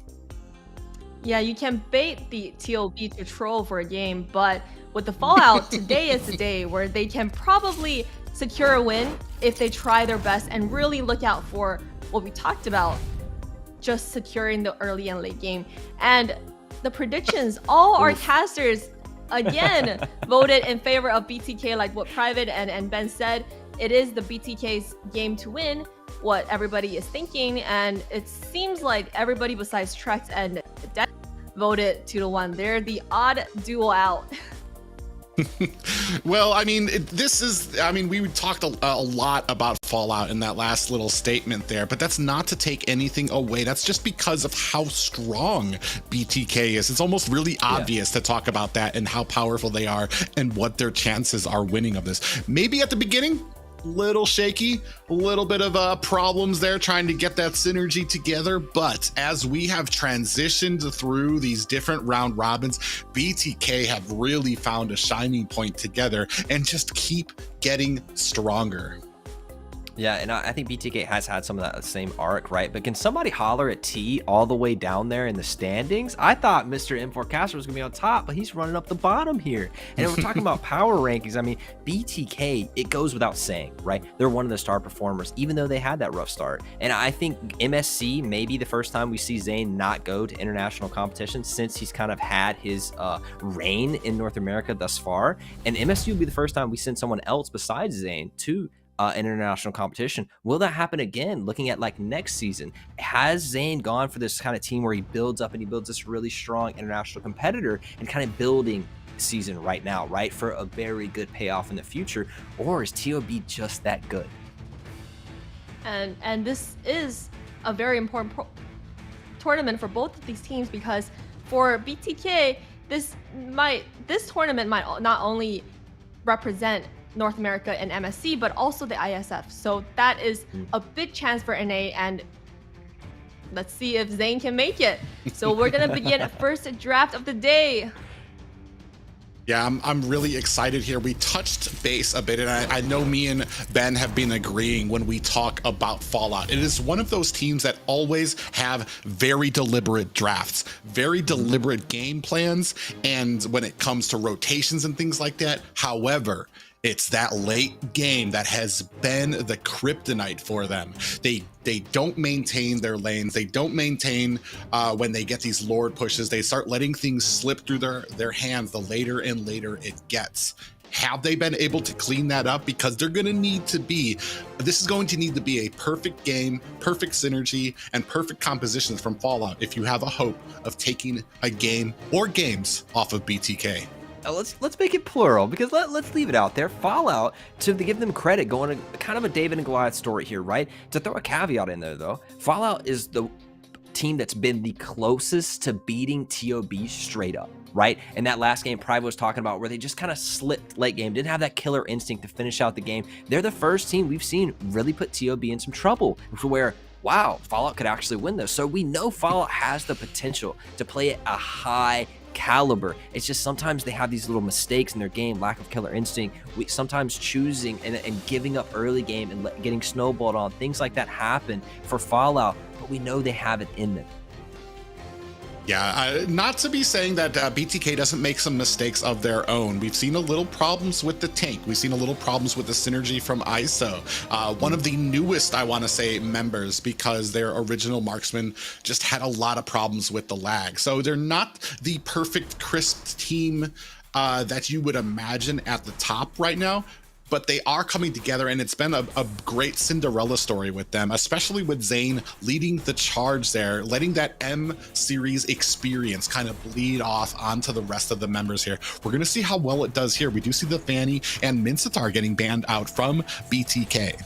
Speaker 2: Yeah, you can bait the TOB to troll for a game, but with the Fallout, today is the day where they can probably secure a win if they try their best and really look out for what we talked about, just securing the early and late game. And the predictions, all our casters, again, voted in favor of BTK, like what Private and Ben said. It is the BTK's game to win, what everybody is thinking, and it seems like everybody besides Trex and Dead voted 2-1. They're the odd duo out.
Speaker 3: Well, I mean, we talked a lot about Fallout in that last little statement there, but that's not to take anything away. That's just because of how strong BTK is. It's almost really obvious to talk about that and how powerful they are and what their chances are winning of this. Maybe at the beginning, little shaky, a little bit of problems there trying to get that synergy together, but as we have transitioned through these different round robins, BTK have really found a shining point together and just keep getting stronger.
Speaker 4: Yeah, and I think BTK has had some of that same arc, right? But can somebody holler at T all the way down there in the standings? I thought Mr. M4 Caster was going to be on top, but he's running up the bottom here. And we're talking about power rankings. I mean, BTK, it goes without saying, right? They're one of the star performers, even though they had that rough start. And I think MSC may be the first time we see Zane not go to international competition since he's kind of had his reign in North America thus far. And MSC will be the first time we send someone else besides Zane to international competition. Will that happen again? Looking at like next season, has Zayn gone for this kind of team where he builds up and he builds this really strong international competitor and kind of building season right now, right, for a very good payoff in the future? Or is TOB just that good?
Speaker 2: And this is a very important tournament for both of these teams, because for BTK, this tournament might not only represent North America and MSC, but also the ISF. So that is a big chance for NA, and let's see if Zayn can make it. So we're gonna begin first draft of the day.
Speaker 3: Yeah, I'm really excited here. We touched base a bit, and I know me and Ben have been agreeing when we talk about Fallout. It is one of those teams that always have very deliberate drafts, very deliberate game plans, and when it comes to rotations and things like that. However, it's that late game that has been the kryptonite for them. They don't maintain their lanes. They don't maintain when they get these Lord pushes. They start letting things slip through their hands the later and later it gets. Have they been able to clean that up? Because they're going to need to be, this is going to need to be a perfect game, perfect synergy, and perfect compositions from Fallout if you have a hope of taking a game or games off of BTK.
Speaker 4: Let's make it plural, because let's leave it out there. Fallout, to give them credit, going to kind of a David and Goliath story here, right? To throw a caveat in there though, Fallout is the team that's been the closest to beating TOB straight up, right? And that last game Private was talking about, where they just kind of slipped late game, didn't have that killer instinct to finish out the game. They're the first team we've seen really put TOB in some trouble, where wow, Fallout could actually win this. So we know Fallout has the potential to play at a high caliber. It's just sometimes they have these little mistakes in their game, lack of killer instinct. We sometimes choosing and giving up early game and getting snowballed on. Things like that happen for Fallout, but we know they have it in them.
Speaker 3: Yeah, not to be saying that BTK doesn't make some mistakes of their own. We've seen a little problems with the tank. We've seen a little problems with the synergy from ISO. One of the newest, I want to say, members, because their original marksman just had a lot of problems with the lag. So they're not the perfect crisp team that you would imagine at the top right now. But they are coming together, and it's been a great Cinderella story with them, especially with Zayn leading the charge there, letting that M series experience kind of bleed off onto the rest of the members here. We're going to see how well it does here. We do see the Fanny and Mincetar getting banned out from BTK.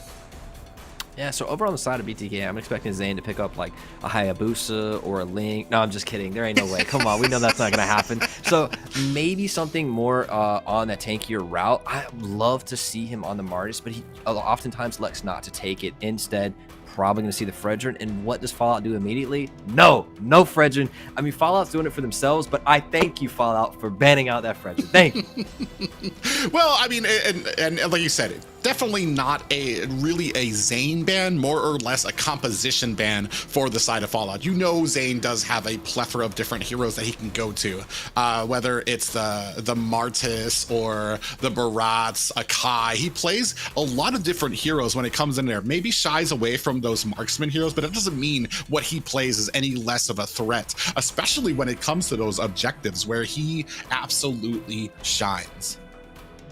Speaker 4: Yeah, so over on the side of BTK, I'm expecting Zayn to pick up like a Hayabusa or a Link. No, I'm just kidding. There ain't no way. Come on, we know that's not going to happen. So maybe something more on that tankier route. I love to see him on the Martis, but he oftentimes elects not to take it. Instead, probably going to see the Fredrin. And what does Fallout do immediately? No Fredrin. I mean, Fallout's doing it for themselves, but I thank you, Fallout, for banning out that Fredrin. Thank you.
Speaker 3: Well, I mean, and like you said, definitely not really a Zayn ban, more or less a composition ban for the side of Fallout. You know, Zayn does have a plethora of different heroes that he can go to, whether it's the Martis or the Barats, a Kai. He plays a lot of different heroes when it comes in there. Maybe shies away from those marksman heroes, but it doesn't mean what he plays is any less of a threat, especially when it comes to those objectives where he absolutely shines.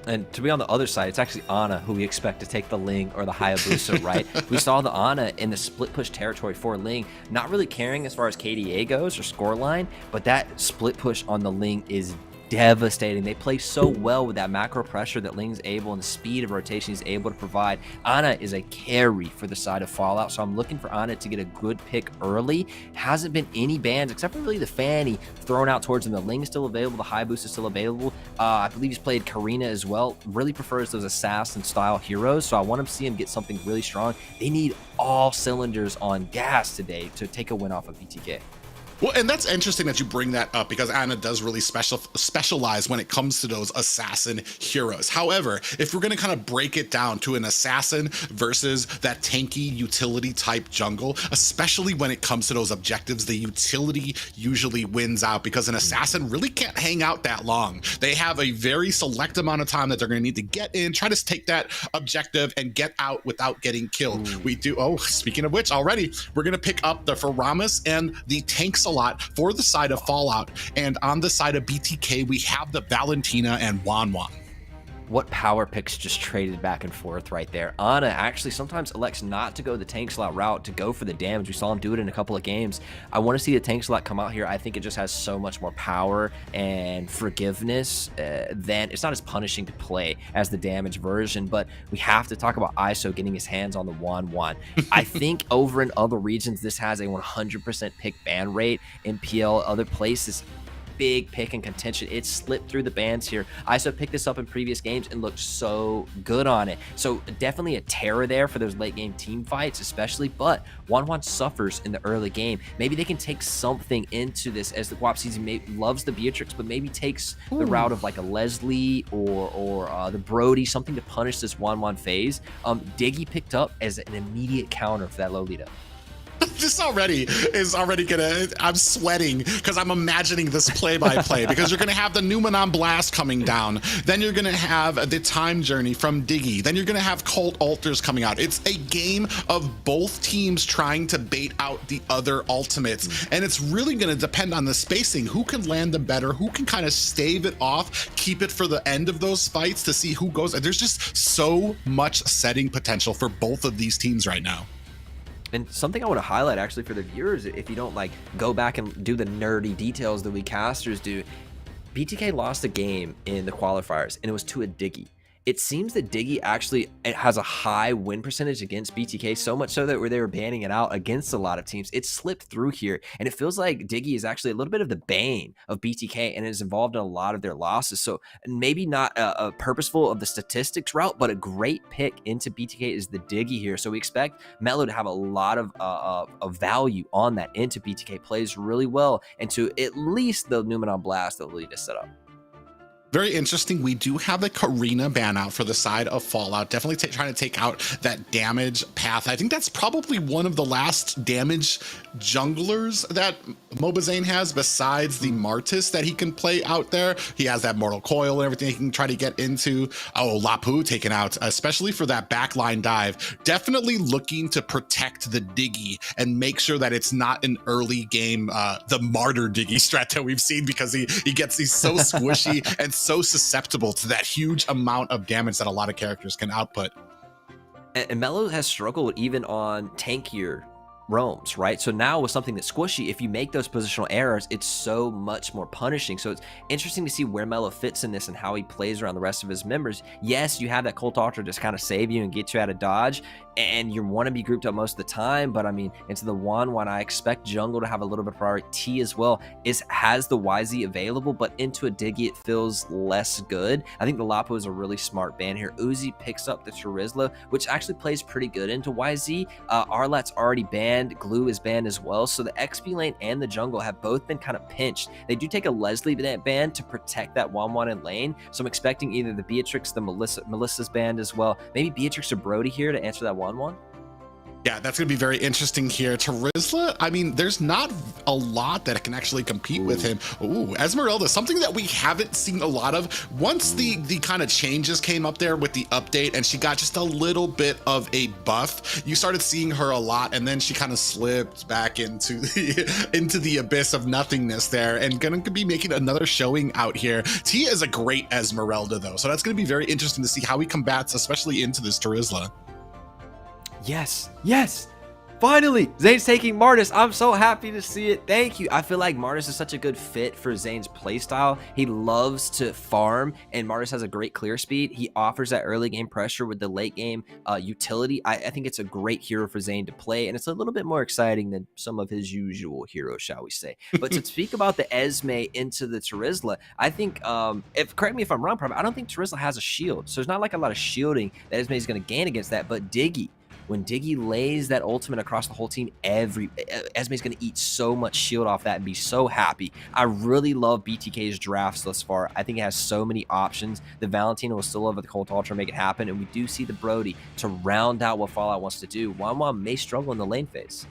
Speaker 4: And to be on the other side, it's actually Ana who we expect to take the Ling or the Hayabusa, right? We saw the Ana in the split push territory for Ling, not really caring as far as KDA goes or scoreline, but that split push on the Ling is devastating. They play so well with that macro pressure that Ling's able, and the speed of rotation he's able to provide. Ana is a carry for the side of Fallout, so I'm looking for Ana to get a good pick early. Hasn't been any bans except for really the Fanny thrown out towards him. The Ling is still available, the high boost is still available. I believe he's played Karina as well. Really prefers those assassin style heroes, so I want to see him get something really strong. They need all cylinders on gas today to take a win off of BTK.
Speaker 3: Well, and that's interesting that you bring that up, because Ana does really specialize when it comes to those assassin heroes. However, if we're going to kind of break it down to an assassin versus that tanky utility type jungle, especially when it comes to those objectives, the utility usually wins out, because an assassin really can't hang out that long. They have a very select amount of time that they're going to need to get in, try to take that objective and get out without getting killed. We do, oh, speaking of which, already, we're going to pick up the Faramis and the tanks a lot for the side of Fallout, and on the side of BTK we have the Valentina and Wanwan.
Speaker 4: what power picks just traded back and forth right there. Ana actually sometimes elects not to go the tank slot route, to go for the damage. We saw him do it in a couple of games. I want to see the tank slot come out here. I think it just has so much more power and forgiveness than it's not as punishing to play as the damage version. But we have to talk about ISO getting his hands on the 1-1. I think over in other regions, this has a 100% pick ban rate. In PL, other places, big pick and contention. It slipped through the bans here. ISO picked this up in previous games and looked so good on it. So definitely a terror there for those late game team fights, especially. But 1-1 suffers in the early game. Maybe they can take something into this, as the WAP season loves the Beatrix, but maybe takes the route of like a Leslie or the Brody, something to punish this 1-1 phase. Diggy picked up as an immediate counter for that Lolita.
Speaker 3: This already is gonna, I'm sweating because I'm imagining this play-by-play because you're gonna have the Numenon Blast coming down, then you're gonna have the Time Journey from Diggy, then you're gonna have Cult Altars coming out. It's a game of both teams trying to bait out the other ultimates, and it's really gonna depend on the spacing. Who can land them better? Who can kind of stave it off, keep it for the end of those fights to see who goes? There's just so much setting potential for both of these teams right now.
Speaker 4: And something I want to highlight actually for the viewers, if you don't like go back and do the nerdy details that we casters do, BTK lost a game in the qualifiers and it was to a Diggy. It seems that Diggy actually has a high win percentage against BTK, so much so that they were banning it out against a lot of teams. It slipped through here, and it feels like Diggy is actually a little bit of the bane of BTK and is involved in a lot of their losses. So maybe not a purposeful of the statistics route, but a great pick into BTK is the Diggy here. So we expect Mello to have a lot of value on that into BTK. Plays really well into at least the Numenon Blast that Lolita set up.
Speaker 3: Very interesting. We do have the Karina ban out for the side of Fallout. Definitely trying to take out that damage path. I think that's probably one of the last damage junglers that Mobazane has, besides the Martis that he can play out there. He has that Mortal Coil and everything he can try to get into. Oh, Lapu taken out, especially for that backline dive. Definitely looking to protect the Diggy and make sure that it's not an early game, the Martyr Diggy strat that we've seen, because he's so squishy and so susceptible to that huge amount of damage that a lot of characters can output.
Speaker 4: And Mello has struggled even on tankier roams, right? So now with something that's squishy, if you make those positional errors, it's so much more punishing. So it's interesting to see where Mello fits in this and how he plays around the rest of his members. Yes, you have that Cult Altar to kind of save you and get you out of dodge, and you want to be grouped up most of the time, but I mean, into the 1-1, I expect jungle to have a little bit of priority. T as well has the YZ available, but into a Diggy, it feels less good. I think the Lapo is a really smart ban here. Uzi picks up the Charizla, which actually plays pretty good into YZ. Arlat's already banned. Glue is banned as well. So the XP lane and the jungle have both been kind of pinched. They do take a Leslie ban to protect that 1-1 in lane. So I'm expecting either the Beatrix, the Melissa's banned as well. Maybe Beatrix or Brody here to answer that 1-1.
Speaker 3: Yeah, that's going to be very interesting here. Charizla, I mean, there's not a lot that can actually compete with him. Ooh, Esmeralda, something that we haven't seen a lot of. Once the kind of changes came up there with the update and she got just a little bit of a buff, you started seeing her a lot, and then she kind of slipped back into the abyss of nothingness there, and going to be making another showing out here. T is a great Esmeralda though, so that's going to be very interesting to see how he combats, especially into this Charizla.
Speaker 4: Yes, finally Zane's taking Martis. I'm so happy to see it. Thank you. I feel like Martis is such a good fit for Zane's playstyle. He loves to farm, and Martis has a great clear speed. He offers that early game pressure with the late game utility. I think it's a great hero for Zane to play, and it's a little bit more exciting than some of his usual heroes, shall we say. But to speak about the Esme into the Charizla, I think, correct me if I'm wrong, probably, I don't think Charizla has a shield, so there's not like a lot of shielding that Esme is going to gain against that. But Diggy, when Diggy lays that ultimate across the whole team, Esme's going to eat so much shield off that and be so happy. I really love BTK's drafts thus far. I think it has so many options. The Valentina will still over the Cult Ultra make it happen, and we do see the Brody to round out what Fallout wants to do. 1-1 may struggle in the lane phase.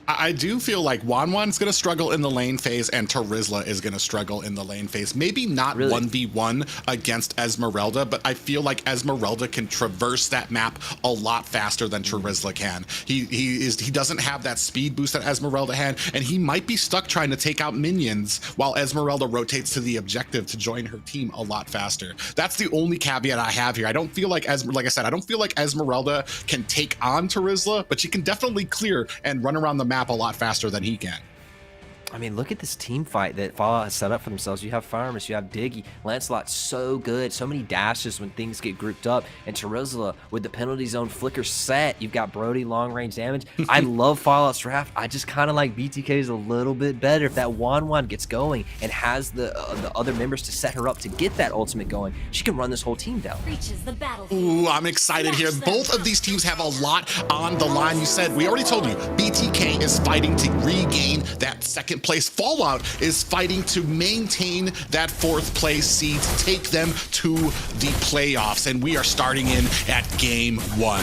Speaker 3: I do feel like Wanwan's going to struggle in the lane phase and Terizla is going to struggle in the lane phase. Maybe not
Speaker 4: Really?
Speaker 3: 1v1 against Esmeralda, but I feel like Esmeralda can traverse that map a lot faster than Terizla can. He doesn't have that speed boost that Esmeralda had, and he might be stuck trying to take out minions while Esmeralda rotates to the objective to join her team a lot faster. That's the only caveat I have here. I don't feel like, like I said, I don't feel like Esmeralda can take on Terizla, but she can definitely clear and run around the map a lot faster than he can.
Speaker 4: I mean, look at this team fight that Fallout has set up for themselves. You have Farmers, you have Diggy, Lancelot's so good, so many dashes when things get grouped up, and Terizla with the penalty zone flicker set. You've got Brody long range damage. I love Fallout's draft. I just kind of like BTK's a little bit better. If that Wanwan gets going and has the other members to set her up to get that ultimate going, she can run this whole team down.
Speaker 6: Reaches the battlefield.
Speaker 3: Ooh, I'm excited here. Both of these teams have a lot on the line. You said, we already told you, BTK is fighting to regain that second place. Fallout is fighting to maintain that fourth place seed, to take them to the playoffs, and we are starting in at game 1.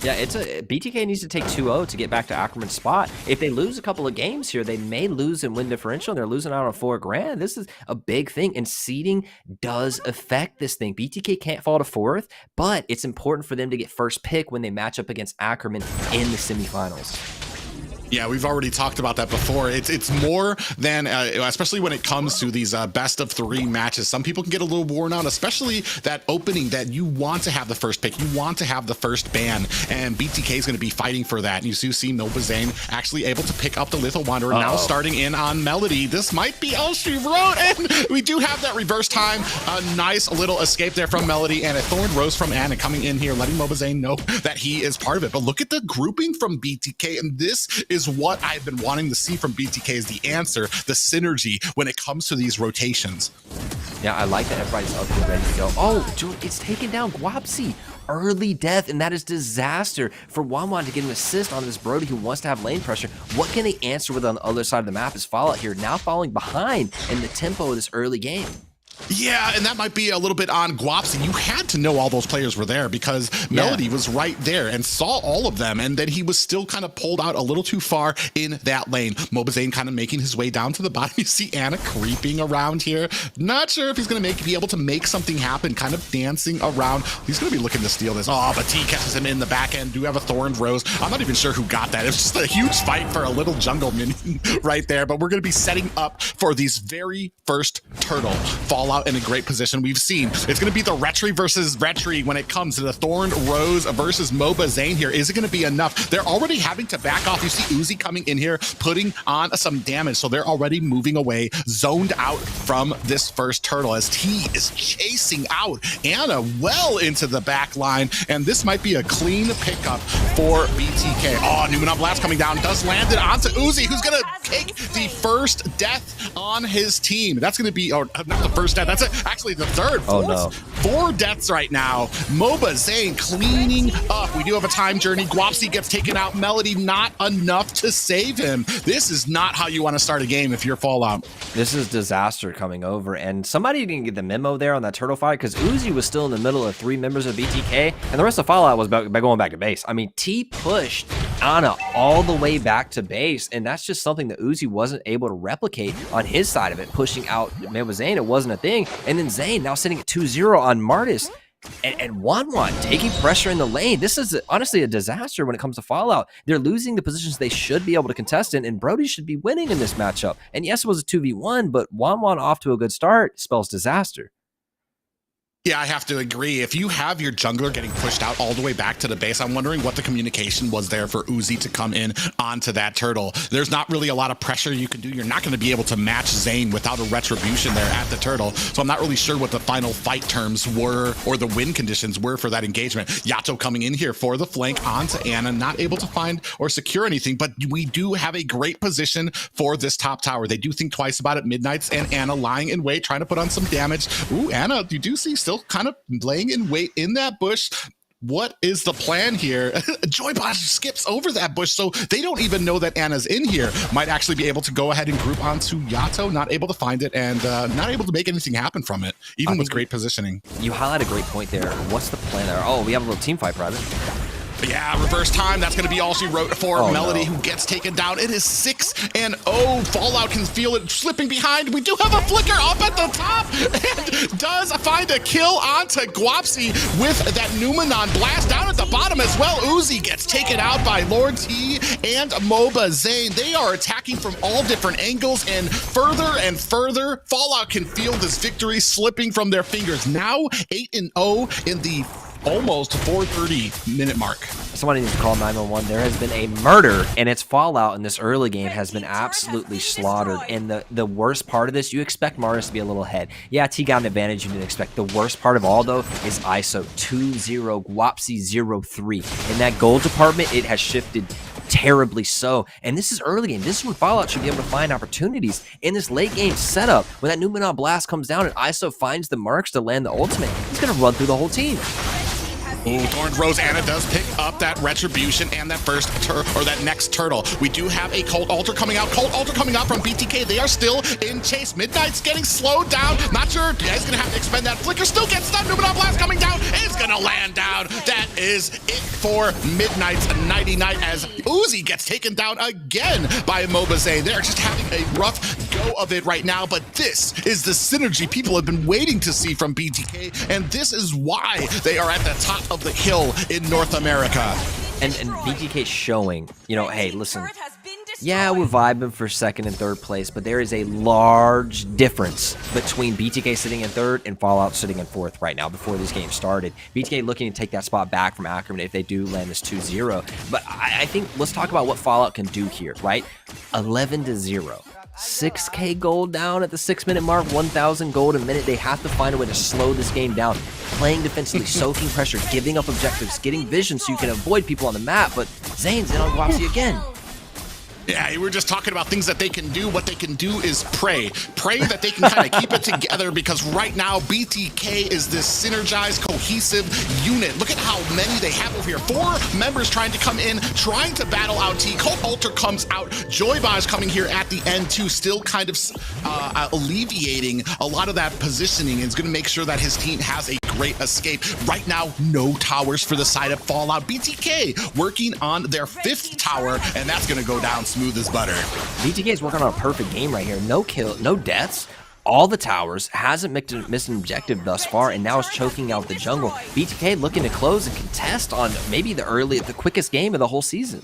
Speaker 4: Yeah, BTK needs to take 2-0 to get back to Ackerman's spot. If they lose a couple of games here, they may lose in win differential. They're losing out on $4 grand. This is a big thing, and seeding does affect this thing. BTK can't fall to 4th, but it's important for them to get first pick when they match up against Ackerman in the semifinals.
Speaker 3: Yeah, we've already talked about that before. It's more than, especially when it comes to these best of 3 matches. Some people can get a little worn out, especially that opening that you want to have the first pick. You want to have the first ban, and BTK is going to be fighting for that. And you see Nova Zane actually able to pick up the Lethal Wanderer, now starting in on Melody. This might be all she wrote, and we do have that reverse time. A nice little escape there from Melody, and a Thorned Rose from Anna coming in here, letting Nova Zane know that he is part of it. But look at the grouping from BTK, and this is what I've been wanting to see from BTK, is the answer, the synergy when it comes to these rotations.
Speaker 4: Yeah, I like that everybody's up and ready to go. Oh, dude, it's taking down Guapsi. Early death, and that is disaster for Wanwan to get an assist on this Brody who wants to have lane pressure. What can they answer with on the other side of the map is Fallout here, now falling behind in the tempo of this early game.
Speaker 3: Yeah, and that might be a little bit on Guapsi. You had to know all those players were there because Melody was right there and saw all of them, and then he was still kind of pulled out a little too far in that lane. Mobazane kind of making his way down to the bottom. You see Anna creeping around here. Not sure if he's going to be able to make something happen, kind of dancing around. He's going to be looking to steal this. Oh, but T catches him in the back end. Do have a Thorned Rose. I'm not even sure who got that. It was just a huge fight for a little jungle minion right there, but we're going to be setting up for these very first turtle. Fallout in a great position. We've seen it's going to be the Retri versus Retri when it comes to the Thorned Rose versus Mobazane here. Is it going to be enough? They're already having to back off. You see Uzi coming in here, putting on some damage. So they're already moving away, zoned out from this first turtle as T is chasing out Anna well into the back line. And this might be a clean pickup for BTK. Oh, Numenor Blast coming down, does land it onto Uzi, who's going to take the first death on his team. That's going to be, or not the first death, that's actually the third. Four deaths right now. Mobazane cleaning up. We do have a time journey. Guapsi gets taken out. Melody not enough to save him. This is not how you want to start a game if you're Fallout.
Speaker 4: This is disaster coming over, and somebody didn't get the memo there on that turtle fight because Uzi was still in the middle of 3 members of BTK, and the rest of Fallout was by going back to base. I mean, T pushed Anna all the way back to base, and that's just something that Uzi wasn't able to replicate on his side of it. Pushing out Zane, it wasn't a thing. And then Zane now sitting at 2-0 on Martis. And Wanwan taking pressure in the lane. This is honestly a disaster when it comes to Fallout. They're losing the positions they should be able to contest in, and Brody should be winning in this matchup. And yes, it was a 2v1, but Wanwan off to a good start spells disaster.
Speaker 3: Yeah, I have to agree. If you have your jungler getting pushed out all the way back to the base, I'm wondering what the communication was there for Uzi to come in onto that turtle. There's not really a lot of pressure you can do. You're not going to be able to match Zane without a retribution there at the turtle. So I'm not really sure what the final fight terms were or the win conditions were for that engagement. Yato coming in here for the flank onto Anna, not able to find or secure anything, but we do have a great position for this top tower. They do think twice about it. Midnights and Anna lying in wait, trying to put on some damage. Ooh, Anna, you do see still kind of laying in wait in that bush. What is the plan here? Joybot skips over that bush, so they don't even know that Anna's in here. Might actually be able to go ahead and group onto Yato, not able to find it, and not able to make anything happen from it, even with great positioning.
Speaker 4: You highlight a great point there. What's the plan there? Oh, we have a little team fight, Private.
Speaker 3: Yeah, reverse time. That's going to be all she wrote for Melody,
Speaker 4: no.
Speaker 3: who gets taken down. It is 6-0. Fallout can feel it slipping behind. We do have a flicker up at the top and does find a kill onto Guapsi with that Numenon blast down at the bottom as well. Uzi gets taken out by Lord T and Moba Zane. They are attacking from all different angles and further. Fallout can feel this victory slipping from their fingers. Now 8-0 in the almost 4:30 minute mark.
Speaker 4: Somebody needs to call 911. There has been a murder, and its Fallout in this early game has been absolutely slaughtered. And the worst part of this, you expect Marius to be a little ahead. Yeah, T got an advantage you didn't expect. The worst part of all, though, is ISO 2-0, Guapsi 0-3. In that gold department, it has shifted terribly so. And this is early game. This is when Fallout should be able to find opportunities. In this late game setup, when that Numenon blast comes down and ISO finds the marks to land the ultimate, he's going to run through the whole team.
Speaker 3: Ooh, Thorned Rose Anna does pick up that Retribution and that that next turtle. We do have a Cold Altar coming out. Cold Altar coming out from BTK. They are still in chase. Midnight's getting slowed down. Not sure. Yeah, he's going to have to expend that. Flicker still gets stunned. Numenon Blast coming down. Is going to land down. That is it for Midnight's Nighty Night as Uzi gets taken down again by Mobaze. They're just having a rough go of it right now, but this is the synergy people have been waiting to see from BTK, and this is why they are at the top of the hill in North America.
Speaker 4: And BTK showing, you know, hey, listen, yeah, we're vibing for second and third place, but there is a large difference between BTK sitting in third and Fallout sitting in fourth right now before this game started. BTK looking to take that spot back from Ackerman if they do land this 2-0. But I think let's talk about what Fallout can do here, right? 11-0. 6K gold down at the 6-minute mark, 1,000 gold a minute. They have to find a way to slow this game down. Playing defensively, soaking pressure, giving up objectives, getting vision so you can avoid people on the map. But Zane's in on Guapsi again.
Speaker 3: Yeah, we were just talking about things that they can do. What they can do is pray. Pray that they can kind of keep it together, because right now BTK is this synergized, cohesive unit. Look at how many they have over here. 4 members trying to come in, trying to battle out T. Cold Altar comes out. Joybaj coming here at the end too, still kind of alleviating a lot of that positioning, and is going to make sure that his team has a great escape. Right now, no towers for the side of Fallout. BTK working on their 5th tower, and that's going to go down smooth as butter.
Speaker 4: BTK is working on a perfect game right here. No kill, no deaths, all the towers, hasn't missed an objective thus far, and now is choking out the jungle. BTK looking to close and contest on maybe the quickest game of the whole season.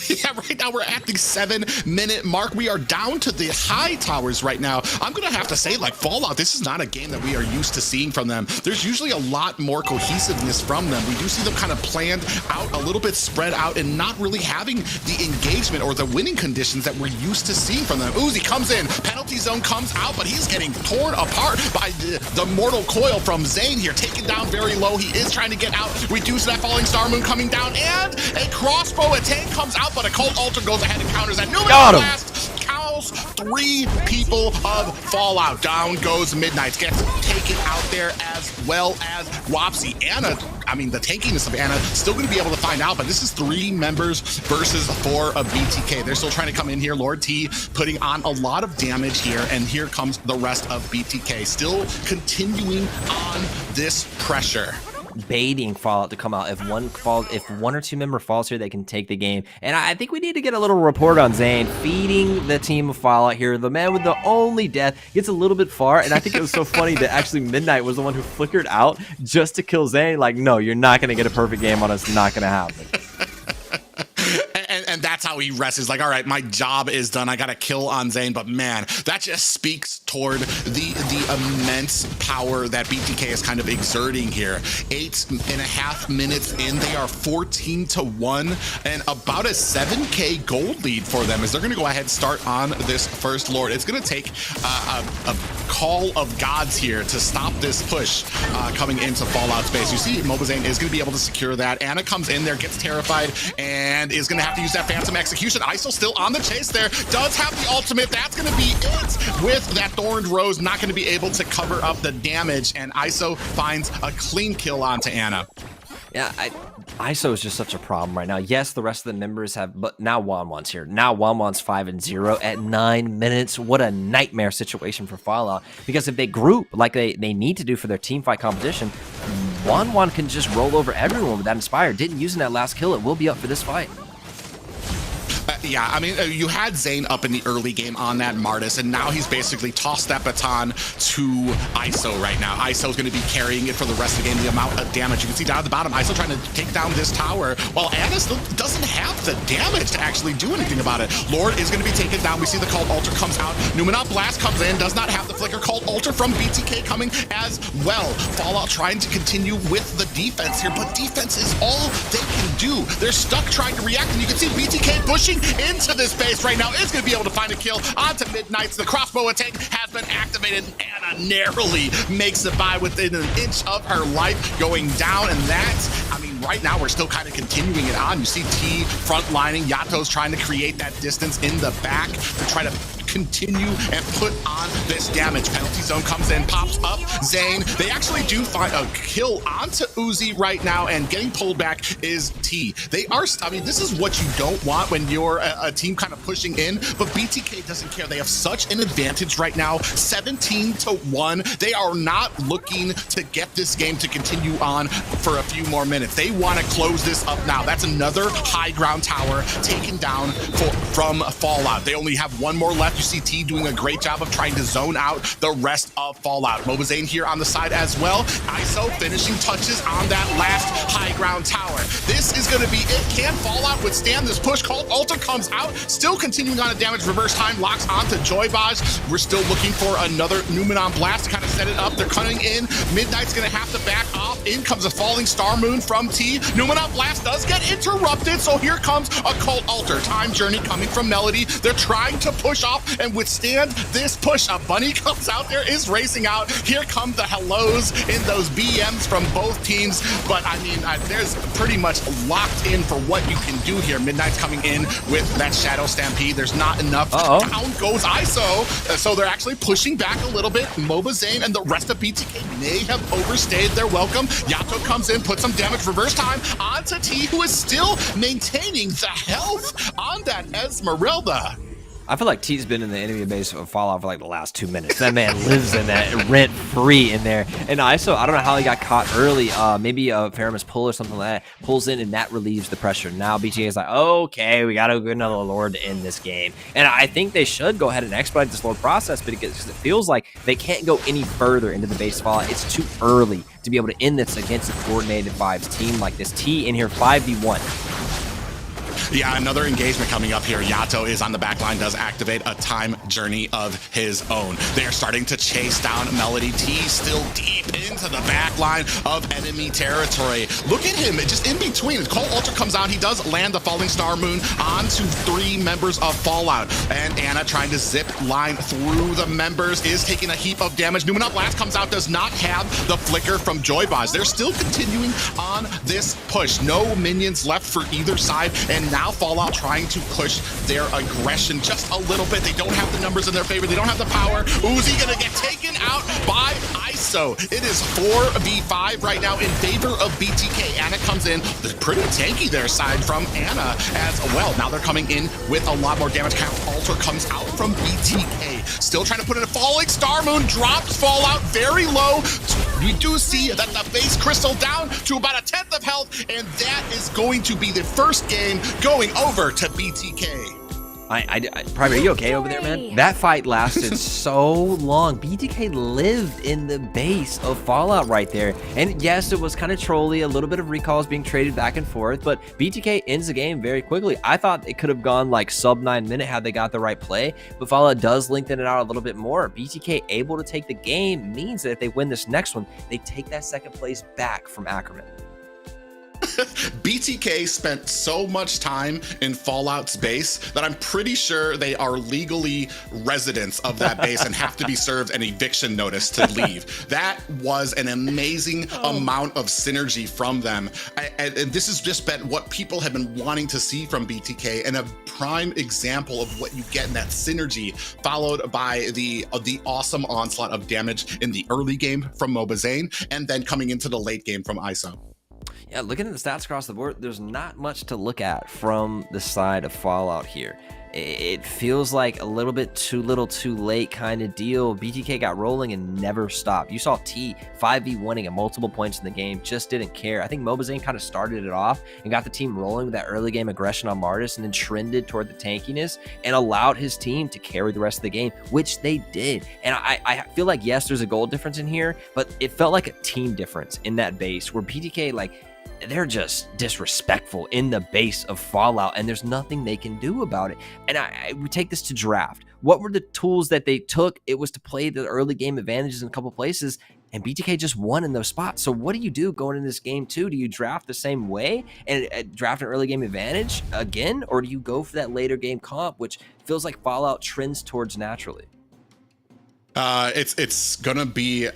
Speaker 3: Yeah, right now we're at the 7-minute mark. We are down to the high towers right now. I'm gonna have to say, like, Fallout, this is not a game that we are used to seeing from them. There's usually a lot more cohesiveness from them. We do see them kind of planned out, a little bit spread out, and not really having the engagement or the winning conditions that we're used to seeing from them. Uzi comes in, penalty zone comes out, but he's getting torn apart by the mortal coil from Zane here, taken down very low. He is trying to get out. We do see that falling star moon coming down, and a crossbow attack comes out, but a Cold Altar goes ahead and counters that. Numenon Blast cows 3 people of Fallout. Down goes Midnight. Gets taken out there, as well as Guapsi. Anna, I mean, the tankiness of Anna, still going to be able to find out, but this is 3 members versus 4 of BTK. They're still trying to come in here. Lord T putting on a lot of damage here, and here comes the rest of BTK. Still continuing on this pressure.
Speaker 4: Baiting Fallout to come out. If one or 2 member falls here, they can take the game. And I think we need to get a little report on Zane feeding the team of Fallout here. The man with the only death gets a little bit far, and I think it was so funny that actually Midnight was the one who flickered out just to kill Zane. Like, no, you're not going to get a perfect game on us. Not going to happen.
Speaker 3: And that's how he rests. He's like, all right, my job is done. I got to kill on Zane. But man, that just speaks toward the immense power that BTK is kind of exerting here. 8.5 minutes in, they are 14-1, and about a 7K gold lead for them as they're going to go ahead and start on this first Lord. It's going to take a call of gods here to stop this push coming into Fallout space. You see, Mobazane is going to be able to secure that. Anna comes in there, gets terrified, and is going to have to use that Phantom Execution. ISO still on the chase there. Does have the ultimate. That's going to be it with that Thorned Rose. Not going to be able to cover up the damage, and ISO finds a clean kill onto Anna.
Speaker 4: Yeah, ISO is just such a problem right now. Yes, the rest of the members have, but now Wanwan's here. Now Wanwan's 5-0 at 9 minutes. What a nightmare situation for Fallout. Because if they group like they need to do for their team fight competition, Wan can just roll over everyone with that Inspire. Didn't use in that last kill. It will be up for this fight.
Speaker 3: Yeah, I mean, you had Zane up in the early game on that Martis, and now he's basically tossed that baton to ISO right now. ISO's going to be carrying it for the rest of the game. The amount of damage you can see down at the bottom. ISO trying to take down this tower, while Anna still doesn't have the damage to actually do anything about it. Lord is going to be taken down. We see the Cult Altar comes out. Numenop Blast comes in, does not have the flicker. Cult Altar from BTK coming as well. Fallout trying to continue with the defense here, but defense is all they can do. They're stuck trying to react, and you can see BTK pushing into this base right now. Is going to be able to find a kill onto Midnights. The crossbow attack has been activated. Anna narrowly makes it by within an inch of her life going down, and that's, I mean, right now we're still kind of continuing it on. You see T frontlining. Yato's trying to create that distance in the back to try to continue and put on this damage. Penalty zone comes in, pops up Zane. They actually do find a kill onto Uzi right now, and getting pulled back is T. They are, I mean, this is what you don't want when you're a team kind of pushing in, but BTK doesn't care. They have such an advantage right now, 17-1. They are not looking to get this game to continue on for a few more minutes. They want to close this up now. That's another high ground tower taken down from Fallout. They only have one more left. You see T doing a great job of trying to zone out the rest of Fallout. Mobazane here on the side as well. ISO finishing touches on that last high ground tower. This is going to be it. Can Fallout withstand this push? Cult Altar comes out, still continuing on a damage. Reverse time locks onto Joybaj. We're still looking for another Numenon Blast to kind of set it up. They're cutting in. Midnight's going to have to back off. In comes a falling Star Moon from T. Numenon Blast does get interrupted, so here comes a Cult Altar. Time Journey coming from Melody. They're trying to push off and withstand this push. A Bunny comes out there, is racing out. Here come the hellos in those BMs from both teams. But I mean, there's pretty much locked in for what you can do here. Midnight's coming in with that Shadow Stampede. There's not enough. Down goes ISO. So they're actually pushing back a little bit. Mobazane and the rest of BTK may have overstayed their welcome. Yato comes in, puts some damage. Reverse time onto T, who is still maintaining the health on that Esmeralda.
Speaker 4: I feel like T's been in the enemy base of Fallout for like the last 2 minutes. That man lives in that, rent-free in there. And ISO, I don't know how he got caught early. Maybe a Faramis pull or something like that. Pulls in, and that relieves the pressure. Now BTA is like, okay, we got to go get another Lord to end this game. And I think they should go ahead and expedite this Lord process, because it feels like they can't go any further into the base Fallout. It's too early to be able to end this against a coordinated vibes team like this. T in here 5v1.
Speaker 3: Yeah, another engagement coming up here. Yato is on the back line, does activate a Time Journey of his own. They're starting to chase down Melody. T still deep into the back line of enemy territory. Look at him, just in between. As Cult Altar comes out, he does land the Falling Star Moon onto 3 members of Fallout. And Anna trying to zip line through the members is taking a heap of damage. Numenop Blast comes out, does not have the flicker from Joybaz. They're still continuing on this push. No minions left for either side, and now Fallout trying to push their aggression just a little bit. They don't have the numbers in their favor. They don't have the power. Uzi gonna get taken out by ISO. It is 4v5 right now in favor of BTK. Anna comes in. They're pretty tanky their side from Anna as well. Now they're coming in with a lot more damage. Count Altar comes out from BTK. Still trying to put in a Falling Star Moon. Drops Fallout very low. We do see that the base crystal down to about 1/10 of health, and that is going to be the first game going over to BTK.
Speaker 4: Private, are you okay over there, man? That fight lasted so long. BTK lived in the base of Fallout right there. And yes, it was kind of trolly, a little bit of recalls being traded back and forth, but BTK ends the game very quickly. I thought it could have gone like sub 9 minute had they got the right play, but Fallout does lengthen it out a little bit more. BTK able to take the game means that if they win this next one, they take that second place back from Ackerman.
Speaker 3: BTK spent so much time in Fallout's base that I'm pretty sure they are legally residents of that base and have to be served an eviction notice to leave. That was an amazing amount of synergy from them. And this has just been what people have been wanting to see from BTK, and a prime example of what you get in that synergy, followed by the awesome onslaught of damage in the early game from Mobazane, and then coming into the late game from ISO.
Speaker 4: Yeah, looking at the stats across the board, there's not much to look at from the side of Fallout here. it feels like a little bit too little too late kind of deal. BTK got rolling and never stopped. You saw T 5v1ing at multiple points in the game, just didn't care. I think Mobazane kind of started it off and got the team rolling with that early game aggression on Martis, and then trended toward the tankiness and allowed his team to carry the rest of the game, which they did. And I feel like, yes, there's a goal difference in here, but it felt like a team difference in that base where BTK, like, they're just disrespectful in the base of Fallout, and there's nothing they can do about it. And we take this to draft. What were the tools that they took? It was to play the early game advantages in a couple places, and BTK just won in those spots. So what do you do going into this game too? Do you draft the same way and draft an early game advantage again, or do you go for that later game comp, which feels like Fallout trends towards naturally?
Speaker 3: It's gonna be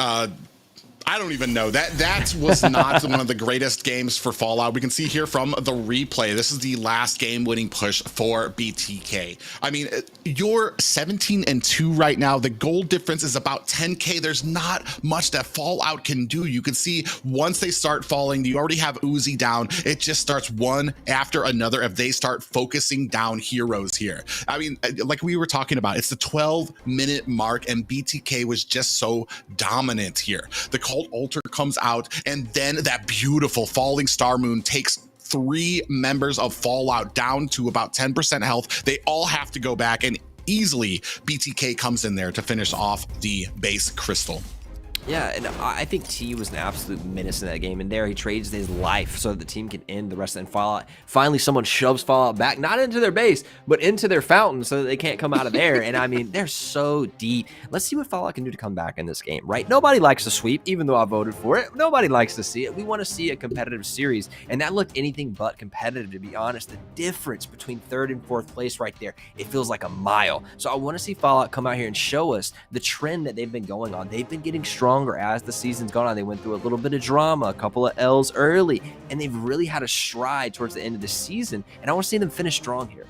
Speaker 3: I don't even know. That was not one of the greatest games for Fallout. We can see here from the replay, this is the last game-winning push for BTK. I mean, you're 17-2 right now. The goal difference is about 10K. There's not much that Fallout can do. You can see once they start falling, you already have Uzi down. It just starts one after another if they start focusing down heroes here. I mean, like we were talking about, it's the 12-minute mark, and BTK was just so dominant here. The Cult Altar comes out, and then that beautiful falling star moon takes 3 members of Fallout down to about 10% health. They all have to go back, and easily BTK comes in there to finish off the base crystal.
Speaker 4: Yeah, and I think T was an absolute menace in that game, and there he trades his life so that the team can end the rest of the Fallout. Finally, someone shoves Fallout back, not into their base, but into their fountain so that they can't come out of there. And I mean, they're so deep. Let's see what Fallout can do to come back in this game, right? Nobody likes to sweep, even though I voted for it. Nobody likes to see it. We want to see a competitive series, and that looked anything but competitive, to be honest. The difference between 3rd and 4th place right there, it feels like a mile. So I want to see Fallout come out here and show us the trend that they've been going on. They've been getting stronger as the season's gone on. They went through a little bit of drama, a couple of L's early, and they've really had a stride towards the end of the season, and I want to see them finish strong here.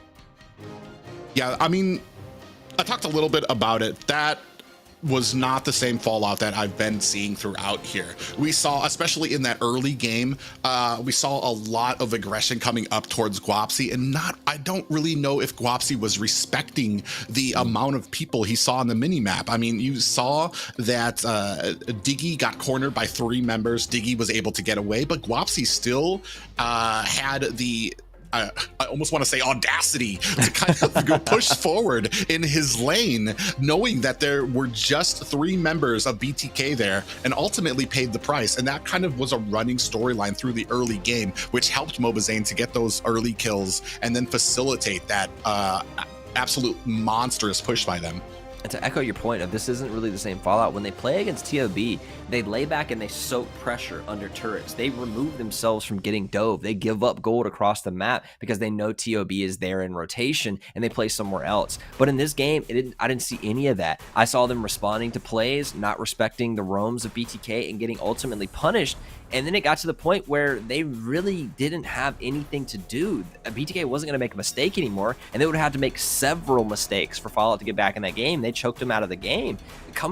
Speaker 3: Yeah, I mean, I talked a little bit about it. That was not the same Fallout that I've been seeing throughout here. We saw, especially in that early game, we saw a lot of aggression coming up towards Guapsi, and I don't really know if Guapsi was respecting the amount of people he saw on the mini-map. I mean, you saw that Diggy got cornered by 3 members. Diggy was able to get away, but Guapsi still had the I almost want to say audacity to kind of go push forward in his lane, knowing that there were just 3 members of BTK there, and ultimately paid the price. And that kind of was a running storyline through the early game, which helped Mobazane to get those early kills and then facilitate that absolute monstrous push by them.
Speaker 4: And to echo your point of this isn't really the same Fallout, when they play against TOB, they lay back and they soak pressure under turrets. They remove themselves from getting dove. They give up gold across the map because they know TOB is there in rotation and they play somewhere else. But in this game, I didn't see any of that. I saw them responding to plays, not respecting the roams of BTK, and getting ultimately punished. And then it got to the point where they really didn't have anything to do. BTK wasn't going to make a mistake anymore, and they would have had to make several mistakes for Fallout to get back in that game. They choked him out of the game.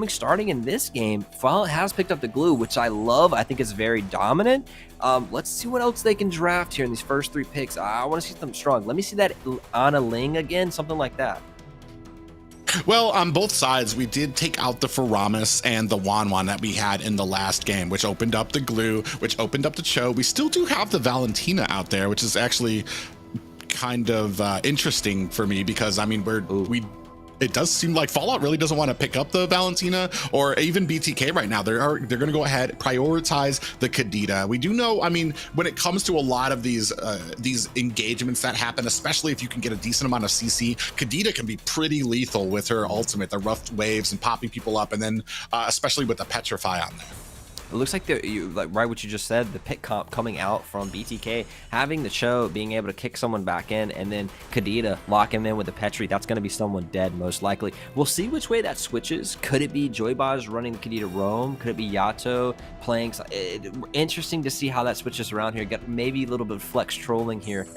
Speaker 4: Starting in this game, Fallout has picked up the glue, which I love. I think it's very dominant. Let's see what else they can draft here in these first 3 picks. I want to see them strong. Let me see that Anna Ling again, something like that.
Speaker 3: Well, on both sides, we did take out the Faramis and the Wanwan that we had in the last game, which opened up the glue, which opened up the Cho. We still do have the Valentina out there, which is actually kind of interesting for me because, I mean, it does seem like Fallout really doesn't want to pick up the Valentina or even BTK right now. They're going to go ahead, prioritize the Kadita. We do know, I mean, when it comes to a lot of these engagements that happen, especially if you can get a decent amount of CC, Kadita can be pretty lethal with her ultimate, the rough waves and popping people up, and then especially with the Petrify on there.
Speaker 4: It looks like right what you just said, the pick comp coming out from BTK, having the Cho being able to kick someone back in, and then Kadita lock him in with the Petri. That's going to be someone dead, most likely. We'll see which way that switches. Could it be Joybaz running the Kadita roam? Could it be Yato playing? Interesting to see how that switches around here. Got maybe a little bit of flex trolling here.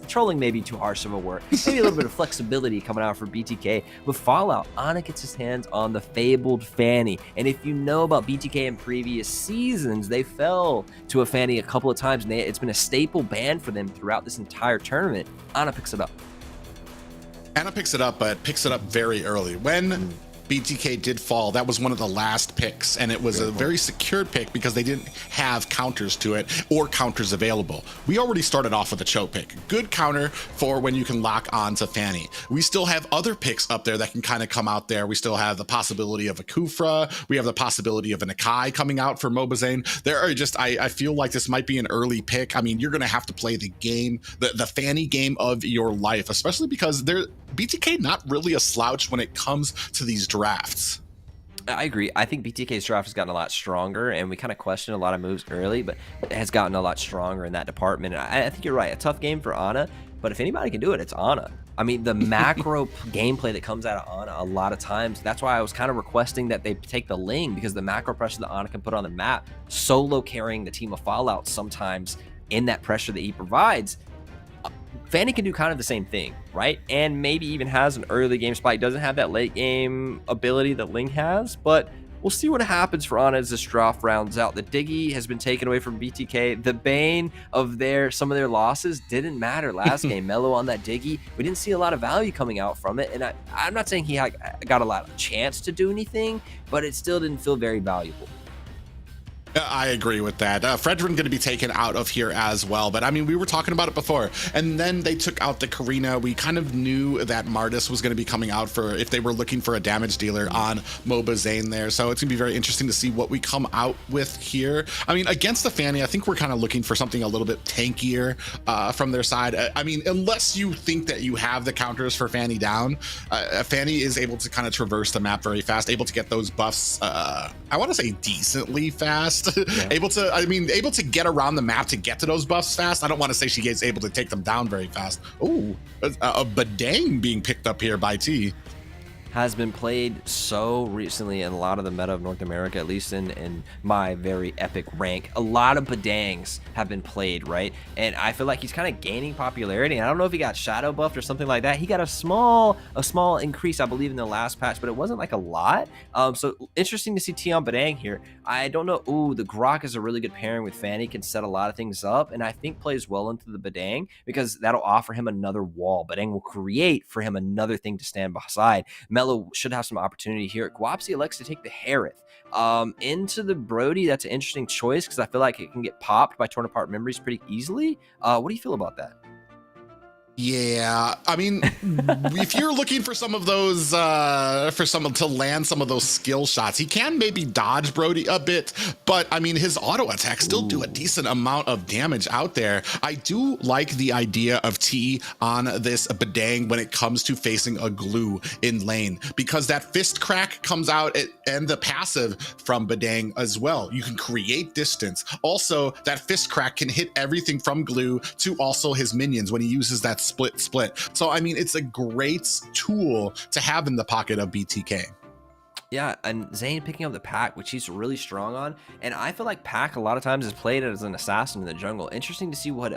Speaker 4: Trolling may be too harsh of a word. Maybe a little bit of flexibility coming out for BTK. With Fallout, Ana gets his hands on the fabled Fanny. And if you know about BTK in previous seasons, they fell to a Fanny a couple of times, and it's been a staple ban for them throughout this entire tournament. Ana picks it up.
Speaker 3: Anna picks it up, but picks it up very early. When BTK did fall, that was one of the last picks, and it was a very secured pick because they didn't have counters to it or counters available. We already started off with a choke pick. Good counter for when you can lock on to Fanny. We still have other picks up there that can kind of come out there. We still have the possibility of a Kufra. We have the possibility of an Akai coming out for Mobazane. There are just, I feel like this might be an early pick. I mean, you're going to have to play the game, the Fanny game of your life, especially because BTK not really a slouch when it comes to these drafts.
Speaker 4: I agree. I think BTK's draft has gotten a lot stronger, and we kind of questioned a lot of moves early, but it has gotten a lot stronger in that department. And I think you're right. A tough game for Ana, but if anybody can do it, it's Ana. I mean, the macro gameplay that comes out of Ana a lot of times, that's why I was kind of requesting that they take the Ling, because the macro pressure that Ana can put on the map, solo carrying the team of Fallout sometimes in that pressure that he provides, Fanny can do kind of the same thing, right? And maybe even has an early game spike. Doesn't have that late game ability that Ling has, but we'll see what happens for Ana as this draft rounds out. The Diggy has been taken away from BTK. The bane of some of their losses didn't matter last game. Mellow on that Diggy. We didn't see a lot of value coming out from it, and I'm not saying he got a lot of chance to do anything, but it still didn't feel very valuable.
Speaker 3: I agree with that. Fredrin going to be taken out of here as well. But I mean, we were talking about it before. And then they took out the Karina. We kind of knew that Martis was going to be coming out for if they were looking for a damage dealer on Mobazane there. So it's going to be very interesting to see what we come out with here. I mean, against the Fanny, I think we're kind of looking for something a little bit tankier from their side. I mean, unless you think that you have the counters for Fanny down, Fanny is able to kind of traverse the map very fast, able to get those buffs, I want to say decently fast. Yeah. able to get around the map to get to those buffs fast. I don't want to say she is able to take them down very fast. Oh, a Badang being picked up here by T.
Speaker 4: Has been played so recently in a lot of the meta of North America, at least in my very epic rank. A lot of Badangs have been played, right? And I feel like he's kind of gaining popularity. And I don't know if he got shadow buffed or something like that. He got a small increase, I believe, in the last patch, but it wasn't like a lot. So interesting to see T on Badang here. I don't know. Ooh, the Grok is a really good pairing with Fanny, can set a lot of things up, and I think plays well into the Badang because that'll offer him another wall. Badang will create for him another thing to stand beside. Mello should have some opportunity here. Guapsi elects to take the Harith into the Brody. That's an interesting choice because I feel like it can get popped by torn apart memories pretty easily. What do you feel about that?
Speaker 3: Yeah, I mean, if you're looking for some of those, for someone to land some of those skill shots, he can maybe dodge Brody a bit, but I mean, his auto attacks still do a decent amount of damage out there. I do like the idea of T on this Badang when it comes to facing a glue in lane, because that fist crack comes out and the passive from Badang as well. You can create distance. Also, that fist crack can hit everything from glue to also his minions when he uses that split. So I mean, it's a great tool to have in the pocket of BTK.
Speaker 4: Yeah, and Zane picking up the Pack, which he's really strong on. And I feel like Pack a lot of times is played as an assassin in the jungle. Interesting to see what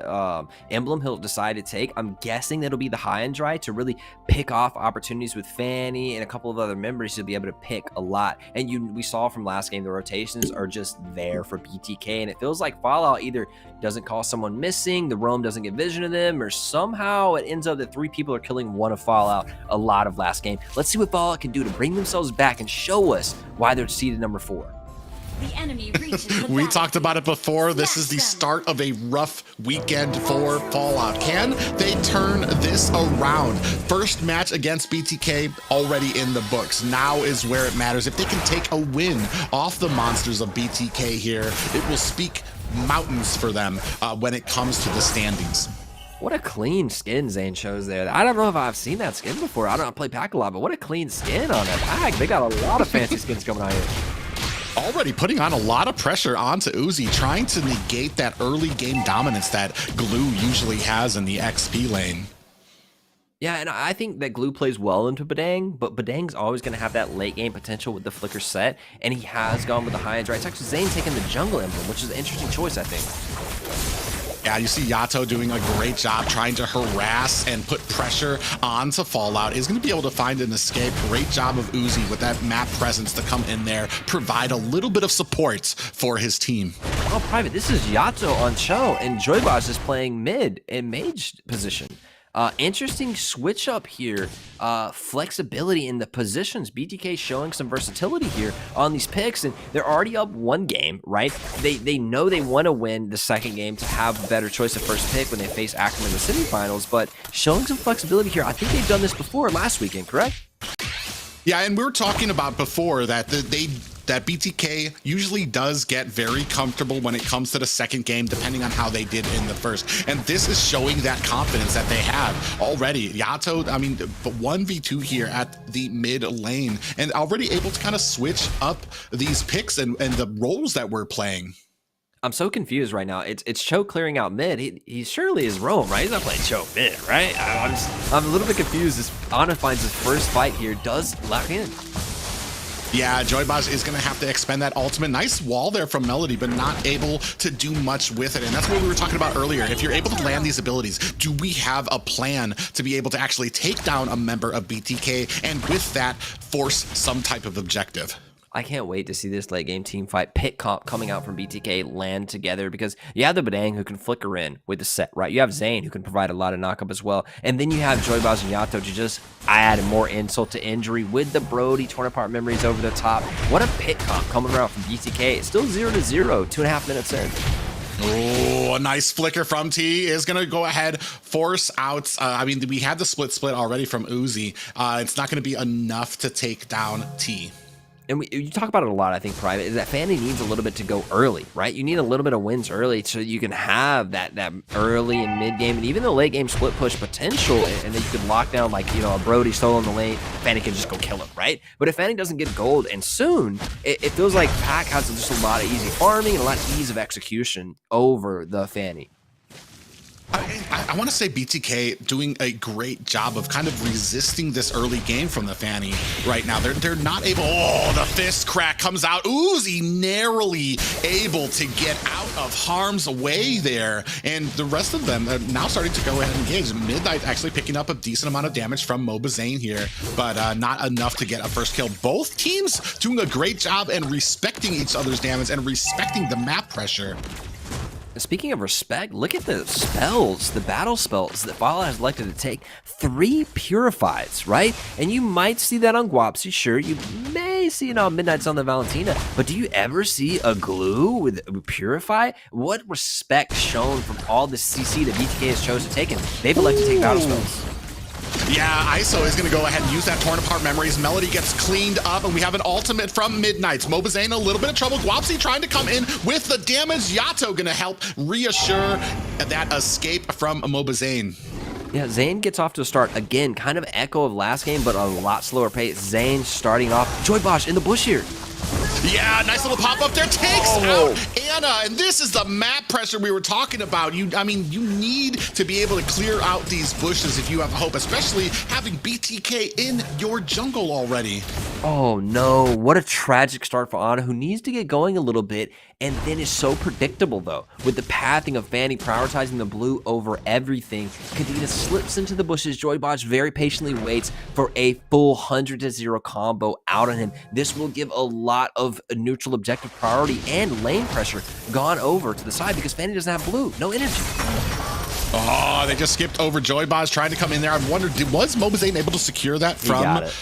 Speaker 4: emblem he'll decide to take. I'm guessing that'll be the high and dry to really pick off opportunities with Fanny and a couple of other members to be able to pick a lot. And we saw from last game, the rotations are just there for BTK. And it feels like Fallout either doesn't call someone missing, the roam doesn't get vision of them, or somehow it ends up that 3 people are killing one of Fallout a lot of last game. Let's see what Fallout can do to bring themselves back and show us why they're seeded number 4.
Speaker 6: The enemy reaches the
Speaker 3: We talked about it before. This is the start of a rough weekend for Fallout. Can they turn this around? First match against BTK already in the books. Now is where it matters. If they can take a win off the monsters of BTK here, it will speak mountains for them when it comes to the standings.
Speaker 4: What a clean skin Zane shows there. I don't know if I've seen that skin before. I don't play Pack a lot, but what a clean skin on that Pack. They got a lot of fancy skins coming out here.
Speaker 3: Already putting on a lot of pressure onto Uzi, trying to negate that early game dominance that Glue usually has in the XP lane.
Speaker 4: Yeah, and I think that Glue plays well into Badang, but Badang's always going to have that late game potential with the flicker set, and he has gone with the high and dry. It's actually Zane taking the jungle emblem, which is an interesting choice, I think.
Speaker 3: Yeah, you see Yato doing a great job trying to harass and put pressure onto Fallout. He's going to be able to find an escape. Great job of Uzi with that map presence to come in there, provide a little bit of support for his team.
Speaker 4: Oh, Private, this is Yato on Cho, and Joyboss is playing mid in mage position. Interesting switch up here. Flexibility in the positions. BTK showing some versatility here on these picks, and they're already up one game, right? They know they want to win the second game to have a better choice of first pick when they face Ackerman in the semifinals, but showing some flexibility here. I think they've done this before last weekend, correct?
Speaker 3: Yeah, and we were talking about before that that BTK usually does get very comfortable when it comes to the second game, depending on how they did in the first. And this is showing that confidence that they have already. Yato, I mean, 1v2 here at the mid lane, and already able to kind of switch up these picks and the roles that we're playing.
Speaker 4: I'm so confused right now. It's Cho clearing out mid. He surely is Rome, right? He's not playing Cho mid, right? I'm a little bit confused as Ana finds his first fight here. Does lock in.
Speaker 3: Yeah, Joybaz is going to have to expend that ultimate. Nice wall there from Melody, but not able to do much with it. And that's what we were talking about earlier. If you're able to land these abilities, do we have a plan to be able to actually take down a member of BTK and with that force some type of objective?
Speaker 4: I can't wait to see this late game team fight pick comp coming out from BTK land together, because you have the Badang who can flicker in with the set, right? You have Zane who can provide a lot of knockup as well. And then you have Joybaz and Yato to just add more insult to injury with the Brody torn apart memories over the top. What a pick comp coming around from BTK. It's still 0-0, 2.5 minutes in.
Speaker 3: Oh, a nice flicker from T is going to go ahead, force out. I mean, we had the split already from Uzi. It's not going to be enough to take down T.
Speaker 4: And you talk about it a lot, I think, Private, is that Fanny needs a little bit to go early, right? You need a little bit of wins early so you can have that early and mid game and even the late game split push potential, and then you could lock down, like, you know, a Brody solo in the lane, Fanny can just go kill him, right? But if Fanny doesn't get gold and soon, it feels like Pac has just a lot of easy farming and a lot of ease of execution over the Fanny.
Speaker 3: I want to say BTK doing a great job of kind of resisting this early game from the Fanny right now. They're not able. Oh, the fist crack comes out. Uzi narrowly able to get out of harm's way there. And the rest of them are now starting to go ahead and engage. Midnight actually picking up a decent amount of damage from Mobazane here, but not enough to get a first kill. Both teams doing a great job and respecting each other's damage and respecting the map pressure.
Speaker 4: Speaking of respect, look at the spells, the battle spells that Fala has elected to take. 3 purifies, right? And you might see that on Guapsi, sure. You may see it on Midnight's on the Valentina. But do you ever see a glue with purify? What respect shown from all the CC that BTK has chosen to take? And they've elected to take battle spells.
Speaker 3: Yeah, ISO is going to go ahead and use that torn apart memories. Melody gets cleaned up, and we have an ultimate from Midnight. Mobazane a little bit of trouble. Guapsi trying to come in with the damage. Yato going to help reassure that escape from Mobazane.
Speaker 4: Yeah, Zane gets off to a start, again, kind of echo of last game, but a lot slower pace. Zane starting off. Joybosh in the bush here.
Speaker 3: Yeah, nice little pop up there. Takes out Ana, and this is the map pressure we were talking about. I mean, you need to be able to clear out these bushes if you have hope, especially having BTK in your jungle already.
Speaker 4: Oh no, what a tragic start for Ana, who needs to get going a little bit, and then is so predictable though, with the pathing of Fanny prioritizing the blue over everything. Kadena slips into the bushes. Joybosh very patiently waits for a full 100-0 combo out on him. This will give a lot of neutral objective priority and lane pressure gone over to the side because Fanny doesn't have blue, no energy.
Speaker 3: Oh, they just skipped over Joybaz trying to come in there. I wondered, was Mobazane able to secure that from?
Speaker 4: He got it.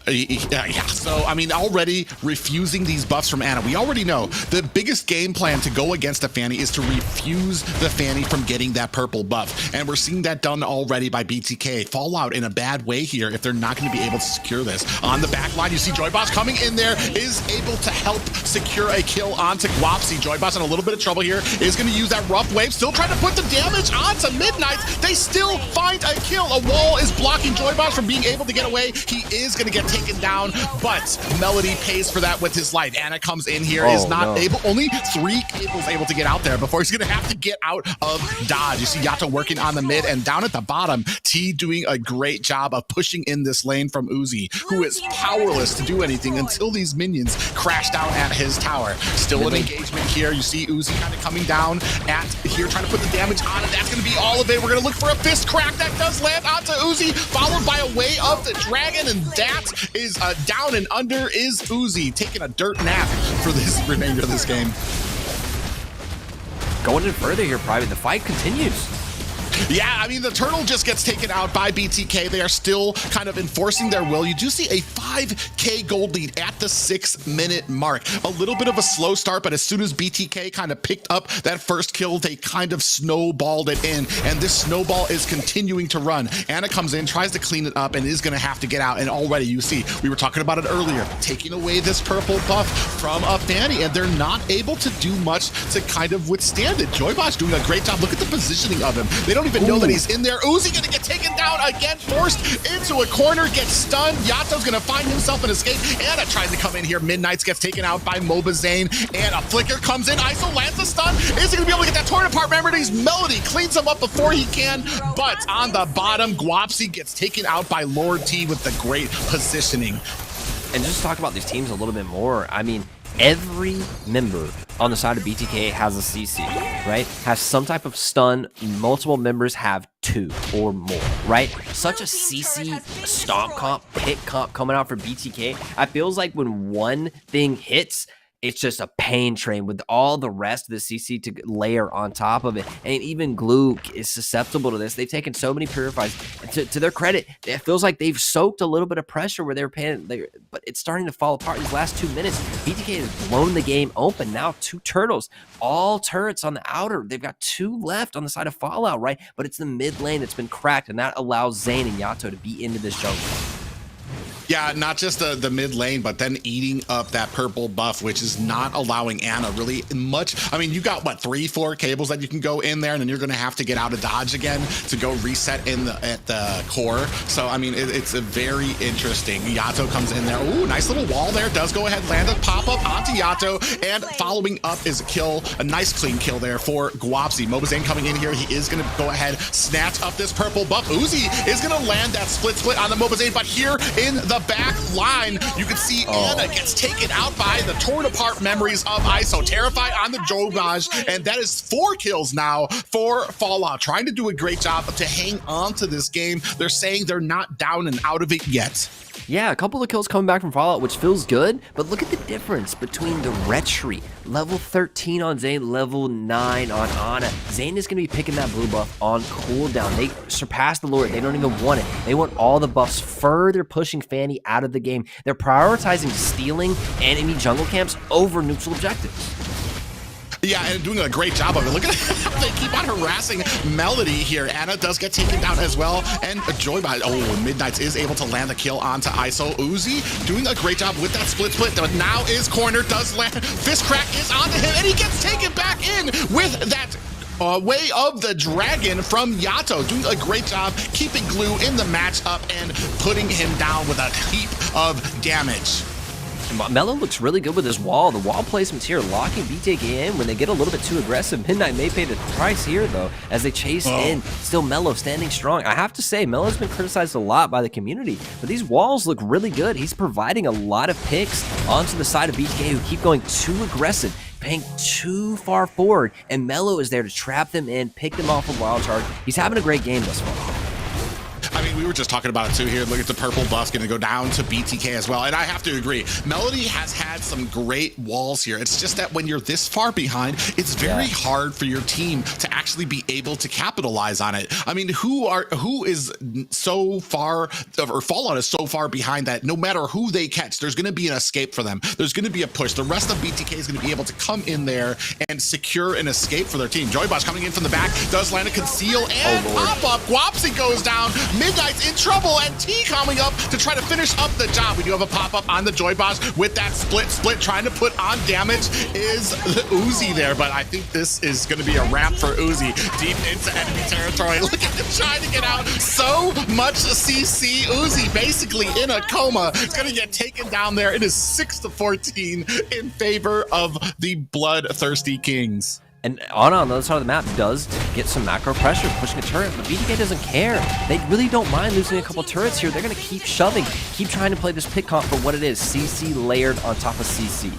Speaker 3: Yeah, so I mean, already refusing these buffs from Ana. We already know the biggest game plan to go against a Fanny is to refuse the Fanny from getting that purple buff, and we're seeing that done already by BTK. Fallout in a bad way here if they're not going to be able to secure this. On the back line, you see Joyboss coming in there, is able to help secure a kill onto Guapsi. Joyboss in a little bit of trouble here, is going to use that rough wave, still trying to put the damage onto Midnight. They still find a kill. A wall is blocking Joyboss from being able to get away. He is going to get taken down, but Melody pays for that with his life. Ana comes in here, is not able, only 3 cables able to get out there before he's gonna have to get out of dodge. You see Yato working on the mid, and down at the bottom, T doing a great job of pushing in this lane from Uzi, who is powerless to do anything until these minions crash down at his tower. Still an engagement here. You see Uzi kind of coming down at here, trying to put the damage on it. That's gonna be all of it. We're gonna look for a fist crack that does land onto Uzi, followed by a way of the dragon, and that is down and under is Uzi, taking a dirt nap for this remainder of this game.
Speaker 4: Going in further here, Private, the fight continues.
Speaker 3: Yeah, I mean, the turtle just gets taken out by BTK. They are still kind of enforcing their will. You do see a 5K gold lead at the 6-minute mark. A little bit of a slow start, but as soon as BTK kind of picked up that first kill, they kind of snowballed it in, and this snowball is continuing to run. Anna comes in, tries to clean it up, and is going to have to get out, and already you see, we were talking about it earlier, taking away this purple buff from a Fanny, and they're not able to do much to kind of withstand it. Joybosh doing a great job. Look at the positioning of him. They don't even know that he's in there. Uzi gonna get taken down again, forced into a corner, gets stunned. Yato's gonna find himself an escape. Anna tries to come in here. Midnight's gets taken out by Mobazane, and a flicker comes in. ISO lands the stun. Is he gonna be able to get that torn apart memories? Melody cleans him up before he can, but on the bottom, Guapsi gets taken out by Lord T with the great positioning.
Speaker 4: And just talk about these teams a little bit more. I mean, every member on the side of BTK has a CC, right? Has some type of stun. Multiple members have 2 or more, right? Such a CC stomp comp, hit comp coming out for BTK. I feels like when one thing hits, it's just a pain train with all the rest of the CC to layer on top of it. And even Glue is susceptible to this. They've taken so many purifies. To their credit, it feels like they've soaked a little bit of pressure where they're paying, but it's starting to fall apart in these last 2 minutes. BTK has blown the game open. Now 2 turtles, all turrets on the outer. They've got 2 left on the side of Fallout, right? But it's the mid lane that's been cracked, and that allows Zane and Yato to be into this jungle.
Speaker 3: Yeah, not just the mid lane, but then eating up that purple buff, which is not allowing Anna really much. I mean, you got what, 3-4 cables that you can go in there, and then you're going to have to get out of dodge again to go reset at the core. So I mean, it's a very interesting. Yato comes in there. Ooh, nice little wall there. Does go ahead, land a pop up onto Yato, and following up is a kill, a nice clean kill there for Guapsi. Mobazane coming in here. He is going to go ahead, snatch up this purple buff. Uzi is going to land that split on the Mobazane, but here in the back line, you can see Anna gets taken out by the torn apart memories of ISO. Terrified on the Jovage, and that is 4 kills now for Fallout. Trying to do a great job to hang on to this game. They're saying they're not down and out of it yet.
Speaker 4: Yeah, a couple of kills coming back from Fallout, which feels good, but look at the difference between the Retry, level 13 on Zane, level 9 on Ana. Zane is going to be picking that blue buff on cooldown. They surpassed the Lord. They don't even want it. They want all the buffs, further pushing Fanny out of the game. They're prioritizing stealing enemy jungle camps over neutral objectives.
Speaker 3: Yeah, and doing a great job of it. Look at how they keep on harassing Melody here. Anna does get taken down as well, and Joybot, Midnights is able to land the kill onto ISO. Uzi doing a great job with that split, but now is cornered, does land. Fist crack is onto him, and he gets taken back in with that way of the dragon from Yato, doing a great job keeping Glue in the matchup and putting him down with a heap of damage.
Speaker 4: Mello looks really good with his wall. The wall placements here, locking BTK in when they get a little bit too aggressive. Midnight may pay the price here, though, as they chase in. Still Mello standing strong. I have to say, Mello's been criticized a lot by the community, but these walls look really good. He's providing a lot of picks onto the side of BTK who keep going too aggressive, paying too far forward, and Mello is there to trap them in, pick them off with wild charge. He's having a great game thus far.
Speaker 3: I mean, we were just talking about it too here. Look at the purple buff going to go down to BTK as well. And I have to agree, Melody has had some great walls here. It's just that when you're this far behind, it's very hard for your team to actually be able to capitalize on it. I mean, who is so far, or Fallout is so far behind that no matter who they catch, there's going to be an escape for them. There's going to be a push. The rest of BTK is going to be able to come in there and secure an escape for their team. Joybosh coming in from the back, does land a conceal and pop up. Guapsi goes down. Midnight's in trouble, and T coming up to try to finish up the job. We do have a pop-up on the Joybosh with that split, trying to put on damage is the Uzi there, but I think this is going to be a wrap for Uzi. Deep into enemy territory. Look at him trying to get out. So much CC. Uzi basically in a coma. It's going to get taken down there. It is 6-14 in favor of the Bloodthirsty Kings.
Speaker 4: And Ana on the other side of the map does get some macro pressure, pushing a turret, but BTK doesn't care. They really don't mind losing a couple turrets here. They're going to keep shoving, keep trying to play this pick comp for what it is, CC layered on top of CC.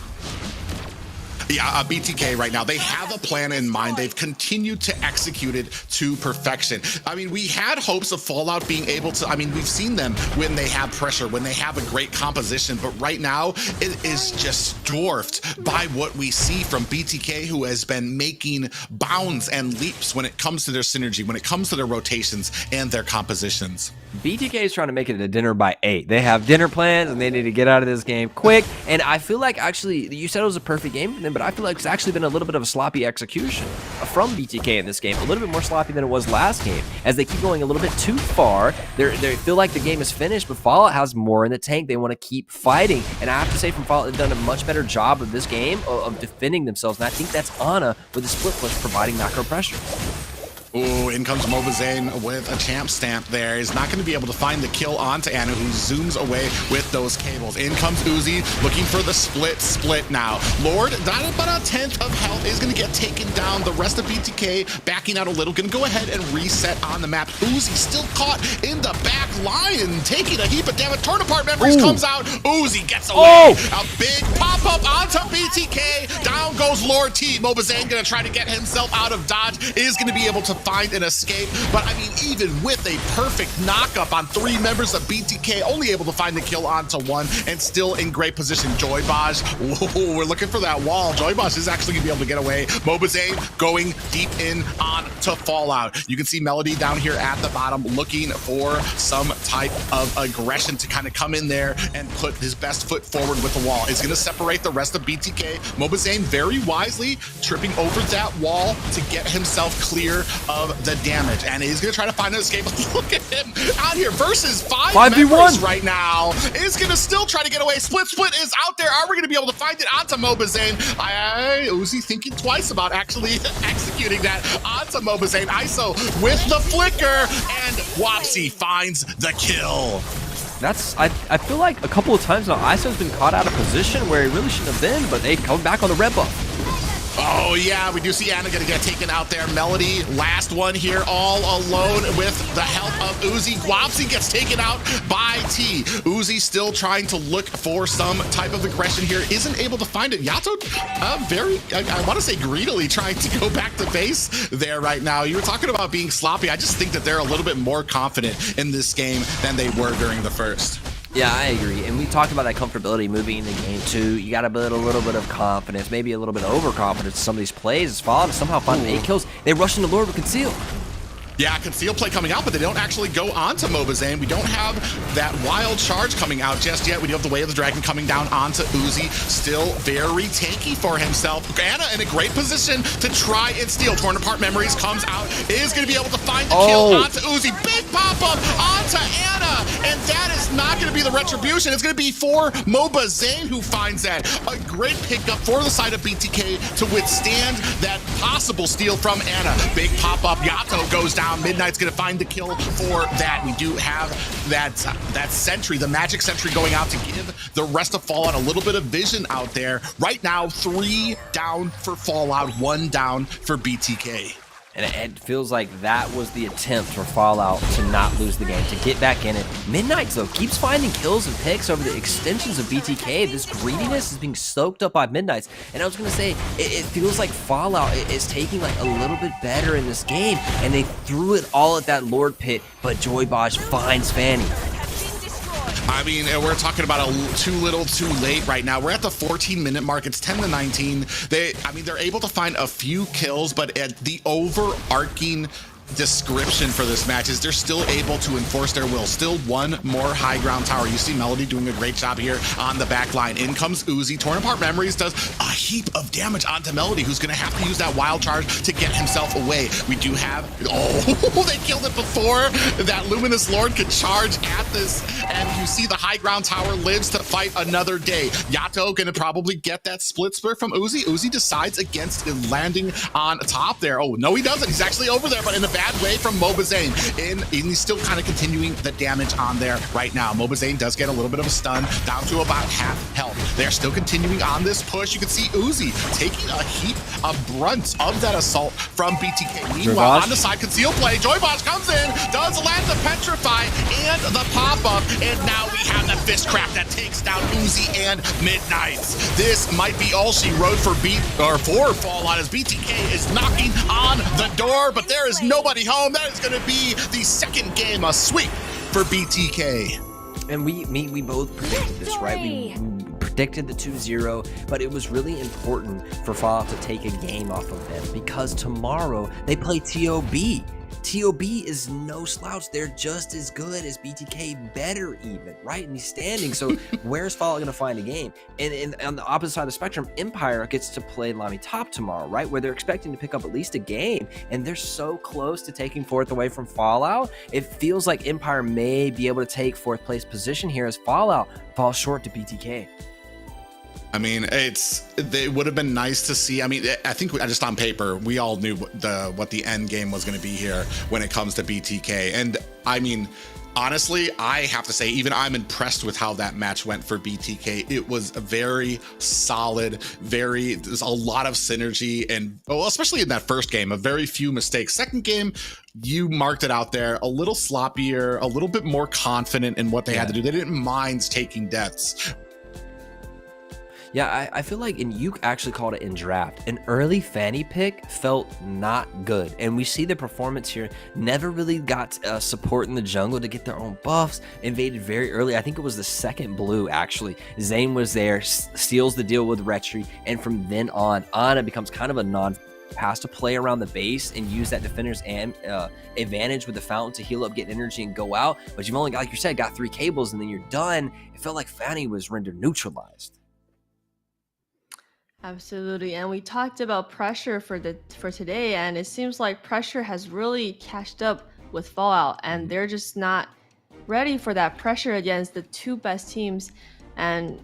Speaker 3: Yeah, BTK right now, they have a plan in mind. They've continued to execute it to perfection. I mean, we had hopes of Fallout being able to, I mean, we've seen them when they have pressure, when they have a great composition, but right now it is just dwarfed by what we see from BTK, who has been making bounds and leaps when it comes to their synergy, when it comes to their rotations and their compositions.
Speaker 4: BTK is trying to make it a dinner by 8. They have dinner plans and they need to get out of this game quick. And I feel like actually, you said it was a perfect game for them, but I feel like it's actually been a little bit of a sloppy execution from BTK in this game. A little bit more sloppy than it was last game, as they keep going a little bit too far. They feel like the game is finished, but Fallout has more in the tank. They want to keep fighting. And I have to say, from Fallout, they've done a much better job of this game of defending themselves. And I think that's Ana with the split push providing macro pressure.
Speaker 3: Ooh, in comes Mobazane with a champ stamp there. He's not going to be able to find the kill onto Ana, who zooms away with those cables. In comes Uzi, looking for the split now. Lord, not about a 10th of health, is going to get taken down. The rest of BTK backing out a little, going to go ahead and reset on the map. Uzi still caught in the back line, taking a heap of damage. Torn apart memories comes out. Uzi gets away. A big pop-up onto BTK. Down goes Lord T. Mobazane going to try to get himself out of dodge. Is going to be able to find an escape, but I mean, even with a perfect knock-up on 3 members of BTK, only able to find the kill onto 1 and still in great position. Joybaj, whoa, we're looking for that wall. Joybaj is actually gonna be able to get away. Mobazane going deep in onto Fallout. You can see Melody down here at the bottom looking for some type of aggression to kind of come in there and put his best foot forward with the wall. It's gonna separate the rest of BTK. Mobazane very wisely tripping over that wall to get himself clear of the damage, and he's gonna try to find an escape. Look at him out here versus 5 members right now. Is gonna still try to get away. Split is out there. Are we gonna be able to find it onto Mobazane? Uzi thinking twice about actually executing that onto Mobazane. ISO with the flicker, and Wapsi finds the kill.
Speaker 4: I feel like a couple of times now, ISO's been caught out of position where he really shouldn't have been, but they come back on the red buff.
Speaker 3: Oh yeah, we do see Ana gonna get taken out there. Melody, last one here, all alone with the help of Uzi. Guapsi gets taken out by T. Uzi still trying to look for some type of aggression here. Isn't able to find it. Yato, I want to say greedily trying to go back to base there right now. You were talking about being sloppy. I just think that they're a little bit more confident in this game than they were during the first.
Speaker 4: Yeah, I agree. And we talked about that comfortability moving in the game too. You got to build a little bit of confidence, maybe a little bit of overconfidence in some of these plays. As Fallout somehow finding 8 kills, they rush into Lord with Conceal.
Speaker 3: Yeah, Conceal play coming out, but they don't actually go onto Mobazane. We don't have that wild charge coming out just yet. We do have the Way of the Dragon coming down onto Uzi. Still very tanky for himself. Ana in a great position to try and steal. Torn apart memories comes out. Is going to be able to find the kill onto Uzi. Big pop-up onto Ana. And that is not going to be the retribution. It's going to be for Mobazane who finds that. A great pickup for the side of BTK to withstand that possible steal from Ana. Big pop-up. Yato goes down. Midnight's gonna find the kill for that. We do have that sentry, the magic sentry, going out to give the rest of Fallout a little bit of vision out there. Right now, 3 down for Fallout, 1 down for BTK.
Speaker 4: And it feels like that was the attempt for Fallout to not lose the game, to get back in it. Midnight, though, keeps finding kills and picks over the extensions of BTK. This greediness is being soaked up by Midnights. And I was going to say, it feels like Fallout is taking like a little bit better in this game. And they threw it all at that Lord pit, but Joybaj finds Fanny.
Speaker 3: I mean, we're talking about too little, too late right now. We're at the 14-minute mark. It's 10-19. They're able to find a few kills, but at the overarching description for this match is they're still able to enforce their will. Still one more high ground tower. You see Melody doing a great job here on the back line. In comes Uzi. Torn apart memories does a heap of damage onto Melody, who's going to have to use that wild charge to get himself away. We do have, they killed it before that Luminous Lord could charge at this, and you see the high ground tower lives to fight another day. Yato going to probably get that split from Uzi. Uzi decides against landing on top there. Oh, no, he doesn't. He's actually over there, but in the bad way from Mobazane, and he's still kind of continuing the damage on there right now. Mobazane does get a little bit of a stun, down to about half health. They're still continuing on this push. You can see Uzi taking a heap of brunt of that assault from BTK. Meanwhile, on the side, conceal play, Joybosh comes in, does land the Petrify and the pop-up, and now we have the Fistcraft that takes down Uzi and Midnights. This might be all she wrote for Fallout, as BTK is knocking on the door, but there is nobody home. That is going to be the second game, a sweep for BTK.
Speaker 4: And we both predicted this, right? We predicted the 2-0, but it was really important for Fallout to take a game off of them because tomorrow they play TOB. TOB is no slouch. They're just as good as BTK, better even, right? In these standings. So where's Fallout going to find a game? And on the opposite side of the spectrum, Empire gets to play LaimiTop tomorrow, right? Where they're expecting to pick up at least a game. And they're so close to taking fourth away from Fallout. It feels like Empire may be able to take fourth place position here as Fallout falls short to BTK.
Speaker 3: I mean, it would have been nice to see. I mean, I think just on paper, we all knew what the end game was going to be here when it comes to BTK. And I mean, honestly, I have to say, even I'm impressed with how that match went for BTK. It was very solid, there's a lot of synergy, and especially in that first game, a very few mistakes. Second game, you marked it out there, a little sloppier, a little bit more confident in what they had to do. They didn't mind taking deaths.
Speaker 4: Yeah, I feel like, and you actually called it in draft, an early Fanny pick felt not good. And we see the performance here, never really got support in the jungle to get their own buffs, invaded very early. I think it was the second blue, actually. Zane was there, steals the deal with Retri, and from then on, Ana becomes kind of a has to play around the base and use that defender's advantage with the fountain to heal up, get energy, and go out. But you've only, like you said, got 3 cables, and then you're done. It felt like Fanny was rendered neutralized.
Speaker 2: Absolutely, and we talked about pressure for today, and it seems like pressure has really catched up with Fallout, and they're just not ready for that pressure against the 2 best teams. And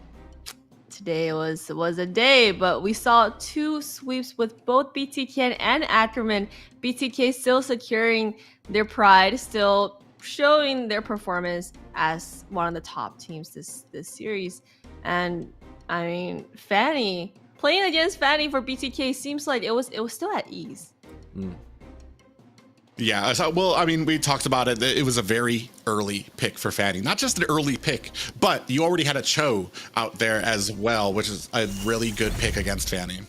Speaker 2: today was a day, but we saw 2 sweeps with both BTK and Ackerman. BTK still securing their pride, still showing their performance as one of the top teams this series. And I mean, Fanny. Playing against Fanny for BTK seems like it was still at ease.
Speaker 3: Yeah, so, well, I mean, we talked about it. It was a very early pick for Fanny. Not just an early pick, but you already had a Cho out there as well, which is a really good pick against Fanny.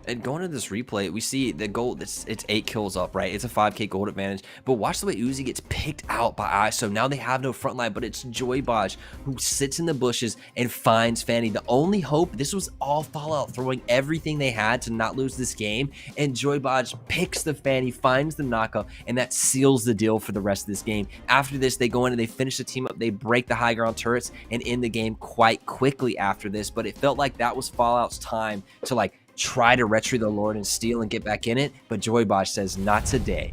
Speaker 4: And going into this replay, we see the gold, it's 8 kills up, right? It's a 5k gold advantage. But watch the way Uzi gets picked out by ISO. Now they have no front line, but it's Joybosh who sits in the bushes and finds Fanny. The only hope, this was all Fallout throwing everything they had to not lose this game. And Joybosh picks the Fanny, finds the knockup, and that seals the deal for the rest of this game. After this, they go in and they finish the team up. They break the high ground turrets and end the game quite quickly after this. But it felt like that was Fallout's time to try to retry the Lord and steal and get back in it, but Joybosh says not today.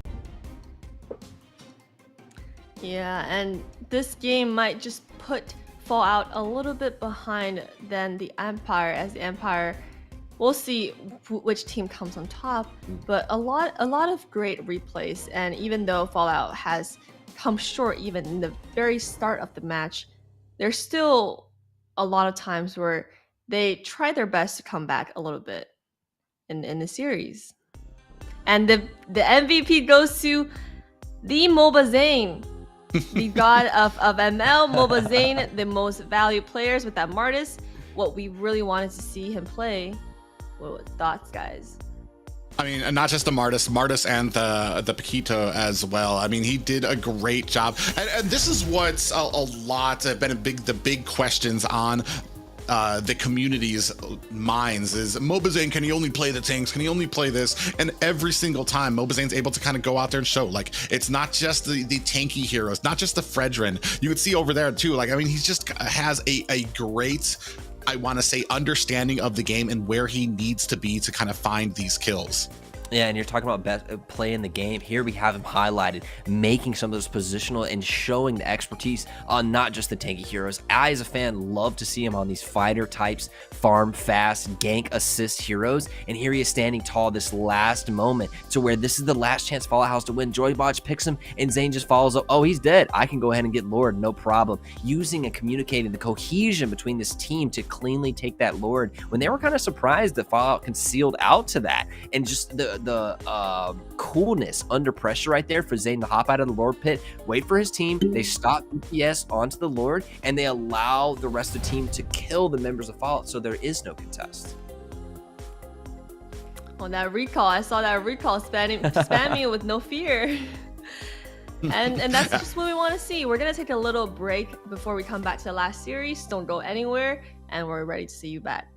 Speaker 2: Yeah, and this game might just put Fallout a little bit behind than the Empire, as the Empire, we'll see which team comes on top, but a lot of great replays. And even though Fallout has come short even in the very start of the match, there's still a lot of times where they try their best to come back a little bit in the series. And the MVP goes to the Mobazane, the god of ML, Mobazane, the most valued players with that Martis. What we really wanted to see him play. What were thoughts, guys?
Speaker 3: I mean, and not just the Martis and the Paquito as well. I mean, he did a great job. And this is what's a lot been the big questions on the community's minds is Mobazane, can he only play the tanks? Can he only play this? And every single time Mobazane's able to kind of go out there and show, it's not just the tanky heroes, not just the Fredrin. You would see over there too, I mean, he just has a great, I want to say, understanding of the game and where he needs to be to kind of find these kills.
Speaker 4: Yeah, and you're talking about best play in the game. Here we have him highlighted, making some of those positional and showing the expertise on not just the tanky heroes. I, as a fan, love to see him on these fighter types, farm fast, gank assist heroes. And here he is standing tall this last moment to where this is the last chance Fallout House to win. Joybotch picks him, and Zane just follows up. Oh, he's dead. I can go ahead and get Lord, no problem. Using and communicating the cohesion between this team to cleanly take that Lord when they were kind of surprised that Fallout concealed out to that. And just the coolness under pressure right there for Zane to hop out of the Lord pit, wait for his team, they stop DPS onto the Lord, and they allow the rest of the team to kill the members of Fallout, so there is no contest.
Speaker 2: On that recall, I saw that recall spamming it with no fear. And that's just what we want to see. We're going to take a little break before we come back to the last series. Don't go anywhere, and we're ready to see you back.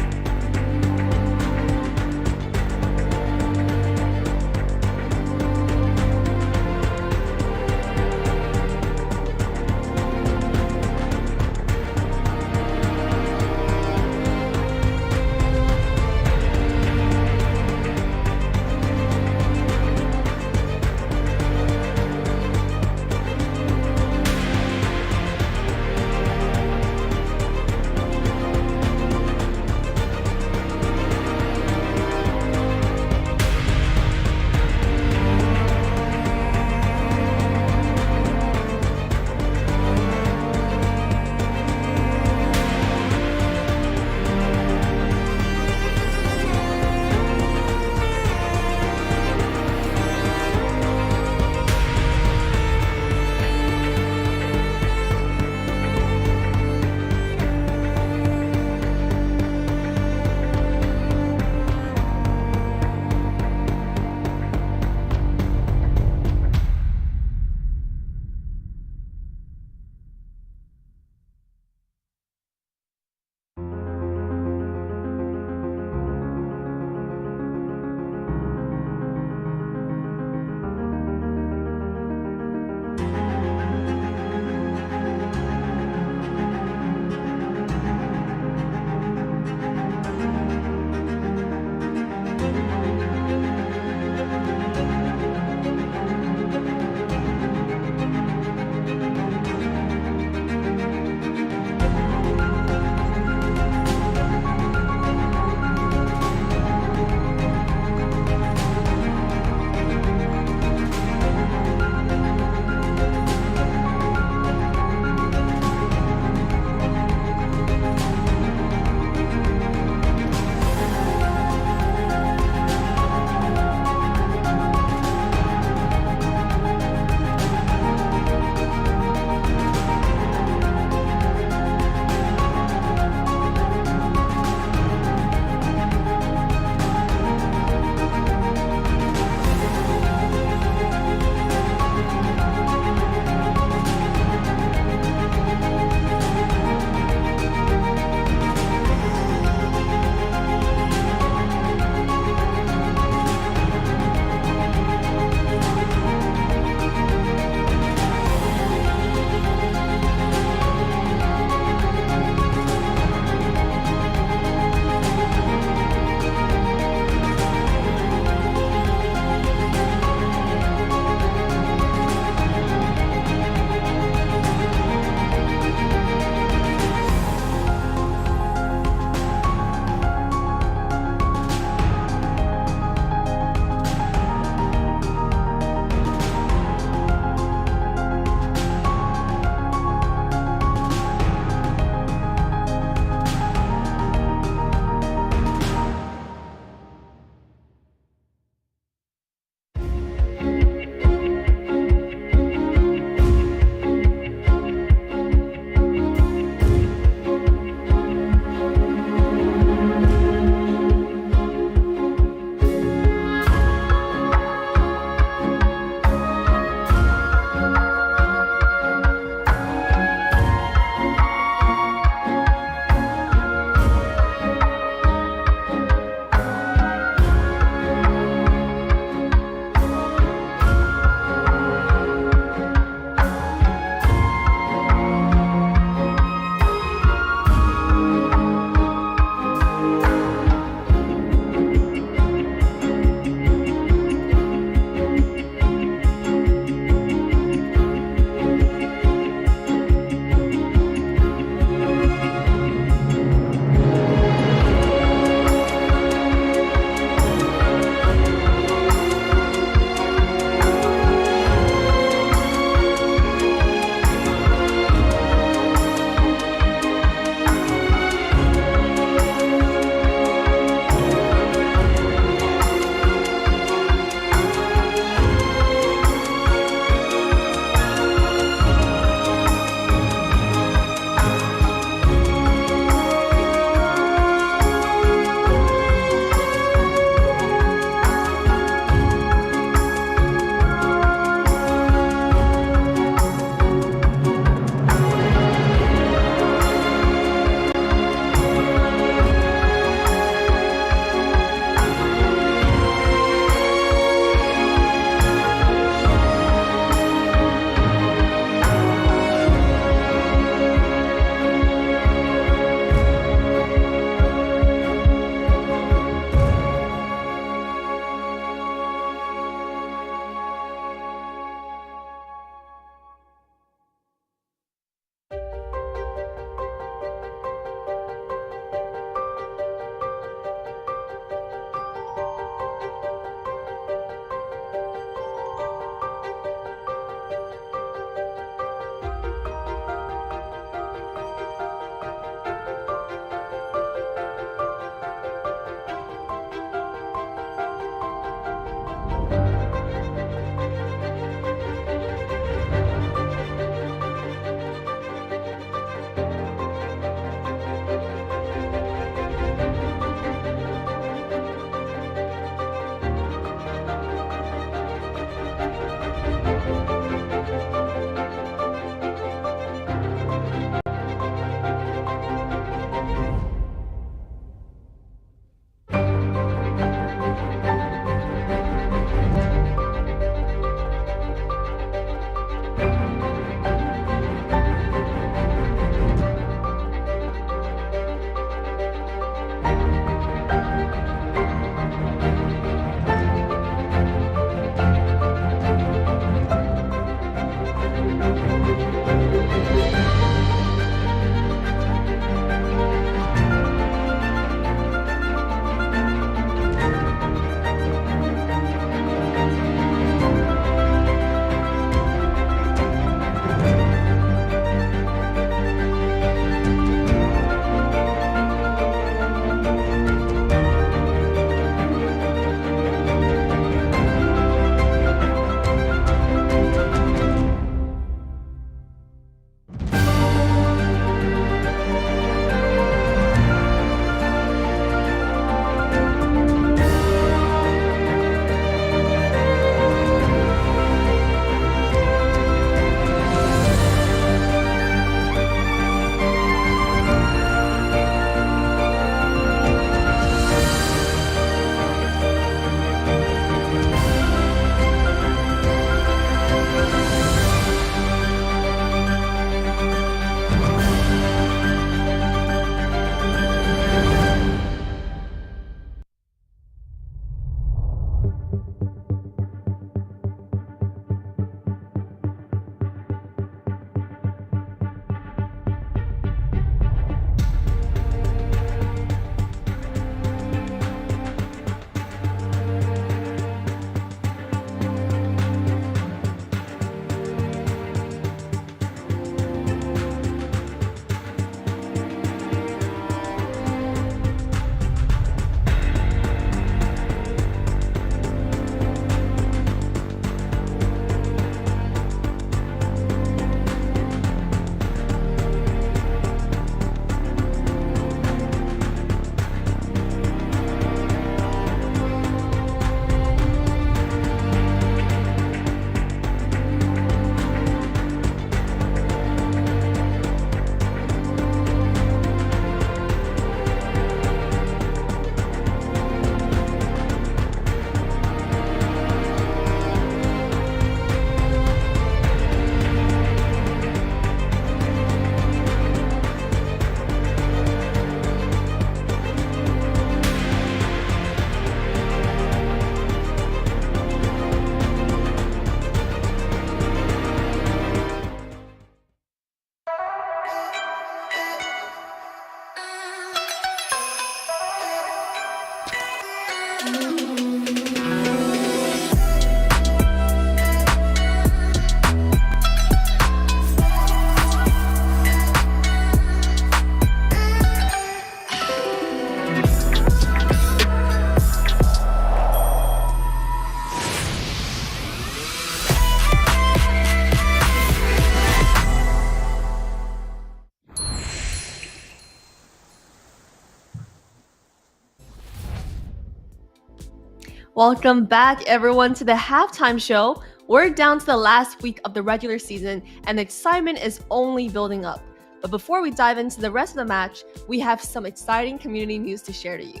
Speaker 2: Welcome back, everyone, to the halftime show. We're down to the last week of the regular season, and the excitement is only building up. But before we dive into the rest of the match, we have some exciting community news to share to you.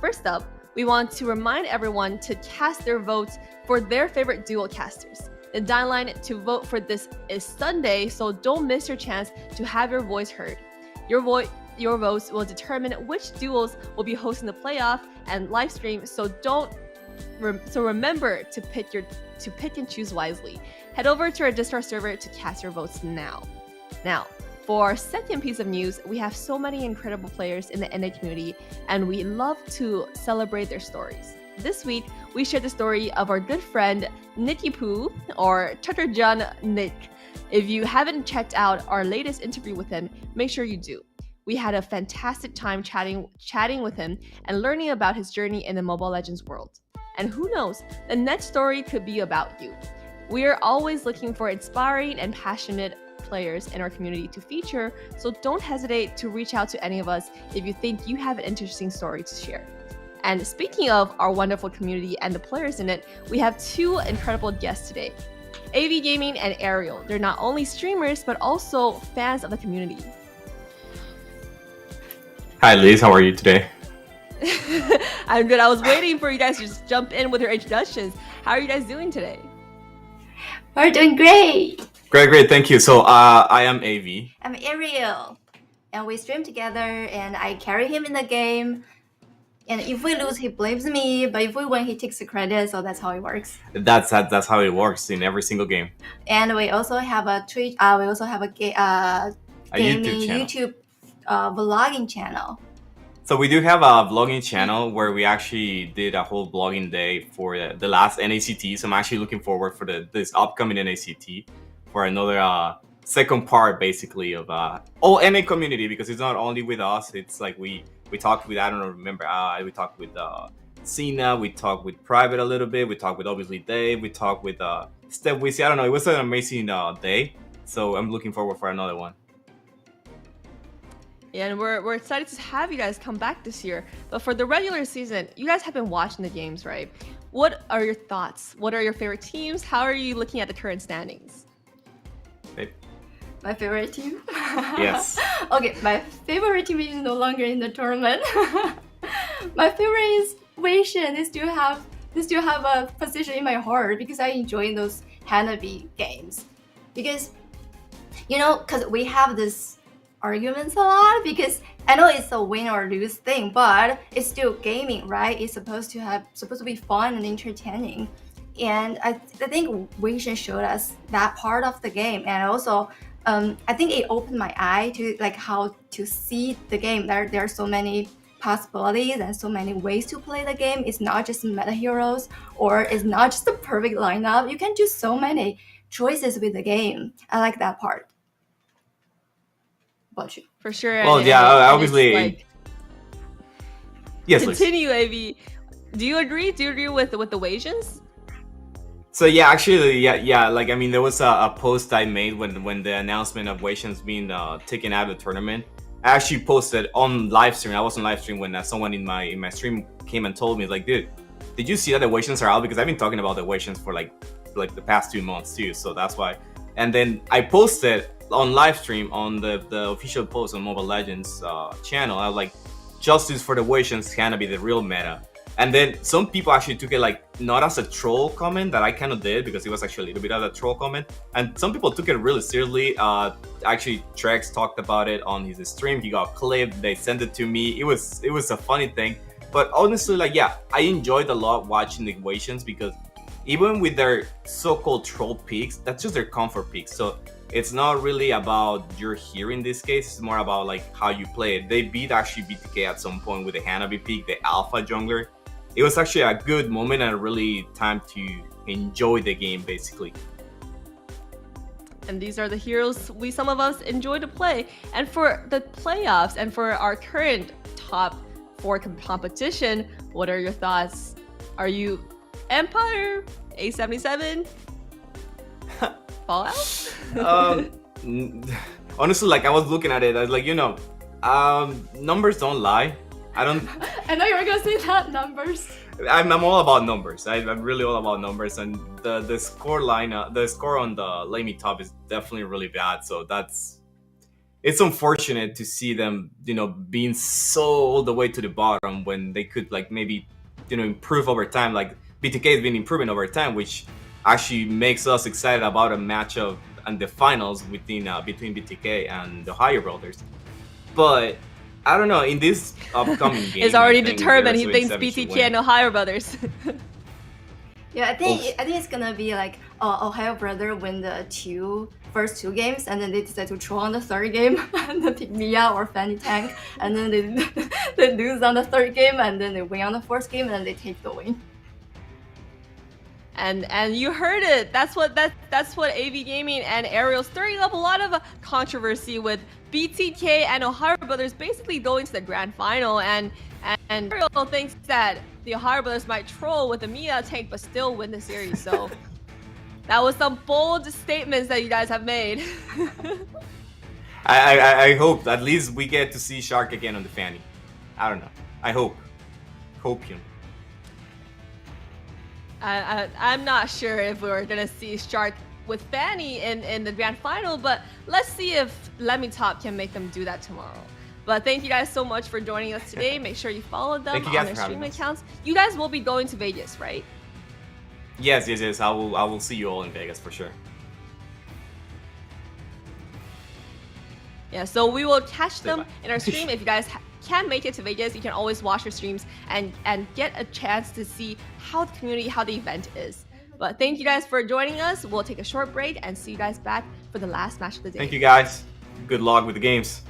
Speaker 2: First up, we want to remind everyone to cast their votes for their favorite dual casters. The deadline to vote for this is Sunday, so don't miss your chance to have your voice heard. Your votes will determine which duels will be hosting the playoff and live stream, so remember to pick and choose wisely. Head over to our Discord server to cast your votes now. Now, for our second piece of news, we have so many incredible players in the NA community, and we love to celebrate their stories. This week, we shared the story of our good friend Nicky Poo, or Chutterjun Nick. If you haven't checked out our latest interview with him, make sure you do. We had a fantastic time chatting with him and learning about his journey in the Mobile Legends world. And who knows, the next story could be about you. We are always looking for inspiring and passionate players in our community to feature, so don't hesitate to reach out to any of us if you think you have an interesting story to share. And speaking of our wonderful community and the players in it, we have two incredible guests today. AV Gaming and Ariel. They're not only streamers, but also fans of the community.
Speaker 8: Hi Liz, how are you today?
Speaker 2: I'm good. I was waiting for you guys to just jump in with your introductions. How are you guys doing today?
Speaker 9: We're doing great.
Speaker 8: Great, thank you. So I am AV.
Speaker 9: I'm Ariel, and we stream together, and I carry him in the game. And if we lose, he blames me, but if we win, he takes the credit. So that's how it works.
Speaker 8: That's how it works in every single game.
Speaker 9: And we also have a Twitch. We also have a gaming YouTube vlogging channel.
Speaker 8: So we do have a vlogging channel where we actually did a whole vlogging day for the last NACT. So I'm actually looking forward for this upcoming NACT for another second part, basically, of all NA community, because it's not only with us. It's like we talked with, I don't remember, we talked with Cena, we talked with Private a little bit, we talked with obviously Dave, we talked with Steph Wizzy. I don't know, it was an amazing day. So I'm looking forward for another one.
Speaker 2: Yeah, and we're excited to have you guys come back this year. But for the regular season, you guys have been watching the games, right? What are your thoughts? What are your favorite teams? How are you looking at the current standings?
Speaker 8: Hey.
Speaker 9: My favorite team?
Speaker 8: Yes.
Speaker 9: Okay, my favorite team is no longer in the tournament. My favorite is Weixin. They still have a position in my heart because I enjoy those Hanabi games. Because, because we have this arguments a lot, because I know it's a win or lose thing, but it's still gaming, right? It's supposed to be fun and entertaining. And I think Weixin showed us that part of the game, and also I think it opened my eye to like how to see the game. There are so many possibilities and so many ways to play the game. It's not just meta heroes, or it's not just the perfect lineup. You can do so many choices with the game. I like that part. About you?
Speaker 2: For sure.
Speaker 8: Well,
Speaker 2: and,
Speaker 8: yeah,
Speaker 2: and
Speaker 8: obviously.
Speaker 2: Like,
Speaker 8: yes.
Speaker 2: Continue, AV. Do you agree? Do you agree with the Weisians?
Speaker 8: So yeah, actually, yeah. Like, I mean, there was a post I made when the announcement of Weishan's being taken out of the tournament. I actually posted on live stream. I was on live stream when someone in my stream came and told me, like, dude, did you see that the Weishans are out? Because I've been talking about the Weishans for like the past 2 months too. So that's why. And then I posted on live stream on the official post on Mobile Legends channel. I was like, justice for the Weishans can be the real meta. And then some people actually took it like not as a troll comment that I kind of did, because it was actually a little bit of a troll comment. And some people took it really seriously. Actually, Trex talked about it on his stream. He got clipped. They sent it to me. It was a funny thing. But honestly, like, yeah, I enjoyed a lot watching the Weishans, because even with their so-called troll picks, that's just their comfort picks. So it's not really about your hero in this case. It's more about like how you play it. They actually beat DK at some point with the Hanabi pick, the alpha jungler. it was actually a good moment and really time to enjoy the game, basically.
Speaker 2: And these are the heroes some of us enjoy to play. And for the playoffs and for our current top 4 competition, what are your thoughts? Are you Empire, A77, Fallout?
Speaker 8: Honestly, like I was looking at it, I was like, numbers don't lie. I
Speaker 9: know you were gonna say that, numbers.
Speaker 8: I'm all about numbers. I'm really all about numbers, and the score the score on the LaimiTop is definitely really bad. So it's unfortunate to see them, being so all the way to the bottom when they could like maybe, improve over time. Like BTK has been improving over time, which actually makes us excited about a matchup and the finals between BTK and the Ohio brothers. But I don't know, in this upcoming game,
Speaker 2: it's already determined. He thinks BTK and Ohio brothers.
Speaker 9: Yeah, I think it's gonna be like Ohio brother win the first two games, and then they decide to troll on the third game, and then pick Mia or Fanny Tank, and then they lose on the third game, and then they win on the fourth game, and then they take the win.
Speaker 2: And you heard it. That's what AV Gaming and Ariel's stirring up a lot of controversy with BTK and Ohio brothers basically going to the grand final, and Ariel thinks that the Ohio brothers might troll with the Mia tank but still win the series. So that was some bold statements that you guys have made.
Speaker 8: I hope at least we get to see Shark again on the Fanny. I don't know. I hope you.
Speaker 2: I'm not sure if we're gonna see Shark with Fanny in the grand final, but let's see if LaimiTop can make them do that tomorrow. But thank you guys so much for joining us today. Make sure you follow them on their stream accounts. You guys will be going to Vegas, right?
Speaker 8: Yes. I will see you all in Vegas for sure.
Speaker 2: Yeah, so we will catch them in our stream. If you guys can't make it to Vegas, you can always watch your streams and get a chance to see how the community, how the event is. But thank you guys for joining us. We'll take a short break and see you guys back for the last match of the day.
Speaker 8: Thank you guys. Good luck with the games.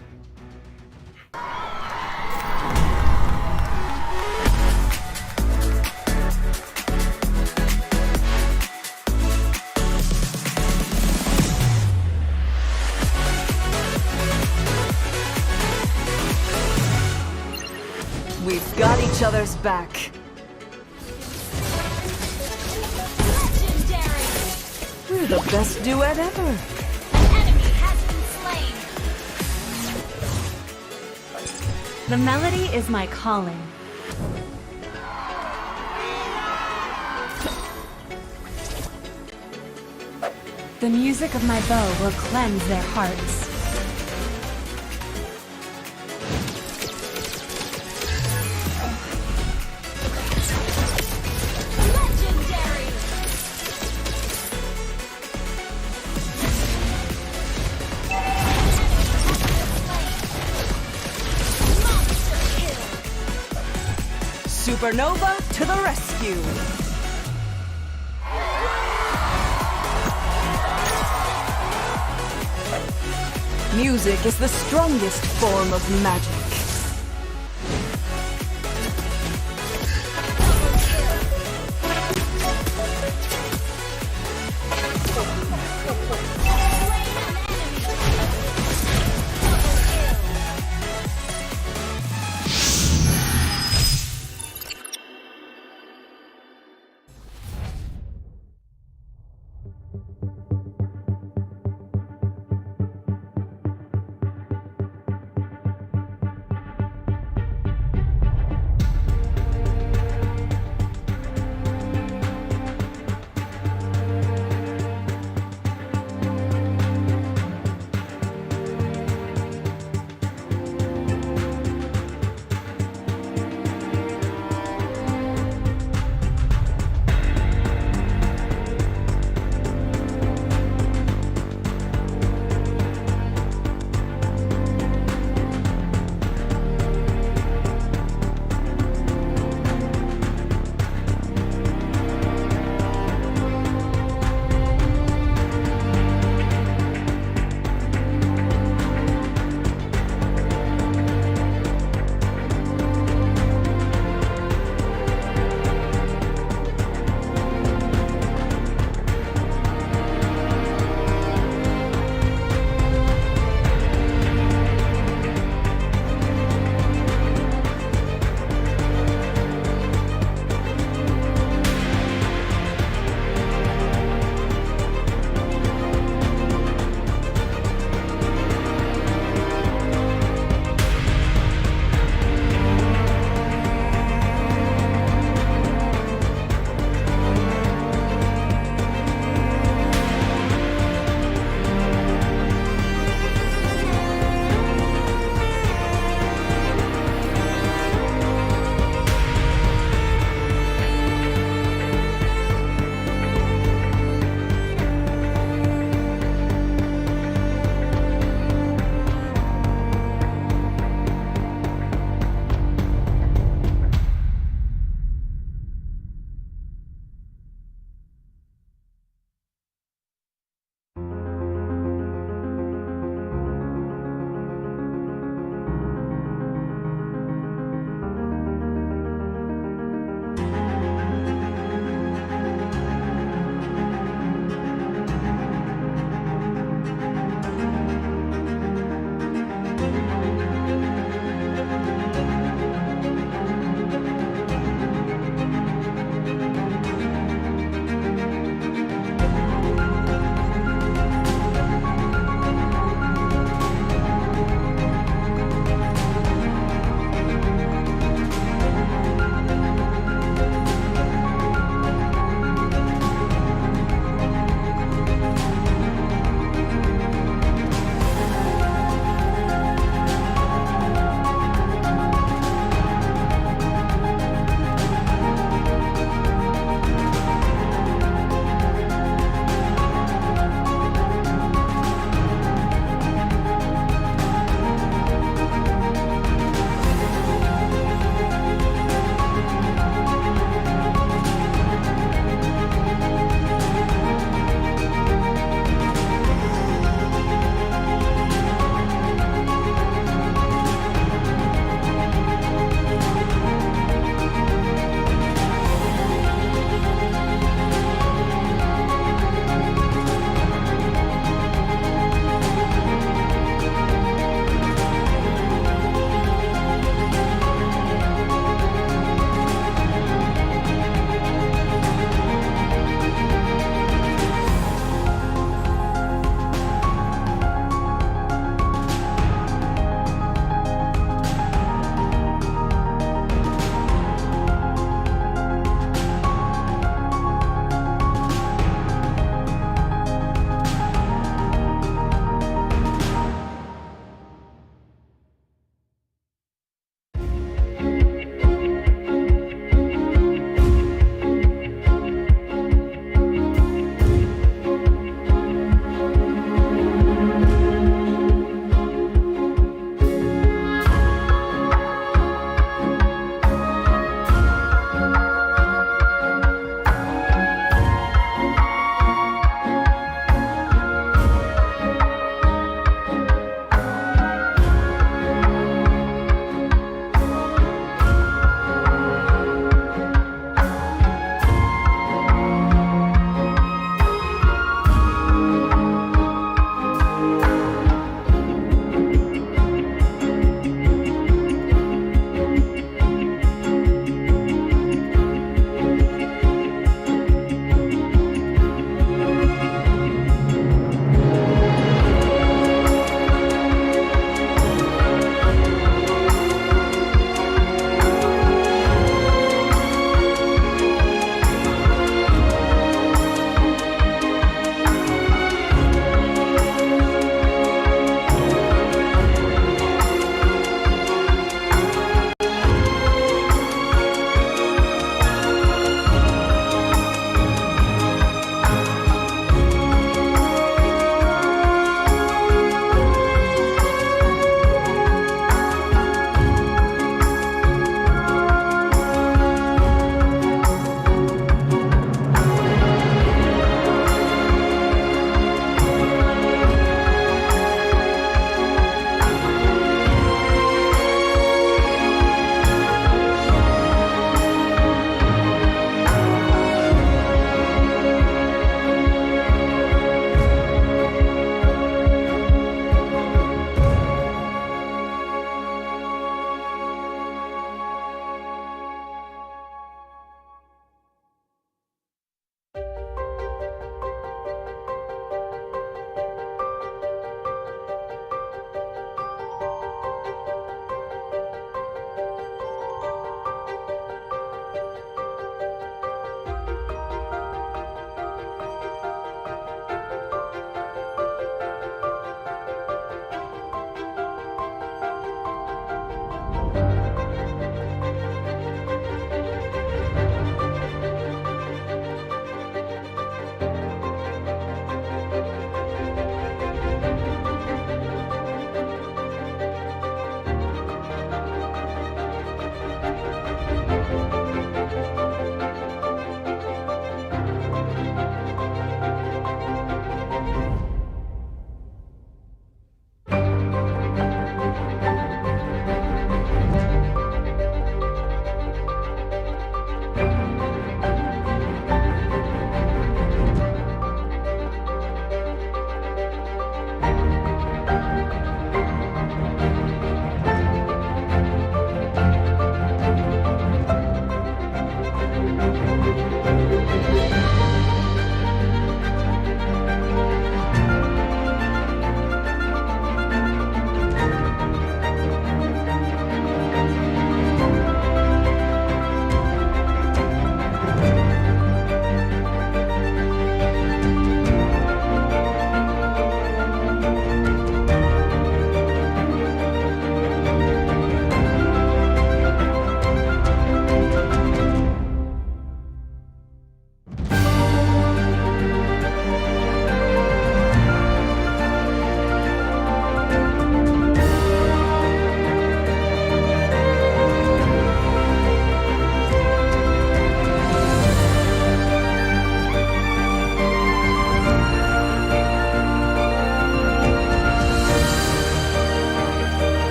Speaker 5: We've got each other's back.
Speaker 6: Legendary!
Speaker 5: We're the best duet ever.
Speaker 6: An enemy has been slain.
Speaker 7: The melody is my calling. The music of my bow will cleanse their hearts.
Speaker 6: Legendary! Monster kill!
Speaker 5: Supernova to the rescue. Music is the strongest form of magic.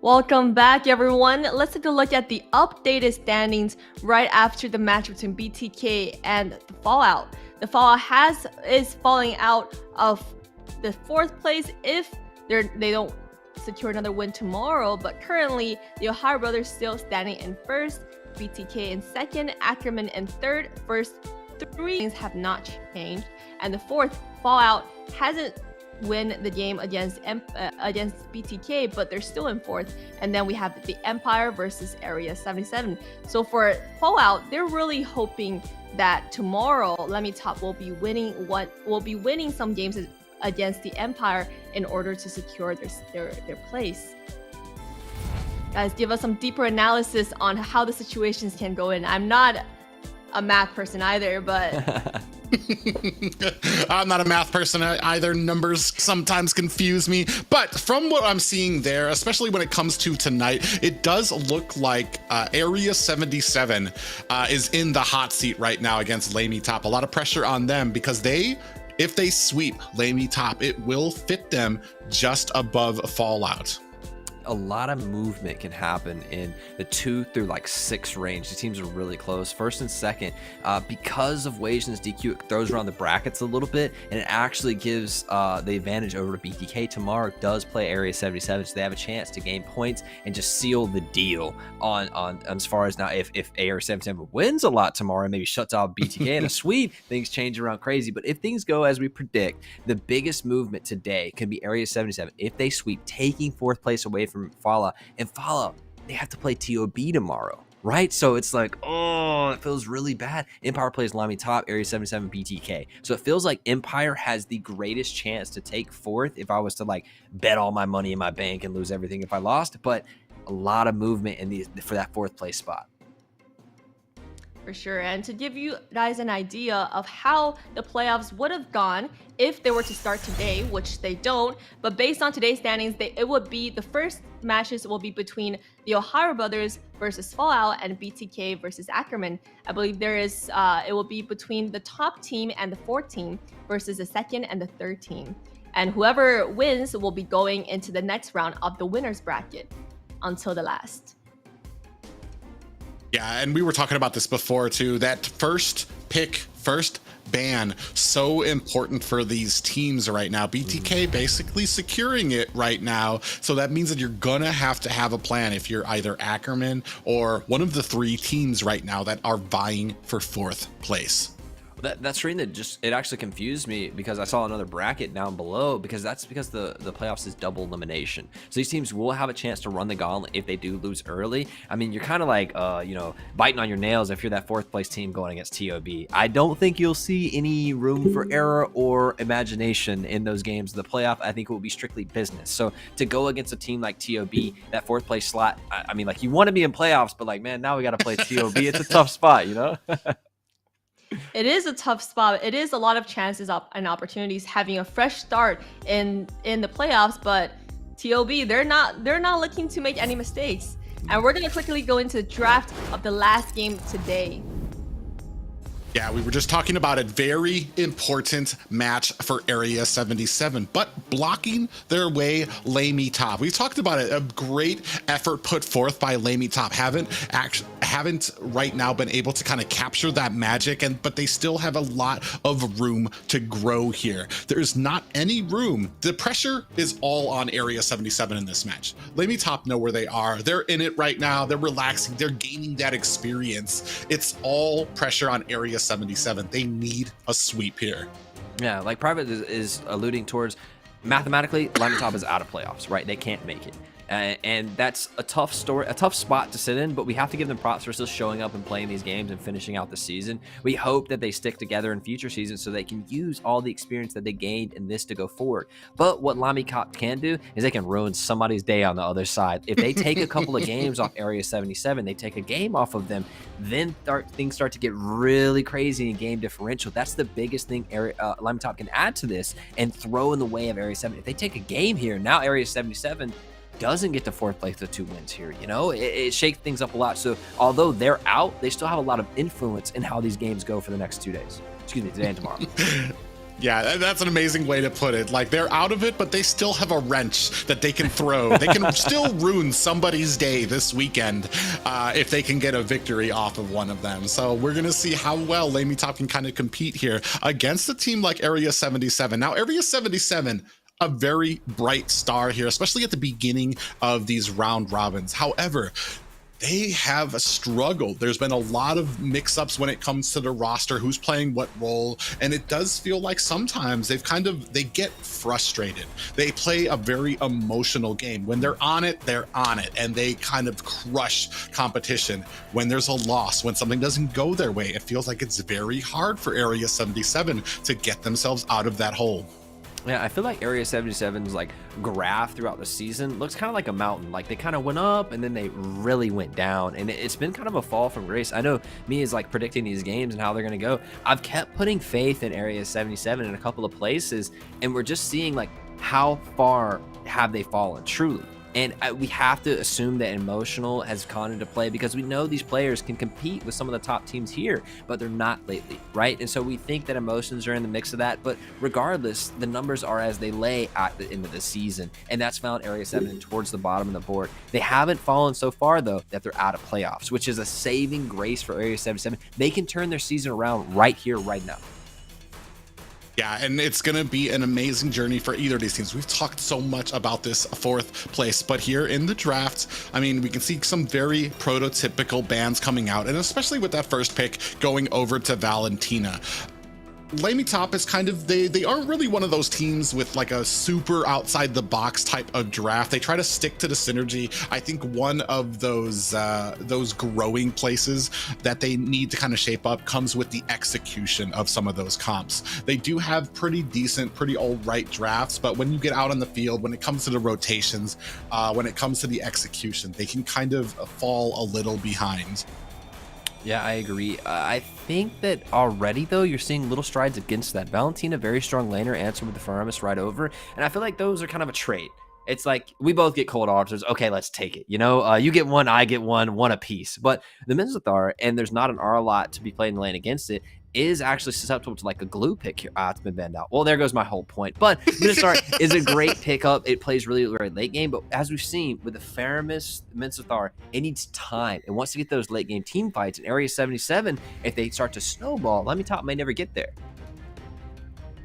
Speaker 2: Welcome back, everyone. Let's take a look at the updated standings right after the match between BTK and the Fallout. The Fallout is falling out of the 4th place if they don't secure another win tomorrow, but currently the Ohio brothers still standing in 1st, BTK in 2nd, Ackerman in 3rd. First 3 things have not changed, and the 4th, Fallout, hasn't win the game against BTK, but they're still in 4th. And then we have the Empire versus Area 77. So for Fallout, they're really hoping that tomorrow LaimiTop will be winning some games against the Empire in order to secure their place. Guys, give us some deeper analysis on how the situations can go in. I'm not a math person either, but
Speaker 3: I'm not a math person either. Numbers sometimes confuse me, but from what I'm seeing there, especially when it comes to tonight, it does look like Area 77 is in the hot seat right now against LaimiTop. A lot of pressure on them because if they sweep LaimiTop, it will fit them just above Fallout.
Speaker 4: A lot of movement can happen in the 2 through like 6 range. The teams are really close. 1st and 2nd, because of Wasion's DQ, it throws around the brackets a little bit, and it actually gives the advantage over to BTK. Tomorrow does play Area 77, so they have a chance to gain points and just seal the deal on as far as now. If Area 77 wins a lot tomorrow and maybe shuts out BTK in a sweep, things change around crazy. But if things go as we predict, the biggest movement today could be Area 77 if they sweep, taking 4th place away from Fallout. And Fallout, they have to play TOB tomorrow, right? So it's like, oh, it feels really bad. Empire plays LaimiTop, Area 77, BTK. So it feels like Empire has the greatest chance to take 4th if I was to like bet all my money in my bank and lose everything if I lost. But a lot of movement for that 4th place spot.
Speaker 2: For sure. And to give you guys an idea of how the playoffs would have gone if they were to start today, which they don't, but based on today's standings, it would be the first matches will be between the Ohio brothers versus Fallout and BTK versus Ackerman. I believe it will be between the top team and the 4th team versus the 2nd and the 3rd team. And whoever wins will be going into the next round of the winners bracket until the last.
Speaker 3: Yeah, and we were talking about this before too. That first pick, first ban, so important for these teams right now. BTK basically securing it right now. So that means that you're gonna have to have a plan if you're either Ackerman or one of the 3 teams right now that are vying for 4th place.
Speaker 4: That screen it actually confused me because I saw another bracket down below, because the playoffs is double elimination. So these teams will have a chance to run the gauntlet if they do lose early. I mean, you're kind of like, biting on your nails if you're that 4th place team going against TOB. I don't think you'll see any room for error or imagination in those games. The playoff, I think, it will be strictly business. So to go against a team like TOB, that 4th place slot, I mean, like, you want to be in playoffs, but like, man, now we got to play TOB. It's a tough spot, you know?
Speaker 2: It is a tough spot. It is a lot of chances and opportunities having a fresh start in the playoffs, but TOB, they're not looking to make any mistakes. And we're gonna quickly go into the draft of the last game today.
Speaker 3: Yeah, we were just talking about a very important match for Area 77, but blocking their way, LaimiTop. We've talked about it, a great effort put forth by LaimiTop. Haven't right now been able to kind of capture that magic, but they still have a lot of room to grow here. There's not any room. The pressure is all on Area 77 in this match. LaimiTop know where they are. They're in it right now. They're relaxing. They're gaining that experience. It's all pressure on Area 77. They need a sweep here.
Speaker 4: Yeah, like Private is alluding towards, mathematically, LaimiTop is out of playoffs, right? They can't make it. And that's a tough spot to sit in, but we have to give them props for still showing up and playing these games and finishing out the season. We hope that they stick together in future seasons so they can use all the experience that they gained in this to go forward. But what LaimiTop can do is they can ruin somebody's day on the other side. If they take a couple of games off Area 77, they take a game off of them, then things start to get really crazy in game differential. That's the biggest thing LaimiTop can add to this and throw in the way of Area 7. If they take a game here, now Area 77 doesn't get to 4th place with 2 wins here, you know, it shakes things up a lot. So although they're out, they still have a lot of influence in how these games go for the next 2 days. Excuse me, today and tomorrow.
Speaker 3: Yeah, that's an amazing way to put it. Like, they're out of it, but they still have a wrench that they can throw. They can still ruin somebody's day this weekend if they can get a victory off of one of them. So we're going to see how well LaimiTop can kind of compete here against a team like Area 77. Now, Area 77, a very bright star here, especially at the beginning of these round robins. However, they have struggled. There's been a lot of mix-ups when it comes to the roster, who's playing what role, and it does feel like sometimes they get frustrated. They play a very emotional game. When they're on it, and they kind of crush competition. When there's a loss, when something doesn't go their way, it feels like it's very hard for Area 77 to get themselves out of that hole.
Speaker 4: Yeah, I feel like Area 77's like graph throughout the season looks kind of like a mountain. Like they kind of went up and then they really went down, and it's been kind of a fall from grace. I know me is like predicting these games and how they're going to go. I've kept putting faith in Area 77 in a couple of places, and we're just seeing like how far have they fallen truly. And we have to assume that emotional has gone into play because we know these players can compete with some of the top teams here, but they're not lately, right? And so we think that emotions are in the mix of that. But regardless, the numbers are as they lay at the end of the season. And that's found Area 7 towards the bottom of the board. They haven't fallen so far, though, that they're out of playoffs, which is a saving grace for Area 77. They can turn their season around right here, right now.
Speaker 3: Yeah, and it's going to be an amazing journey for either of these teams. We've talked so much about this fourth place, but here in the draft, I mean, we can see some very prototypical bands coming out, and especially with that first pick going over to Valentina. LaimiTop is kind of, they aren't really one of those teams with like a super outside the box type of draft. They try to stick to the synergy. I think one of those growing places that they need to kind of shape up comes with the execution of some of those comps. They do have pretty decent, pretty all right drafts, but when you get out on the field, when it comes to the rotations, when it comes to the execution, they can kind of fall a little behind.
Speaker 4: Yeah, I agree. I think that already, though, you're seeing little strides against that. Valentina, very strong laner, answer with the Faramis right over. And I feel like those are kind of a trait. It's like we both get cold altars. Okay, let's take it. You know, you get one, I get one apiece. But the Minzathar, and there's not an R lot to be played in the lane against it, is actually susceptible to like a glue pick here. It's been banned out. Well, there goes my whole point. But Minzathar is a great pickup. It plays really, very late game. But as we've seen with the Faramis Minzathar, it needs time. It wants to get those late game team fights in Area 77. If they start to snowball, LaimiTop may never get there.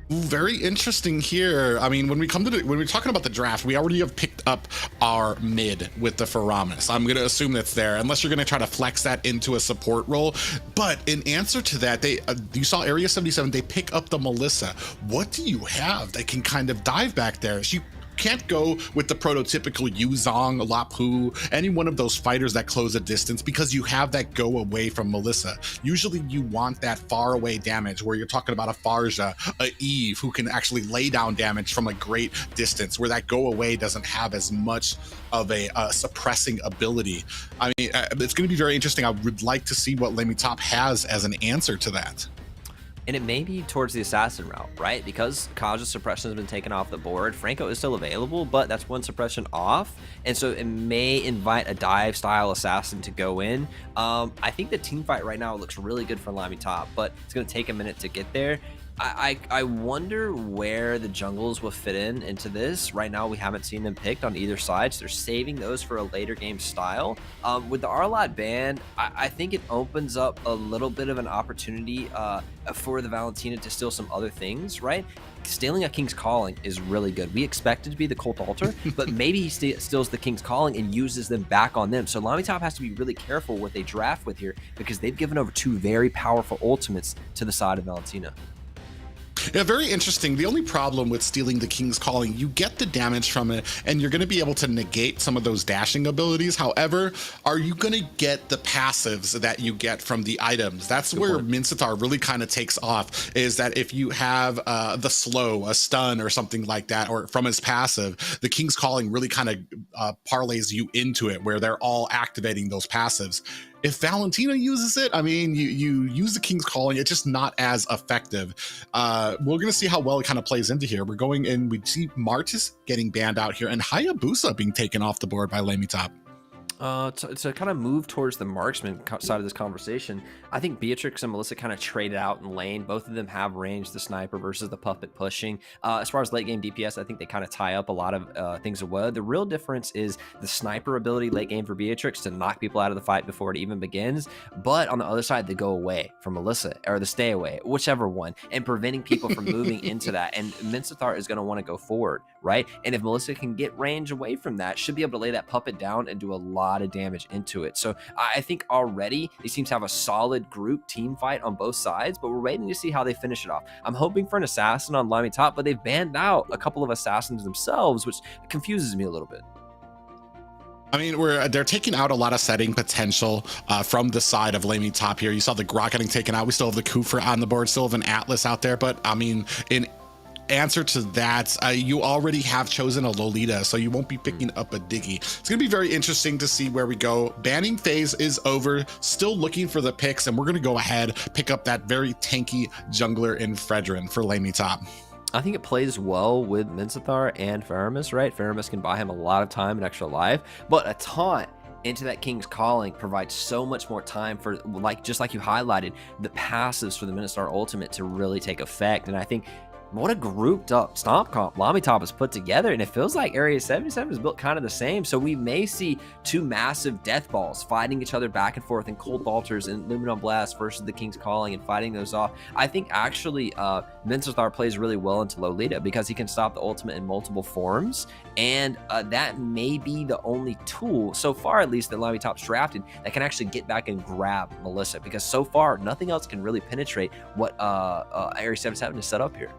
Speaker 3: Very interesting here. I mean, when we're talking about the draft, we already have picked up our mid with the Faramis. I'm going to assume that's there, unless you're going to try to flex that into a support role. But in answer to that, you saw Area 77, they pick up the Melissa. What do you have that can kind of dive back there? She can't go with the prototypical Yuzong, Lapu, any one of those fighters that close a distance because you have that go away from Melissa. Usually you want that far away damage where you're talking about a Farja, a Eve, who can actually lay down damage from a great distance, where that go away doesn't have as much of a suppressing ability. I mean, it's going to be very interesting. I would like to see what LaimiTop has as an answer to that.
Speaker 4: And it may be towards the assassin route, right? Because Kaja's suppression has been taken off the board. Franco is still available, but that's one suppression off. And so it may invite a dive style assassin to go in. I think the team fight right now looks really good for LaimiTop, but it's going to take a minute to get there. I wonder where the jungles will fit into this. Right now, we haven't seen them picked on either side, so they're saving those for a later game style. With the R-Lot ban, I think it opens up a little bit of an opportunity for the Valentina to steal some other things, right? Stealing a King's Calling is really good. We expect it to be the Cult Altar, but maybe he steals the King's Calling and uses them back on them. So LaimiTop has to be really careful what they draft with here because they've given over two very powerful ultimates to the side of Valentina.
Speaker 3: Yeah, very interesting. The only problem with stealing the King's Calling, you get the damage from it, and you're going to be able to negate some of those dashing abilities. However, are you going to get the passives that you get from the items? That's where Minzathar really kind of takes off, is that if you have the slow, a stun, or something like that, or from his passive, the King's Calling really kind of parlays you into it, where they're all activating those passives. If Valentina uses it, I mean, you use the King's Calling, it's just not as effective. We're going to see how well it kind of plays into here. We're going in, we see Martis getting banned out here and Hayabusa being taken off the board by LaimiTop.
Speaker 4: To kind of move towards the marksman side of this conversation, I think Beatrix and Melissa kind of traded out in lane. Both of them have range, the sniper versus the puppet pushing. As far as late game DPS, I think they kind of tie up a lot of things away. The real difference is the sniper ability late game for Beatrix to knock people out of the fight before it even begins. But on the other side, they go away from Melissa, or the stay away, whichever one, and preventing people from moving into that. And Minsathar is going to want to go forward, right? And if Melissa can get range away from that, should be able to lay that puppet down and do a lot of damage into it. So I think already these teams have a solid group team fight on both sides, but we're waiting to see how they finish it off. I'm hoping for an assassin on LaimiTop, but they've banned out a couple of assassins themselves, which confuses me a little bit.
Speaker 3: I mean, they're taking out a lot of setting potential from the side of LaimiTop here. You saw the Grok getting taken out. We still have the Kufer on the board, still have an Atlas out there, but I mean, in answer to that, you already have chosen a Lolita, so you won't be picking up a Diggy. It's gonna be very interesting to see where we go. Banning phase is over, still looking for the picks, and we're gonna go ahead, pick up that very tanky jungler in Fredrin for LaimiTop.
Speaker 4: I think it plays well with Minsathar and Faramis, right? Faramis can buy him a lot of time and extra life, but a taunt into that King's Calling provides so much more time for, just like you highlighted, the passives for the Minastar ultimate to really take effect. And I think what a grouped up stomp comp LaimiTop has put together, and it feels like Area 77 is built kind of the same. So we may see two massive death balls fighting each other back and forth in Cold Altars and Luminon Blast versus the King's Calling and fighting those off. I think actually Minsathar plays really well into Lolita because he can stop the ultimate in multiple forms, and that may be the only tool, so far at least, that LaimiTop's drafted that can actually get back and grab Melissa, because so far nothing else can really penetrate what Area 77 is set up here.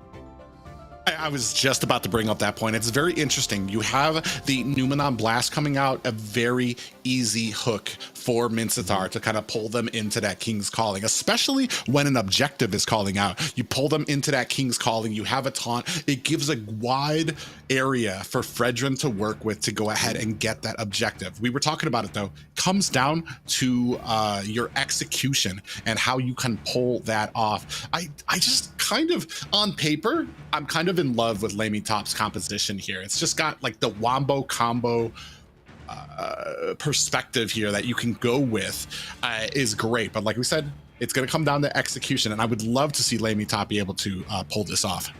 Speaker 3: I was just about to bring up that point. It's very interesting. You have the Numenon Blast coming out, a very easy hook for Minsathar to kind of pull them into that King's Calling, especially when an objective is calling out. You pull them into that King's Calling, you have a taunt. It gives a wide area for Fredrin to work with to go ahead and get that objective. We were talking about it though. Comes down to your execution and how you can pull that off. I just kind of, on paper, I'm kind of in love with LaimiTop's composition here. It's just got like the wombo combo perspective here that you can go with is great. But like we said, it's going to come down to execution, and I would love to see LaimiTop be able to pull this off.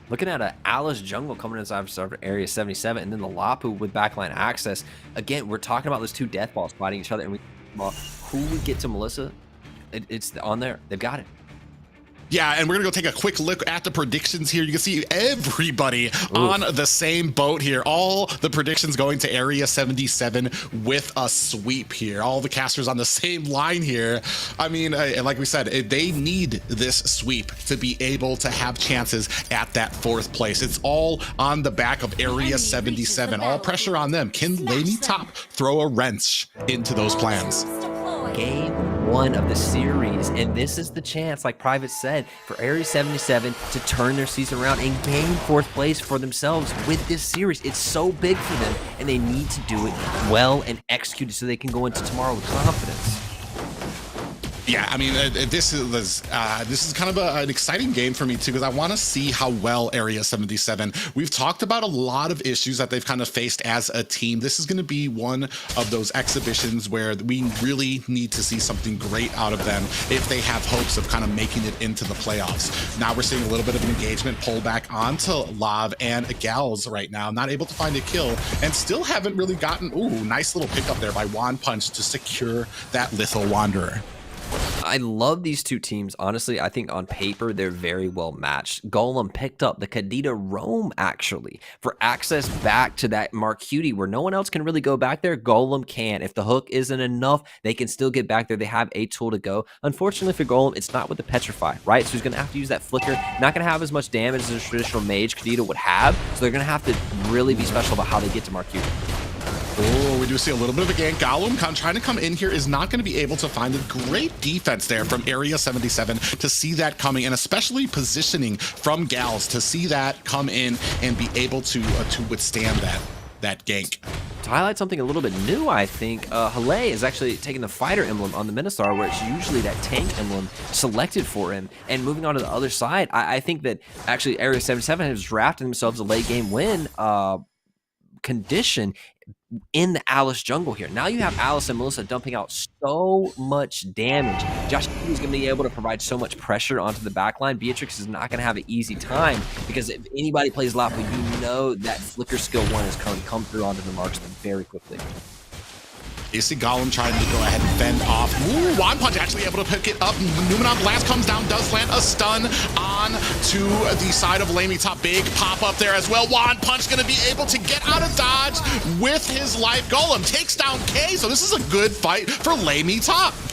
Speaker 4: Looking at an Alice jungle coming inside of Area 77, and then the Lapu with backline access. Again, we're talking about those two death balls fighting each other, and who would get to Melissa? It's on there. They've got it.
Speaker 3: Yeah, and we're gonna go take a quick look at the predictions here. You can see everybody on the same boat here. All the predictions going to Area 77 with a sweep here. All the casters on the same line here. I mean, like we said, they need this sweep to be able to have chances at that fourth place. It's all on the back of Area 77. All pressure on them. Can LaimiTop throw a wrench into those plans?
Speaker 4: Game 1 of the series, and this is the chance, like Private said, for Area 77 to turn their season around and gain 4th place for themselves with this series. It's so big for them, and they need to do it well and execute it so they can go into tomorrow with confidence.
Speaker 3: Yeah, I mean, this is kind of an exciting game for me too, because I want to see how well Area 77. We've talked about a lot of issues that they've kind of faced as a team. This is going to be one of those exhibitions where we really need to see something great out of them if they have hopes of kind of making it into the playoffs. Now we're seeing a little bit of an engagement pull back onto Lav and Gals right now, not able to find a kill, and still haven't really gotten, nice little pickup there by Wand Punch to secure that Lethal Wanderer.
Speaker 4: I love these two teams. Honestly, I think on paper, they're very well matched. Golem picked up the Kadita Roam, actually, for access back to that Marcuti where no one else can really go back there. Golem can. If the hook isn't enough, they can still get back there. They have a tool to go. Unfortunately for Golem, it's not with the Petrify, right? So he's going to have to use that Flicker. Not going to have as much damage as a traditional mage Kadita would have. So they're going to have to really be special about how they get to Marcuti.
Speaker 3: Oh, we do see a little bit of a gank. Gollum trying to come in here is not going to be able to find a great defense there from Area 77 to see that coming, and especially positioning from Gals to see that come in and be able to withstand that gank.
Speaker 4: To highlight something a little bit new, I think, Hale is actually taking the fighter emblem on the Minastar, where it's usually that tank emblem selected for him. And moving on to the other side, I think that actually Area 77 has drafted themselves a late game win condition in the Alice jungle here. Now you have Alice and Melissa dumping out so much damage. Josh is going to be able to provide so much pressure onto the backline. Beatrix is not going to have an easy time because if anybody plays Lapu, you know that Flicker skill 1 is going to come through onto the marksman very quickly.
Speaker 3: You see Golem trying to go ahead and fend off. Ooh, Wand Punch actually able to pick it up. Numenon Blast comes down, does land a stun on to the side of LaimiTop. Big pop up there as well. Wand Punch gonna be able to get out of dodge with his life. Golem takes down K, so this is a good fight for LaimiTop.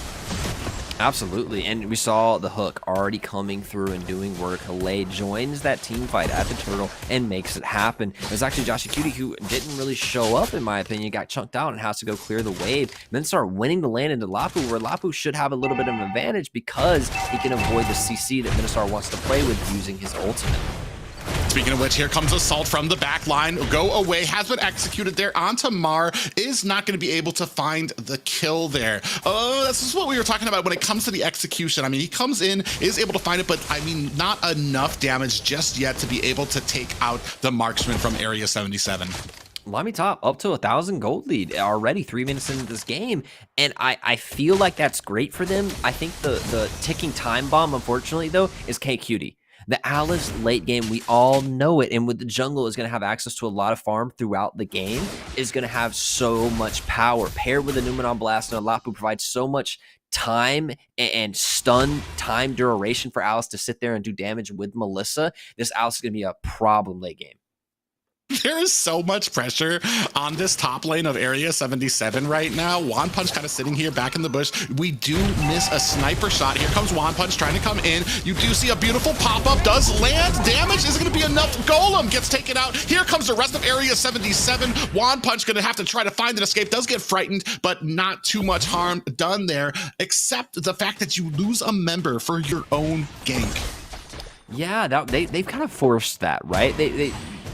Speaker 4: Absolutely, and we saw the hook already coming through and doing work. Halei joins that team fight at the turtle and makes it happen. It was actually Josh Cutie who didn't really show up, in my opinion, got chunked out and has to go clear the wave, then start winning the lane into Lapu, where Lapu should have a little bit of an advantage because he can avoid the CC that Ministar wants to play with using his ultimate.
Speaker 3: Speaking of which, here comes Assault from the back line. Go away has been executed there onto Mar. Is not going to be able to find the kill there. Oh, this is what we were talking about when it comes to the execution. I mean, he comes in, is able to find it, but I mean, not enough damage just yet to be able to take out the marksman from Area 77.
Speaker 4: LaimiTop up to 1,000 gold lead already 3 minutes into this game, and I feel like that's great for them. I think the ticking time bomb, unfortunately, though, is KQT. The Alice late game, we all know it, and with the jungle is going to have access to a lot of farm throughout the game, is going to have so much power. Paired with the Numenon Blast and a Lapu provides so much time and stun time duration for Alice to sit there and do damage with Melissa. This Alice is going to be a problem late game.
Speaker 3: There is so much pressure on this top lane of Area 77 right now. Wand Punch kind of sitting here back in the bush. We do miss a sniper shot. Here comes Wand Punch trying to come in. You do see a beautiful pop-up. Does land damage. Is it going to be enough? Golem gets taken out. Here comes the rest of Area 77. Wand Punch going to have to try to find an escape. Does get frightened, but not too much harm done there, except the fact that you lose a member for your own gank.
Speaker 4: Yeah, they've kind of forced that, right?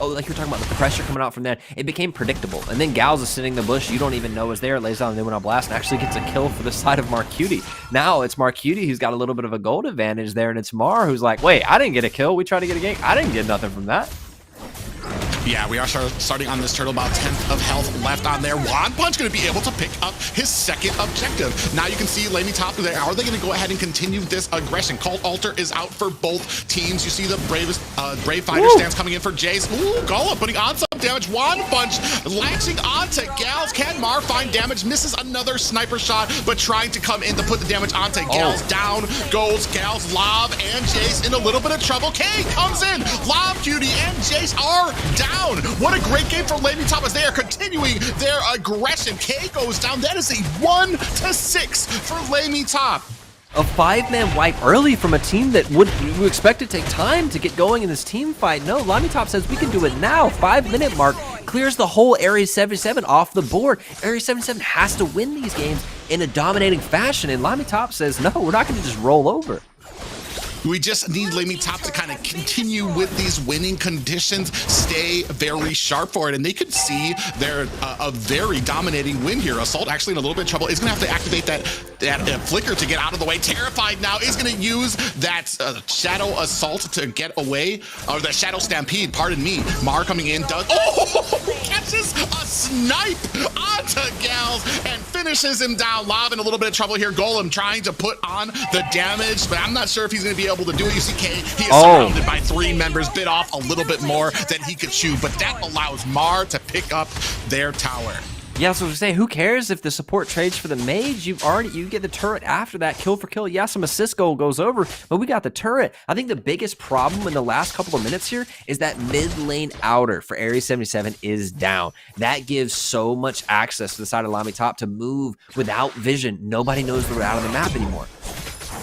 Speaker 4: Oh, like you're talking about the pressure coming out from that, it became predictable. And then Gals is sitting in the bush, you don't even know is there, lays down the Numenon Blast and actually gets a kill for the side of Marcuti. Now it's Marcuti who's got a little bit of a gold advantage there, and it's Mar who's like, wait, I didn't get a kill. We tried to get a gank. I didn't get nothing from that.
Speaker 3: Yeah, we are starting on this turtle, about 10th of health left on there. Wand Punch going to be able to pick up his second objective. Now you can see LaimiTop there. Are they going to go ahead and continue this aggression? Cult Altar is out for both teams. You see the Brave Fighter stance coming in for Jace. Ooh, Golem putting on some damage. Wand Punch latching onto Gals. Can Mar find damage? Misses another sniper shot, but trying to come in to put the damage onto Gals. Down goes Gals. Lob and Jace in a little bit of trouble. K comes in. Lob, Cutie, and Jace are down. What a great game for LaimiTop as they are continuing their aggression. K goes down. That is a 1-6 for LaimiTop.
Speaker 4: A 5-man wipe early from a team that would expect to take time to get going in this team fight. No, LaimiTop says we can do it now. 5-minute mark clears the whole Area 77 off the board. Area 77 has to win these games in a dominating fashion, and LaimiTop says, no, we're not going to just roll over.
Speaker 3: We just need LaimiTop to kind of continue with these winning conditions, stay very sharp for it, and they could see their a very dominating win here. Assault actually in a little bit of trouble. Is going to have to activate that flicker to get out of the way. Terrified now is going to use that Shadow Assault to get away, or the Shadow Stampede, pardon me. Mar coming in, does, catches a snipe onto Gals and finishes him down. Lob in a little bit of trouble here. Golem trying to put on the damage, but I'm not sure if he's going to be able to do it. You see K, he is surrounded by 3 members, bit off a little bit more than he could chew, but that allows Mar to pick up their tower.
Speaker 4: Yeah, so to say, who cares if the support trades for the mage? You get the turret after that, kill for kill. Yeah, some assist goal goes over, but we got the turret. I think the biggest problem in the last couple of minutes here is that mid lane outer for Area 77 is down. That gives so much access to the side of LaimiTop to move without vision. Nobody knows they're out of the map anymore.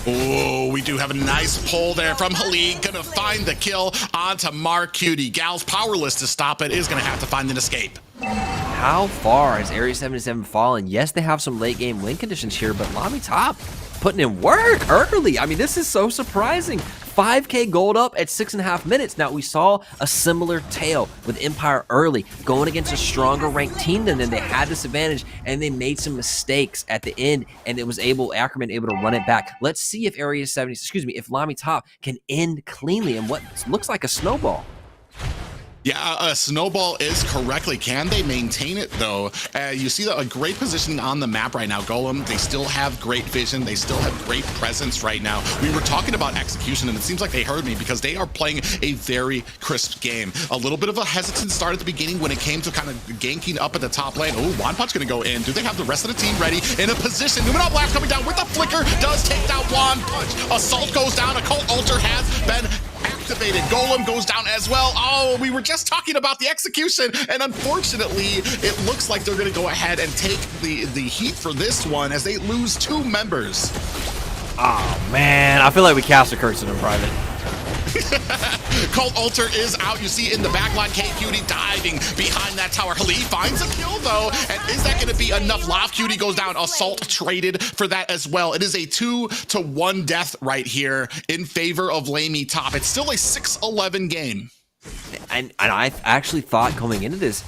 Speaker 3: Oh, we do have a nice pull there from Halid. Gonna find the kill onto Marcuti. Gal's powerless to stop it, is gonna have to find an escape.
Speaker 4: How far has Area 77 fallen? Yes, they have some late game win conditions here, but LaimiTop putting in work early. I mean, this is so surprising. 5K gold up at 6.5 minutes. Now, we saw a similar tale with Empire early, going against a stronger ranked team than them. They had this advantage, and they made some mistakes at the end, and it was Ackerman able to run it back. Let's see if if LaimiTop can end cleanly in what looks like a snowball.
Speaker 3: Yeah, Snowball is correctly. Can they maintain it, though? You see a great positioning on the map right now. Golem, they still have great vision. They still have great presence right now. We were talking about execution, and it seems like they heard me because they are playing a very crisp game. A little bit of a hesitant start at the beginning when it came to kind of ganking up at the top lane. Oh, Wanpunch going to go in. Do they have the rest of the team ready in a position? Numenal Blast coming down with the flicker. Does take down Wanpunch. Assault goes down. Occult Altar has been activated. Golem goes down as well. Oh, we were just talking about the execution, and unfortunately, it looks like they're going to go ahead and take the heat for this one as they lose 2 members.
Speaker 4: Oh, man. I feel like we cast a curse in private.
Speaker 3: Cult Altar is out. You see in the backline, K-Cutie diving behind that tower. Lee finds a kill, though. And is that going to be enough? Love Cutie goes down. Assault traded for that as well. It is a 2-to-1 death right here in favor of LaimiTop. It's still a 6-11 game.
Speaker 4: And I actually thought coming into this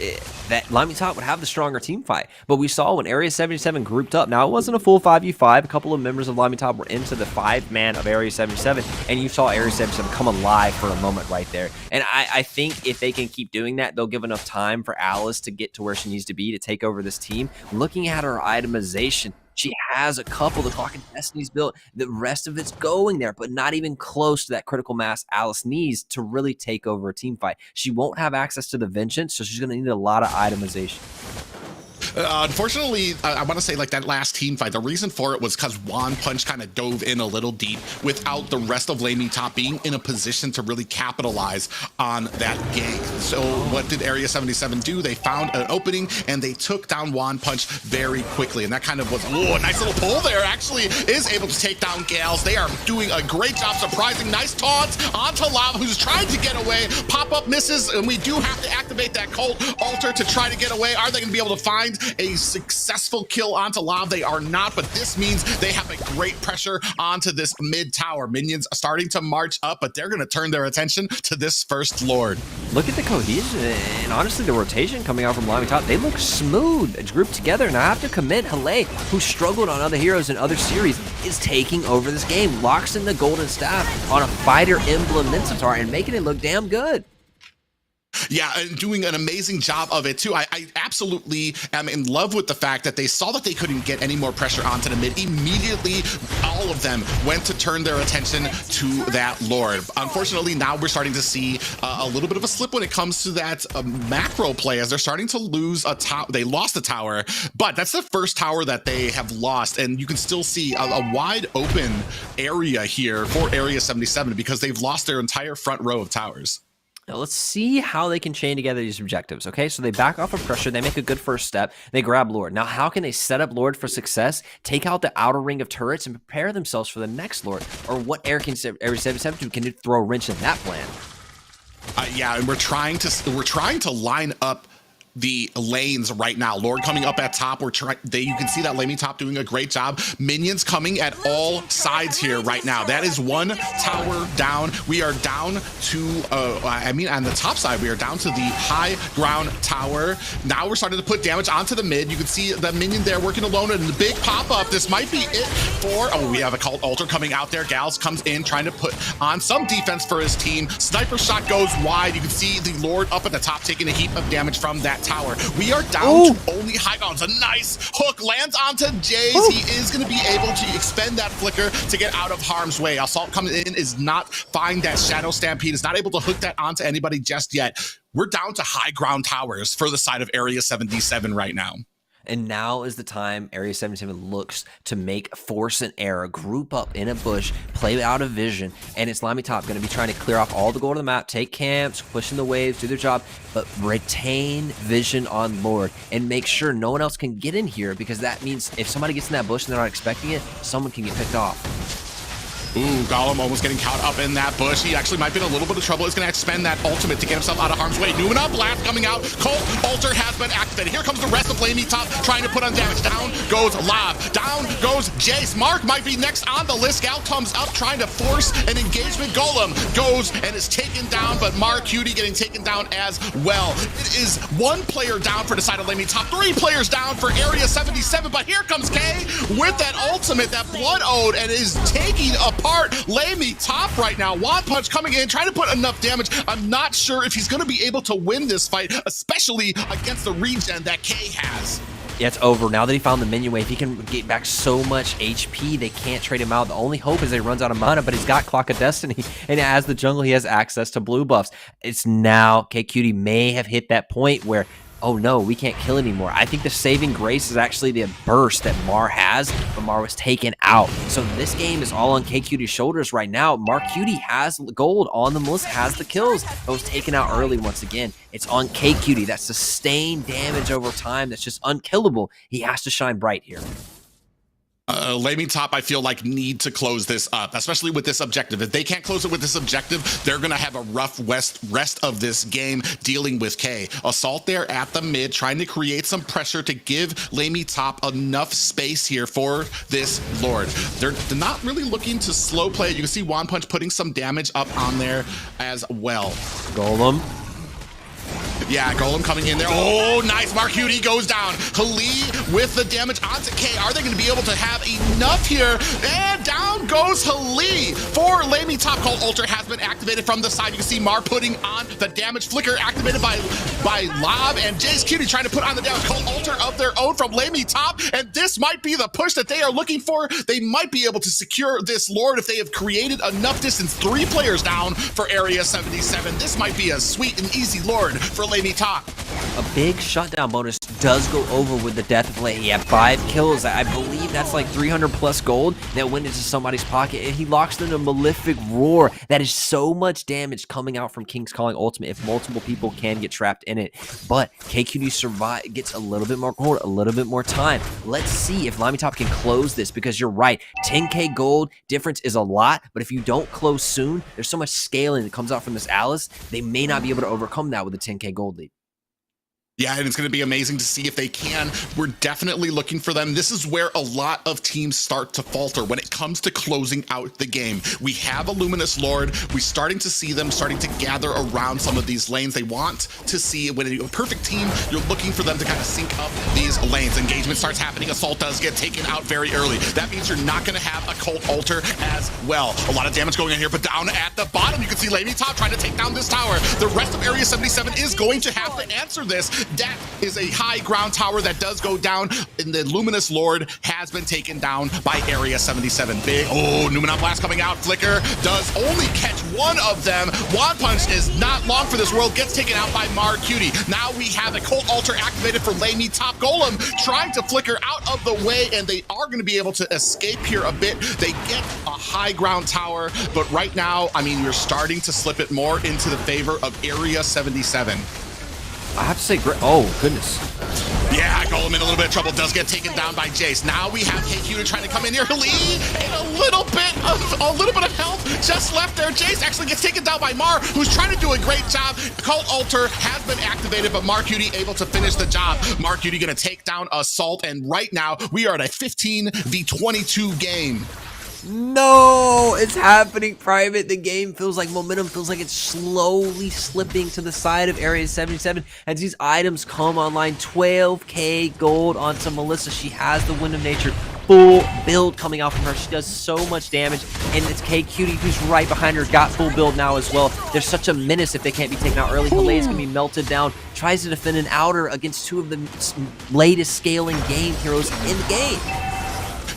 Speaker 4: that LaimiTop would have the stronger team fight. But we saw when Area 77 grouped up. Now, it wasn't a full 5v5. A couple of members of LaimiTop were into the 5-man of Area 77. And you saw Area 77 come alive for a moment right there. And I think if they can keep doing that, they'll give enough time for Alice to get to where she needs to be to take over this team. Looking at her itemization, she has a couple. The Clock of Destiny's built. The rest of it's going there, but not even close to that critical mass Alice needs to really take over a team fight. She won't have access to the Vengeance, so she's going to need a lot of itemization.
Speaker 3: Unfortunately, I want to say like that last team fight, the reason for it was because Wanpunch kind of dove in a little deep without the rest of LaimiTop being in a position to really capitalize on that gank. So what did Area 77 do? They found an opening and they took down Wanpunch very quickly. And that kind of was, oh, a nice little pull there. Actually is able to take down Gales. They are doing a great job, surprising. Nice taunts onto Lava, who's trying to get away. Pop-up misses, and we do have to activate that Cult Altar to try to get away. Are they going to be able to find a successful kill onto Lav? They are not, but this means they have a great pressure onto this mid tower. Minions are starting to march up, but they're going to turn their attention to this first Lord.
Speaker 4: Look at the cohesion and honestly the rotation coming out from LaimiTop. They look smooth. It's grouped together, and I have to commend Hale, who struggled on other heroes in other series, is taking over this game. Locks in the golden staff on a fighter emblem Minotaur and making it look damn good.
Speaker 3: Yeah, and doing an amazing job of it too. I absolutely am in love with the fact that they saw that they couldn't get any more pressure onto the mid. Immediately, all of them went to turn their attention to that Lord. Unfortunately, now we're starting to see a little bit of a slip when it comes to that macro play, as they're starting to lose a tower. They lost a tower, but that's the first tower that they have lost, and you can still see a wide open area here for Area 77 because they've lost their entire front row of towers.
Speaker 4: Now let's see how they can chain together these objectives, okay? So they back off of pressure, they make a good first step, they grab Lord. Now how can they set up Lord for success, take out the outer ring of turrets, and prepare themselves for the next Lord? Or what Area 77 can throw a wrench in that plan?
Speaker 3: Yeah, and we're trying to line up the lanes right now. Lord coming up at top. You can see that LaimiTop doing a great job. Minions coming at all sides here right now. That is one tower down. We are down to, on the top side, we are down to the high ground tower. Now we're starting to put damage onto the mid. You can see the minion there working alone, and the big pop-up. This might be it for, we have a Cult Altar coming out there. Gals comes in trying to put on some defense for his team. Sniper shot goes wide. You can see the Lord up at the top taking a heap of damage from that tower. We are down to only high grounds. A nice hook lands onto Jays. He is going to be able to expend that flicker to get out of harm's way. Assault coming in is not find that Shadow Stampede, is not able to hook that onto anybody just yet. We're down to high ground towers for the side of Area 77 right now.
Speaker 4: And now is the time Area 77 looks to make Force and Error group up in a bush, play out of vision, and it's LaimiTop going to be trying to clear off all the gold on the map, take camps, pushing the waves, do their job, but retain vision on Lord and make sure no one else can get in here, because that means if somebody gets in that bush and they're not expecting it, someone can get picked off.
Speaker 3: Ooh, Golem almost getting caught up in that bush. He actually might be in a little bit of trouble. He's going to expend that ultimate to get himself out of harm's way. Numenal Blast coming out. Cult Altar has has been activated. Here comes the rest of LaimiTop trying to put on damage. Down goes Lav. Down goes Jace. Mark might be next on the list. Gal comes up trying to force an engagement. Golem goes and is taken down, but Mar Cutie getting taken down as well. It is one player down for the side of LaimiTop, 3 players down for Area 77, but here comes Kay with that ultimate, that Blood Ode, and is taking apart LaimiTop right now. One Punch coming in, trying to put enough damage. I'm not sure if he's going to be able to win this fight, especially against the regen that Kay has.
Speaker 4: Yeah, it's over. Now that he found the minion wave, he can get back so much HP, they can't trade him out. The only hope is that he runs out of mana, but he's got Clock of Destiny, and as the jungle, he has access to blue buffs. It's now, KQT may have hit that point where, oh no, we can't kill anymore. I think the saving grace is actually the burst that Mar has, but Mar was taken out. So this game is all on KQT's shoulders right now. Mar QT has gold on the Melissa, has the kills, but was taken out early once again. It's on KQT, that sustained damage over time that's just unkillable. He has to shine bright here.
Speaker 3: LaimiTop, I feel like, need to close this up, especially with this objective. If they can't close it with this objective, they're going to have a rough rest of this game dealing with K. Assault there at the mid, trying to create some pressure to give LaimiTop enough space here for this Lord. They're not really looking to slow play it. You can see One Punch putting some damage up on there as well.
Speaker 4: Golem.
Speaker 3: Yeah, Golem coming in there. Oh, nice. Mark QT goes down. Hali with the damage onto K. Are they going to be able to have enough here? And down goes Hali for LaimiTop. Cold Ultra has been activated from the side. You can see Mar putting on the damage. Flicker activated by Lob, and Jace QT trying to put on the damage. Cold Ultra of their own from LaimiTop, and this might be the push that they are looking for. They might be able to secure this Lord if they have created enough distance. 3 players down for Area 77. This might be a sweet and easy Lord for LaimiTop.
Speaker 4: A big shutdown bonus does go over with the death of Lei. He had 5 kills. I believe that's like 300 plus gold that went into somebody's pocket, and he locks in a Malefic Roar. That is so much damage coming out from King's Calling Ultimate if multiple people can get trapped in it. But KQT gets a little bit more gold, a little bit more time. Let's see if LaimiTop can close this, because you're right, 10k gold difference is a lot, but if you don't close soon, there's so much scaling that comes out from this Alice, they may not be able to overcome that with a 10k gold lead.
Speaker 3: Yeah, and it's going to be amazing to see if they can. We're definitely looking for them. This is where a lot of teams start to falter when it comes to closing out the game. We have a Luminous Lord. We're starting to see them starting to gather around some of these lanes. They want to see, when a perfect team, you're looking for them to kind of sync up these lanes. Engagement starts happening. Assault does get taken out very early. That means you're not going to have a Cult Altar as well. A lot of damage going in here, but down at the bottom, you can see LaimiTop trying to take down this tower. The rest of Area 77 is going to have to answer this. That is a high ground tower that does go down, and the Luminous Lord has been taken down by Area 77. Big, oh, Numenon Blast coming out. Flicker does only catch one of them. One Punch is not long for this world, gets taken out by Mar QT. Now we have a Cult Altar activated for LaimiTop. Golem trying to flicker out of the way, and they are going to be able to escape here a bit. They get a high ground tower, but right now, I mean, you're starting to slip it more into the favor of Area 77.
Speaker 4: I have to say, oh goodness.
Speaker 3: Yeah, Golem in a little bit of trouble, does get taken down by Jace. Now we have KQ trying to come in here. Lee, and a little bit of health just left there. Jace actually gets taken down by Mar, who's trying to do a great job. Cult Altar has been activated, but Mar QT able to finish the job. Mar QT gonna take down Assault, and right now we are at a 15v22 game.
Speaker 4: No, it's happening, Private. The game feels like momentum, feels like it's slowly slipping to the side of Area 77 as these items come online. 12k gold onto Melissa. She has the Wind of Nature. Full build coming out from her. She does so much damage, and it's KQT who's right behind her, got full build now as well. There's such a menace if they can't be taken out early. Hale is going to be melted down, tries to defend an outer against 2 of the latest scaling game heroes in the game.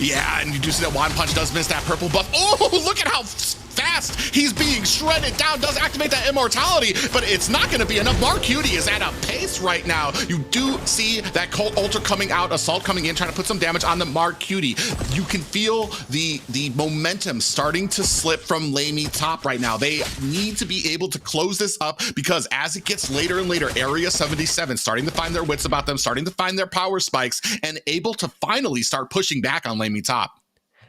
Speaker 3: Yeah, and you do see that One Punch does miss that purple buff. Oh, look at how fast he's being shredded down. Does activate that immortality, but it's not going to be enough. Mar QT is at a pace right now. You do see that Cult Altar coming out, Assault coming in, trying to put some damage on the Mar QT. You can feel the momentum starting to slip from LaimiTop right now. They need to be able to close this up, because as it gets later and later, Area 77 starting to find their wits about them, starting to find their power spikes, and able to finally start pushing back on LaimiTop.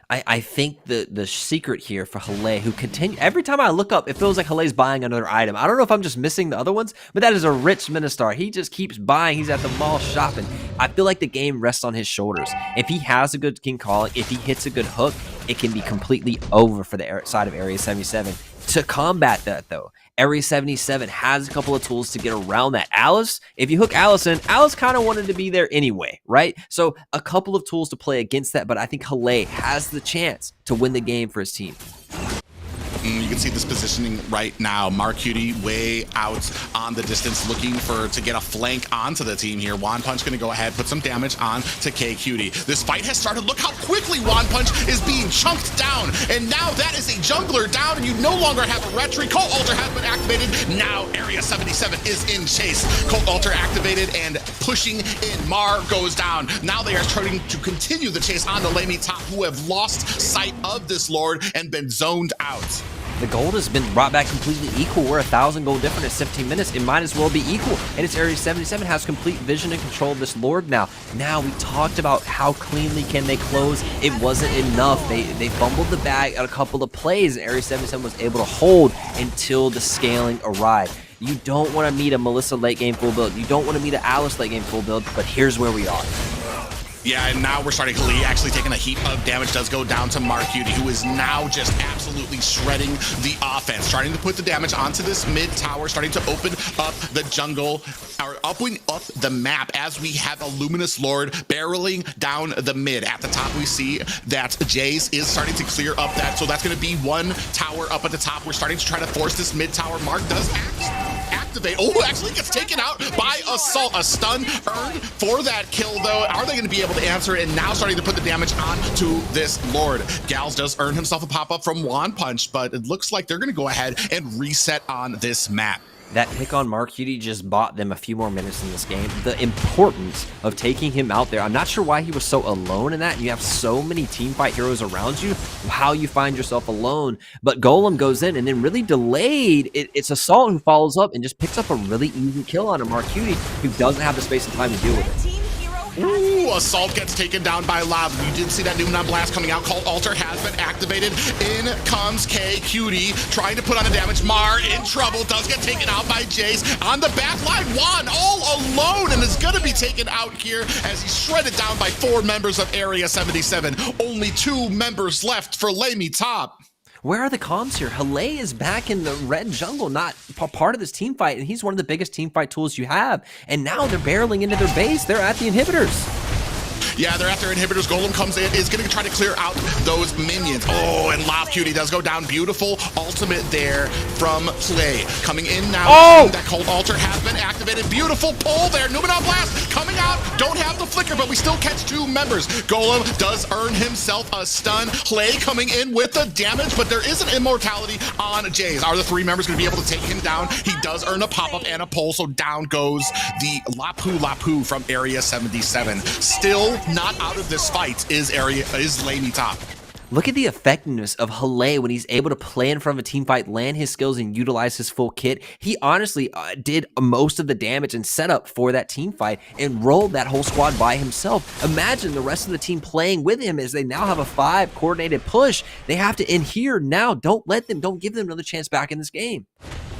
Speaker 4: I think the secret here for Hale, who continue every time I look up, it feels like Hale's buying another item. I don't know if I'm just missing the other ones, but that is a rich Ministar. He just keeps buying. He's at the mall shopping. I feel like the game rests on his shoulders. If he has a good King Calling, if he hits a good hook, it can be completely over for the side of Area 77. To combat that, though, Area 77 has a couple of tools to get around that. Alice, if you hook Alice in, Alice kind of wanted to be there anyway, right? So a couple of tools to play against that, but I think Hale has the chance to win the game for his team.
Speaker 3: You can see this positioning right now. Marcutie way out on the distance, looking to get a flank onto the team here. One Punch gonna go ahead, put some damage on to KQT. This fight has started. Look how quickly One Punch is being chunked down. And now that is a jungler down, and you no longer have a retreat. Cult Altar has been activated. Now Area 77 is in chase. Cult Altar activated and pushing in. Mar goes down. Now they are trying to continue the chase on the LaimiTop, who have lost sight of this Lord and been zoned out.
Speaker 4: The gold has been brought back completely equal. We're 1,000 gold different in 15 minutes. It might as well be equal. And it's Area 77 has complete vision and control of this Lord now. Now, we talked about how cleanly can they close. It wasn't enough. They fumbled the bag at a couple of plays, and Area 77 was able to hold until the scaling arrived. You don't want to meet a Melissa late game full build. You don't want to meet an Alice late game full build, but here's where we are.
Speaker 3: Yeah, and now we're starting Kali actually taking a heap of damage. Does go down to Marcutie, who is now just absolutely shredding the offense, starting to put the damage onto this mid tower, starting to open up the jungle, or opening up the map as we have a Luminous Lord barreling down the mid. At the top, we see that Jace is starting to clear up that, so that's going to be one tower up at the top. We're starting to try to force this mid tower. Mark does activate. Oh, actually gets taken out by Assault. A stun earned for that kill, though. Are they going to be able to answer it? And now starting to put the damage on to this Lord. Gals does earn himself a pop-up from One Punch, but it looks like they're going to go ahead and reset on this map.
Speaker 4: That pick on Marcutie just bought them a few more minutes in this game. The importance of taking him out there, I'm not sure why he was so alone in that, and you have so many teamfight heroes around you, how you find yourself alone. But Golem goes in and then really delayed. It's Assault who follows up and just picks up a really easy kill on a Marcutie who doesn't have the space and time to deal with it.
Speaker 3: Ooh, Assault gets taken down by Lav. We did see that Numenon Blast coming out. Cult Altar has been activated. In comes KQT, trying to put on the damage. Mar in trouble, does get taken out by Jace. On the back line, Juan all alone and is gonna be taken out here as he's shredded down by 4 members of Area 77. Only 2 members left for LaimiTop.
Speaker 4: Where are the comms here? Hale is back in the red jungle, not part of this team fight, and he's one of the biggest team fight tools you have. And now they're barreling into their base. They're at the inhibitors.
Speaker 3: Yeah, they're after inhibitors. Golem comes in, is going to try to clear out those minions. Oh, and LaimiTop does go down. Beautiful ultimate there from Play. Coming in now.
Speaker 4: Oh!
Speaker 3: That Cold Altar has been activated. Beautiful pull there. Numenon Blast coming out. Don't have the flicker, but we still catch 2 members. Golem does earn himself a stun. Play coming in with the damage, but there is an immortality on Jays. Are the 3 members going to be able to take him down? He does earn a pop-up and a pull, so down goes the Lapu from Area 77. Still not out of this fight is LaimiTop.
Speaker 4: Look at the effectiveness of Hale when he's able to play in front of a team fight, land his skills, and utilize his full kit. He honestly did most of the damage and setup for that team fight and rolled that whole squad by himself. Imagine the rest of the team playing with him as they now have a 5 coordinated push. They have to end here now. Don't give them another chance back in this game.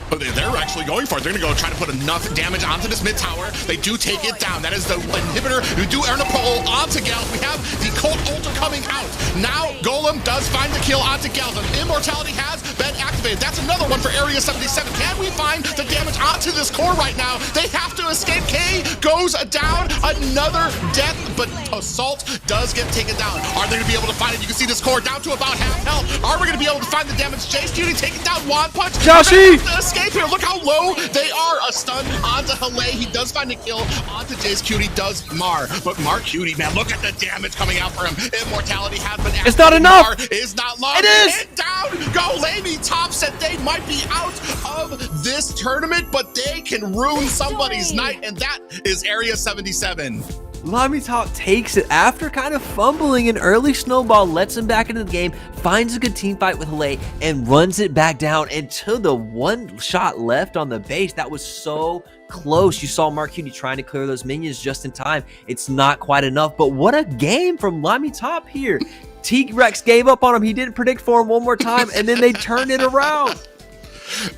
Speaker 3: But they're actually going for it. They're going to go try to put enough damage onto this mid tower. They do take it down. That is the inhibitor. We do earn a pull onto Gals. We have the Cult Altar coming out. Now Golem does find the kill onto Gals. And Immortality has been activated. That's another one for Area 77. Can we find the damage onto this core right now? They have to escape. K goes down. Another death, but Assault does get taken down. Are they going to be able to find it? You can see this core down to about half health. Are we going to be able to find the damage? Jace Cutie taking down One Punch.
Speaker 4: Joshi!
Speaker 3: Here, look how low they are. A stun onto Hale. He does find a kill onto Jace. Cutie does Mar, but Marcutie, man, look at the damage coming out for him. Immortality has been activated.
Speaker 4: It's not enough.
Speaker 3: Mar is not long.
Speaker 4: It is.
Speaker 3: And down go LaimiTop. Said they might be out of this tournament, but they can ruin somebody's night, and that is Area 77.
Speaker 4: LaimiTop takes it after kind of fumbling an early snowball, lets him back into the game, finds a good team fight with Hale, and runs it back down until the 1 shot left on the base. That was so close. You saw Mark Cutie trying to clear those minions just in time. It's not quite enough, but what a game from LaimiTop here. T-Rex gave up on him. He didn't predict for him one more time, and then they turned it around.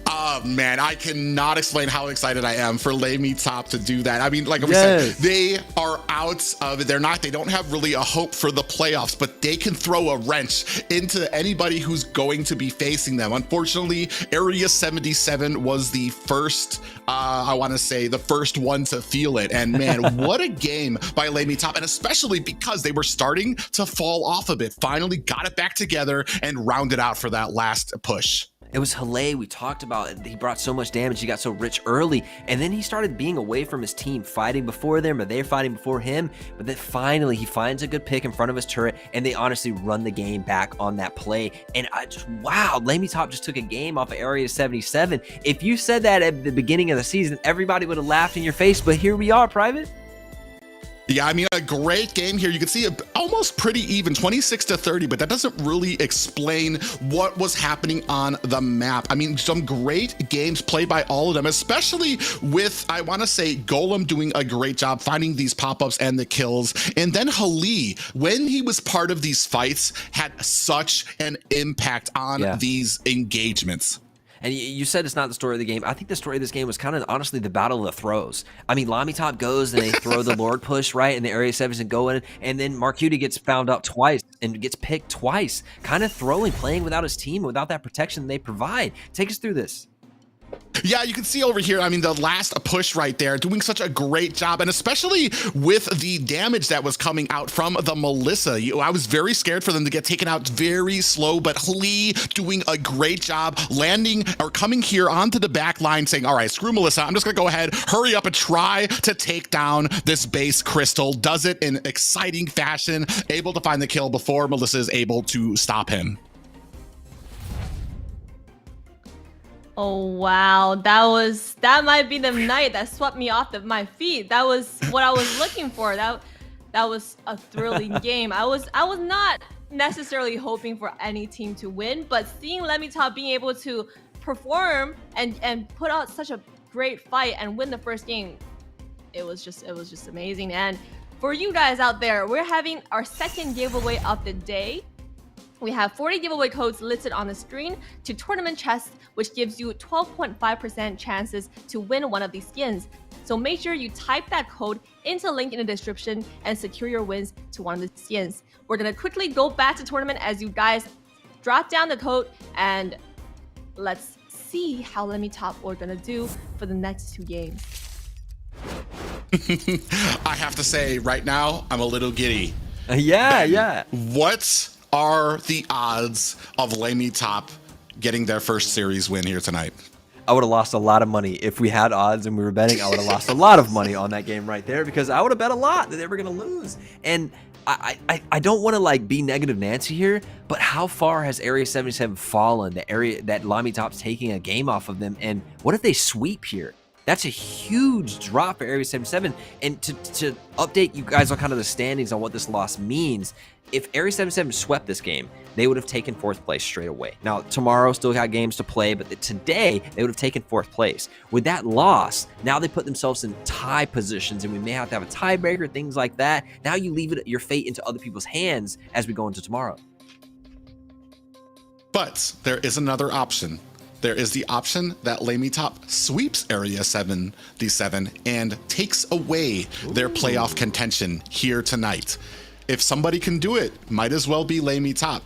Speaker 3: Oh man, I cannot explain how excited I am for LaimiTop to do that. I mean, like we said, they are out of it. They don't have really a hope for the playoffs, but they can throw a wrench into anybody who's going to be facing them. Unfortunately, Area 77 was the first, I want to say, the first one to feel it. And man, what a game by LaimiTop, and especially because they were starting to fall off a bit. Finally got it back together and rounded out for that last push.
Speaker 4: It was Hale. We talked about it. He brought so much damage. He got so rich early. And then he started being away from his team, fighting before them, or they're fighting before him. But then finally, he finds a good pick in front of his turret, and they honestly run the game back on that play. And wow, LaimiTop just took a game off of Area 77. If you said that at the beginning of the season, everybody would have laughed in your face. But here we are, Private.
Speaker 3: Yeah, I mean, a great game here. You can see it almost pretty even, 26-30, but that doesn't really explain what was happening on the map. I mean, some great games played by all of them, especially with, I want to say, Golem doing a great job finding these pop-ups and the kills. And then Hale, when he was part of these fights, had such an impact on these engagements.
Speaker 4: And you said it's not the story of the game. I think the story of this game was kind of honestly the battle of the throws. I mean, LaimiTop goes and they throw the Lord push, right? And the Area 7s and go in. And then Mark Cutie gets found out twice and gets picked twice. Kind of throwing, playing without his team, without that protection they provide. Take us through this.
Speaker 3: Yeah, you can see over here, I mean, the last push right there, doing such a great job, and especially with the damage that was coming out from the Melissa. I was very scared for them to get taken out very slow, but Hale doing a great job landing or coming here onto the back line saying, all right, screw Melissa, I'm just gonna go ahead, hurry up and try to take down this base crystal. Does it in exciting fashion, able to find the kill before Melissa is able to stop him.
Speaker 2: Oh wow, that might be the night that swept me off my feet. That was what I was looking for. That was a thrilling game. I was not necessarily hoping for any team to win, but seeing LaimiTop being able to perform and put out such a great fight and win the first game, it was just amazing. And for you guys out there, we're having our second giveaway of the day. We have 40 giveaway codes listed on the screen to tournament chests, which gives you 12.5% chances to win one of these skins. So make sure you type that code into the link in the description and secure your wins to one of the skins. We're gonna quickly go back to tournament as you guys drop down the code, and let's see how LaimiTop are gonna do for the next two games.
Speaker 3: I have to say, right now, I'm a little giddy.
Speaker 4: Yeah.
Speaker 3: What are the odds of LaimiTop getting their first series win here tonight?
Speaker 4: I would have lost a lot of money. If we had odds and we were betting, I would have lost a lot of money on that game right there, because I would have bet a lot that they were going to lose. And I don't want to like be negative Nancy here, but how far has Area 77 fallen? The area that LaimiTop's taking a game off of them, and what if they sweep here? That's a huge drop for Area 77. And to update you guys on kind of the standings on what this loss means, if Area 77 swept this game, they would have taken 4th place straight away. Now, tomorrow still got games to play, but today they would have taken 4th place. With that loss, now they put themselves in tie positions, and we may have to have a tiebreaker, things like that. Now you leave your fate into other people's hands as we go into tomorrow.
Speaker 3: But there is another option. There is the option that LaimiTop sweeps Area 77 and takes away their playoff contention here tonight. If somebody can do it, might as well be LaimiTop.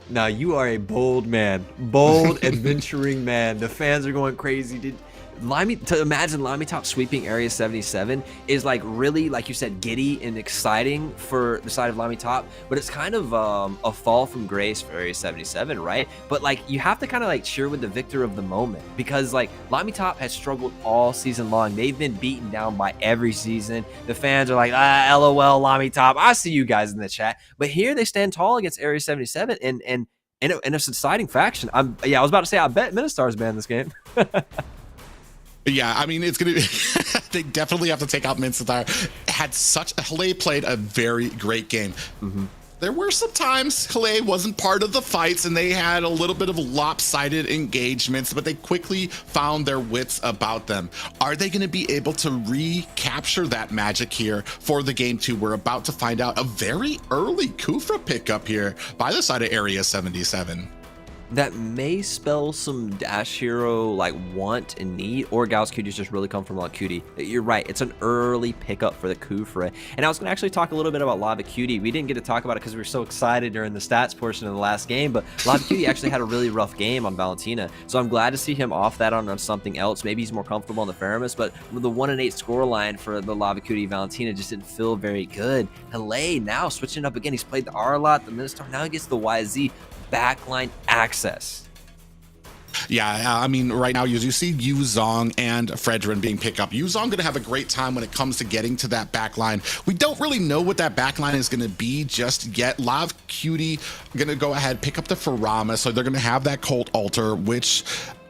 Speaker 4: Now, you are a bold man, bold, adventuring man. The fans are going crazy. To imagine LaimiTop sweeping Area 77 is like really, like you said, giddy and exciting for the side of LaimiTop, but it's kind of a fall from grace for Area 77, right? But like you have to kind of like cheer with the victor of the moment, because like LaimiTop has struggled all season long. They've been beaten down by every season. The fans are like, LOL, LaimiTop. I see you guys in the chat, but here they stand tall against Area 77 and a subsiding faction. I was about to say, I bet Ministar's banned this game.
Speaker 3: Yeah, I mean, it's going to be, they definitely have to take out Mincetar. Hale played a very great game. There were some times Hale wasn't part of the fights and they had a little bit of lopsided engagements, but they quickly found their wits about them. Are they going to be able to recapture that magic here for the game 2? We're about to find out. A very early Kufra pickup here by the side of Area 77.
Speaker 4: That may spell some Dash Hero like want and need, or Gauss Cuties just really come from Lava Cutie. You're right, it's an early pickup for the Kufra. And I was gonna actually talk a little bit about Lava Cutie. We didn't get to talk about it because we were so excited during the stats portion of the last game, but Lava Cutie actually had a really rough game on Valentina. So I'm glad to see him off that on something else. Maybe he's more comfortable on the Faramus, but the 1-8 score line for the Lava Cutie Valentina just didn't feel very good. Hale now switching up again. He's played the R a lot, the Ministar, now he gets the YZ. Backline access.
Speaker 3: Yeah, I mean, right now you see Yu Zong and Fredrin being picked up. Yu Zong gonna have a great time when it comes to getting to that backline. We don't really know what that backline is gonna be just yet. Lava Cutie gonna go ahead, pick up the Farama, so they're gonna have that Cult Altar, which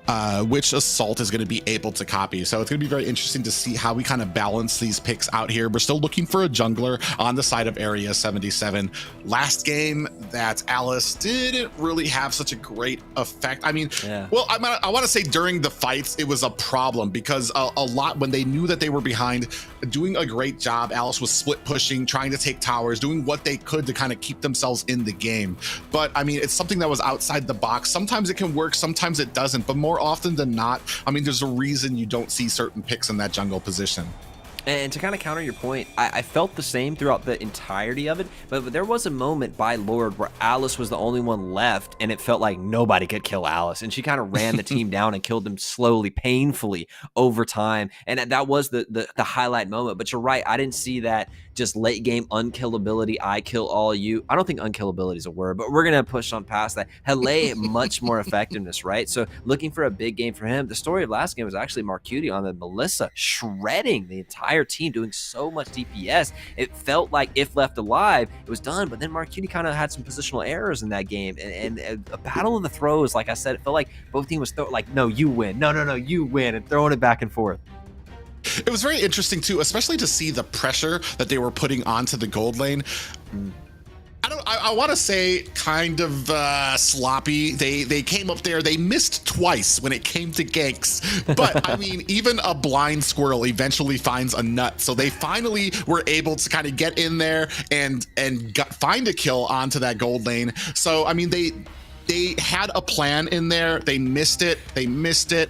Speaker 3: Assault is going to be able to copy. So it's going to be very interesting to see how we kind of balance these picks out here. We're still looking for a jungler on the side of Area 77. Last game, that Alice didn't really have such a great effect. I mean, well, I want to say during the fights, it was a problem because a lot when they knew that they were behind, doing a great job. Alice was split pushing, trying to take towers, doing what they could to kind of keep themselves in the game. But I mean, it's something that was outside the box. Sometimes it can work, sometimes it doesn't, but more often than not, I mean, there's a reason you don't see certain picks in that jungle position.
Speaker 4: And to kind of counter your point, I felt the same throughout the entirety of it, but there was a moment by Lord where Alice was the only one left, and it felt like nobody could kill Alice, and she kind of ran the team down and killed them slowly, painfully over time, and that was the highlight moment. But you're right, I didn't see that just late game unkillability, I kill all you. I don't think unkillability is a word, but we're gonna push on past that. Hale, much more effectiveness, right? So looking for a big game for him. The story of last game was actually Marcuti on the Melissa, shredding the entire team, doing so much DPS. It felt like if left alive, it was done, but then Marcuti kind of had some positional errors in that game, and a battle of the throws, like I said, it felt like both teams was like, no, you win, no, you win, and throwing it back and forth.
Speaker 3: It was very interesting too, especially to see the pressure that they were putting onto the gold lane. I want to say kind of sloppy. They came up there, they missed twice when it came to ganks, but I mean, even a blind squirrel eventually finds a nut, so they finally were able to kind of get in there and find a kill onto that gold lane. So I mean, they had a plan in there, they missed it, and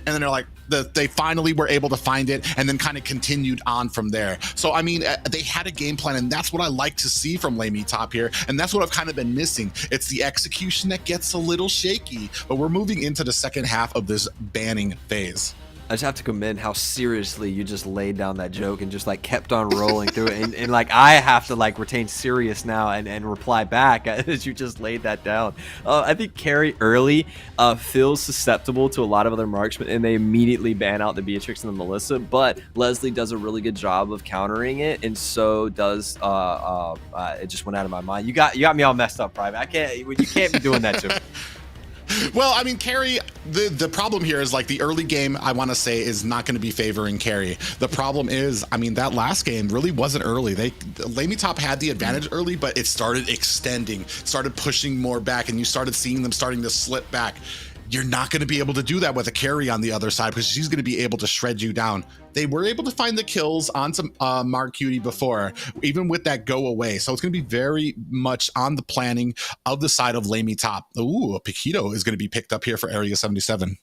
Speaker 3: then they're like, they finally were able to find it and then kind of continued on from there. So I mean, they had a game plan, and that's what I like to see from LaimiTop here, and that's what I've kind of been missing. It's the execution that gets a little shaky, but we're moving into the second half of this banning phase.
Speaker 4: I just have to commend how seriously you just laid down that joke and just like kept on rolling through it. And like I have to like retain serious now and reply back as you just laid that down. I think Carrie early feels susceptible to a lot of other marksmen, and they immediately ban out the Beatrix and the Melissa. But Leslie does a really good job of countering it, and so does it just went out of my mind. You got me all messed up, Private. You can't be doing that to me.
Speaker 3: Well, I mean, Carrie, the problem here is like the early game, I want to say, is not going to be favoring Carrie. The problem is, I mean, that last game really wasn't early. LaimiTop had the advantage early, but it started extending, started pushing more back, and you started seeing them starting to slip back. You're not going to be able to do that with a Carrie on the other side because she's going to be able to shred you down. They were able to find the kills on some Marcuti before, even with that go away. So it's going to be very much on the planning of the side of LaimiTop. Ooh, a Paquito is going to be picked up here for Area 77.